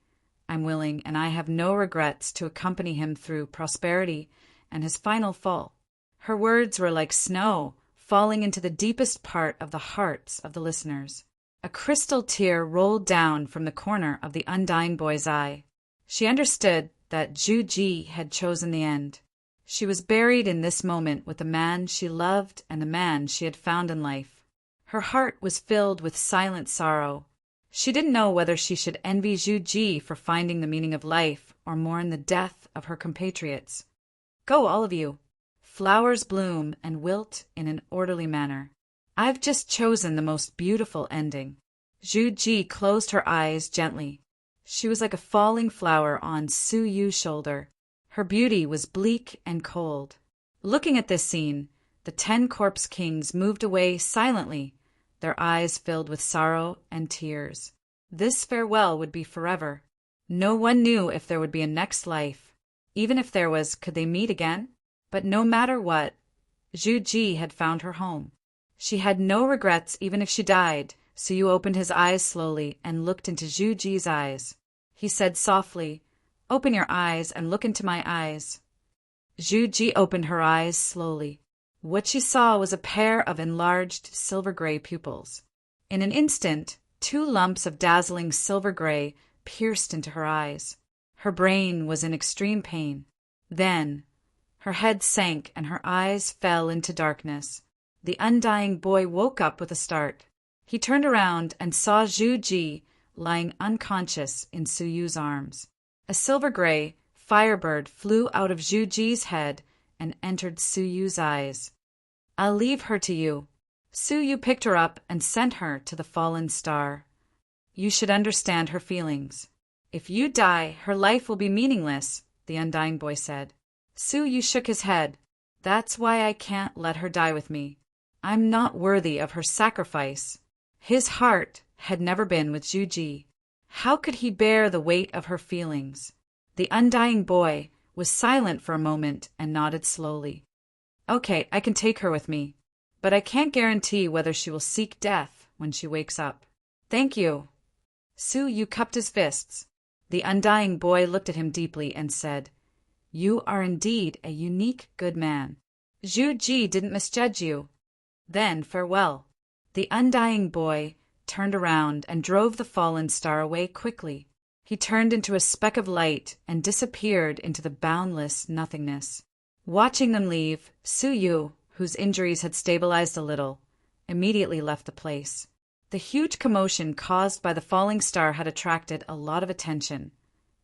I'm willing, and I have no regrets, to accompany him through prosperity and his final fall. Her words were like snow, falling into the deepest part of the hearts of the listeners. A crystal tear rolled down from the corner of the Undying Boy's eye. She understood that Zhu Ji had chosen the end. She was buried in this moment with the man she loved and the man she had found in life. Her heart was filled with silent sorrow. She didn't know whether she should envy Zhu Ji for finding the meaning of life or mourn the death of her compatriots. "Go, all of you. Flowers bloom and wilt in an orderly manner. I've just chosen the most beautiful ending." Zhu Ji closed her eyes gently. She was like a falling flower on Suyu's shoulder. Her beauty was bleak and cold. Looking at this scene, the 10 corpse kings moved away silently, their eyes filled with sorrow and tears. This farewell would be forever. No one knew if there would be a next life. Even if there was, could they meet again? But no matter what, Zhu Ji had found her home. She had no regrets even if she died. Suyu opened his eyes slowly and looked into Zhu Ji's eyes. He said softly, "Open your eyes and look into my eyes." Zhu Ji opened her eyes slowly. What she saw was a pair of enlarged silver-gray pupils. In an instant, 2 lumps of dazzling silver-gray pierced into her eyes. Her brain was in extreme pain. Then, her head sank and her eyes fell into darkness. The undying boy woke up with a start. He turned around and saw Zhu Ji lying unconscious in Suyu's arms. A silver-gray firebird flew out of Zhu Ji's head and entered Suyu's eyes. "I'll leave her to you." Suyu picked her up and sent her to the fallen star. "You should understand her feelings. If you die, her life will be meaningless," the undying boy said. Suyu shook his head. "That's why I can't let her die with me. I'm not worthy of her sacrifice." His heart had never been with Zhu Ji. How could he bear the weight of her feelings? The undying boy was silent for a moment and nodded slowly. "Okay, I can take her with me, but I can't guarantee whether she will seek death when she wakes up." "Thank you." Suyu cupped his fists. The undying boy looked at him deeply and said, "You are indeed a unique good man. Zhu Ji didn't misjudge you. Then farewell." The undying boy turned around and drove the fallen star away quickly. He turned into a speck of light and disappeared into the boundless nothingness. Watching them leave, Suyu, whose injuries had stabilized a little, immediately left the place. The huge commotion caused by the falling star had attracted a lot of attention,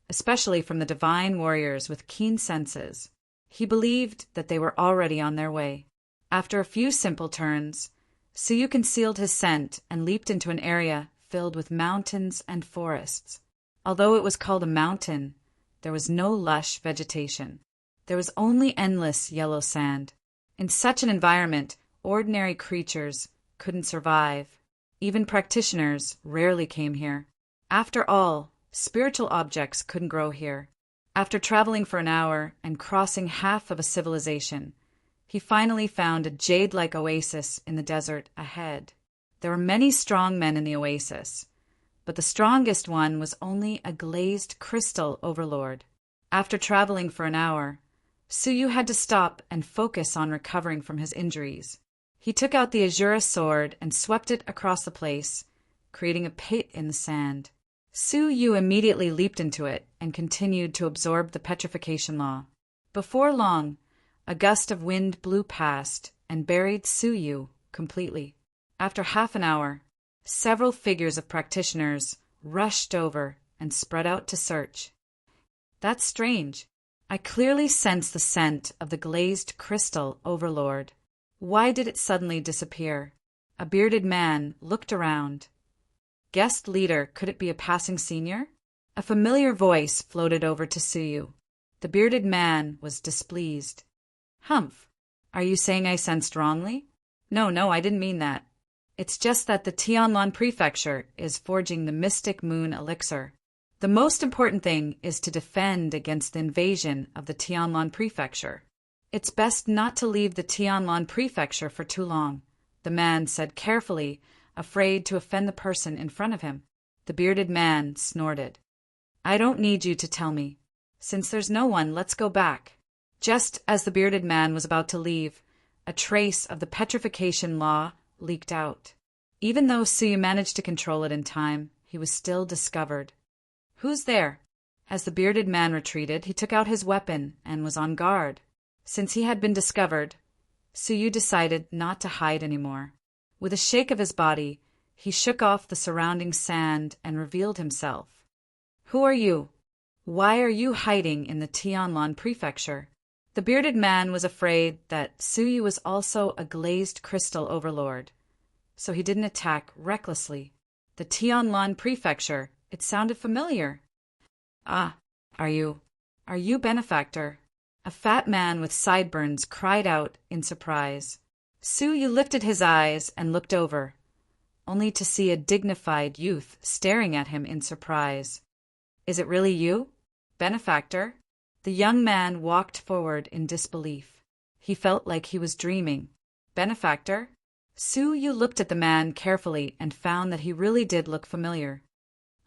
especially from the divine warriors with keen senses. He believed that they were already on their way. After a few simple turns, Suyu concealed his scent and leaped into an area filled with mountains and forests. Although it was called a mountain, there was no lush vegetation. There was only endless yellow sand. In such an environment, ordinary creatures couldn't survive. Even practitioners rarely came here. After all, spiritual objects couldn't grow here. After traveling for an hour and crossing half of a civilization, he finally found a jade-like oasis in the desert ahead. There were many strong men in the oasis, but the strongest one was only a glazed crystal overlord. After traveling for an hour, Suyu had to stop and focus on recovering from his injuries. He took out the Azura sword and swept it across the place, creating a pit in the sand. Suyu immediately leaped into it and continued to absorb the petrification law. Before long, a gust of wind blew past and buried Suyu completely. After half an hour, several figures of practitioners rushed over and spread out to search. "That's strange. I clearly sense the scent of the glazed crystal overlord. Why did it suddenly disappear?" A bearded man looked around. "Guest leader, could it be a passing senior?" A familiar voice floated over to Suyu. The bearded man was displeased. "Humph, are you saying I sensed wrongly?" No, I didn't mean that. It's just that the Tianlan Prefecture is forging the Mystic Moon Elixir. The most important thing is to defend against the invasion of the Tianlan Prefecture. It's best not to leave the Tianlan Prefecture for too long, the man said carefully, afraid to offend the person in front of him. The bearded man snorted. "I don't need you to tell me. Since there's no one, let's go back." Just as the bearded man was about to leave, a trace of the petrification law leaked out. Even though Suyu managed to control it in time, he was still discovered. "Who's there?" As the bearded man retreated, he took out his weapon and was on guard. Since he had been discovered, Suyu decided not to hide anymore. With a shake of his body, he shook off the surrounding sand and revealed himself. "Who are you? Why are you hiding in the Tianlan Prefecture?" The bearded man was afraid that Suyu was also a glazed crystal overlord, so he didn't attack recklessly. The Tianlan Prefecture, it sounded familiar. "Ah, are you Benefactor?" A fat man with sideburns cried out in surprise. Suyu lifted his eyes and looked over, only to see a dignified youth staring at him in surprise. "Is it really you, Benefactor?" The young man walked forward in disbelief. He felt like he was dreaming. "Benefactor?" Su Yu looked at the man carefully and found that he really did look familiar.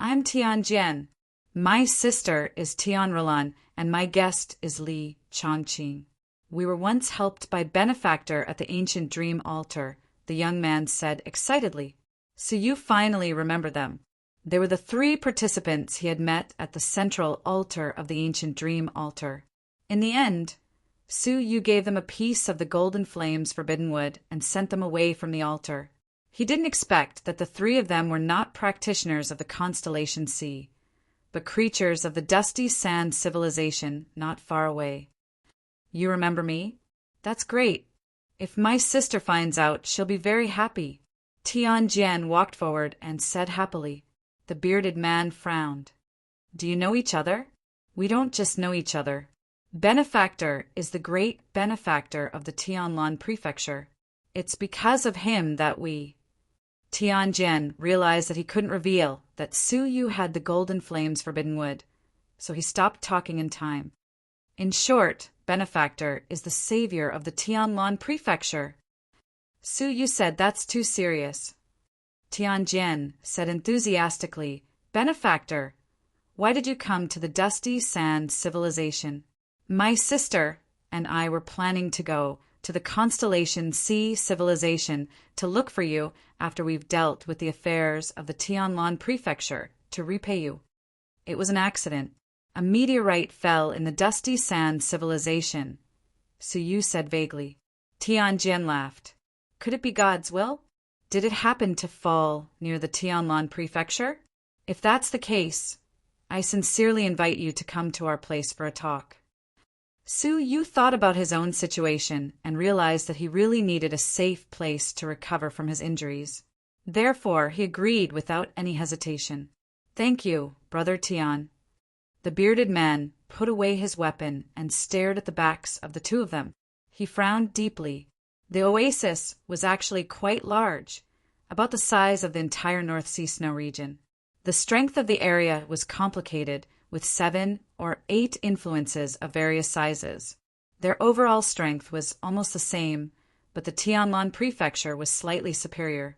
I'm Tian Jian. My sister is Tian Rolan, and my guest is Li Chongqing. We were once helped by Benefactor at the ancient dream altar, the young man said excitedly. Su Yu finally remembered them. They were the 3 participants he had met at the central altar of the ancient dream altar. In the end, Su Yu gave them a piece of the golden flames forbidden wood and sent them away from the altar. He didn't expect that the 3 of them were not practitioners of the constellation sea, but creatures of the dusty sand civilization not far away. You remember me? That's great. If my sister finds out, she'll be very happy. Tian Jian walked forward and said happily. The bearded man frowned. Do you know each other? We don't just know each other. Benefactor is the great benefactor of the Tianlan prefecture. It's because of him that we... Tian Jian realized that he couldn't reveal that Su Yu had the golden flames forbidden wood, so he stopped talking in time. In short, Benefactor is the savior of the Tianlan prefecture. Su Yu said that's too serious. Tian Jian said enthusiastically, Benefactor, why did you come to the dusty sand civilization? My sister and I were planning to go to the constellation sea civilization to look for you after we've dealt with the affairs of the Tianlan prefecture to repay you. It was an accident. A meteorite fell in the dusty sand civilization, Su Yu said vaguely. Tian Jian laughed. Could it be God's will? Did it happen to fall near the Tianlan prefecture? If that's the case, I sincerely invite you to come to our place for a talk. Su Yu thought about his own situation and realized that he really needed a safe place to recover from his injuries. Therefore, he agreed without any hesitation. Thank you, Brother Tian. The bearded man put away his weapon and stared at the backs of the 2 of them. He frowned deeply. The oasis was actually quite large, about the size of the entire North Sea snow region. The strength of the area was complicated with 7 or 8 influences of various sizes. Their overall strength was almost the same, but the Tianlan prefecture was slightly superior.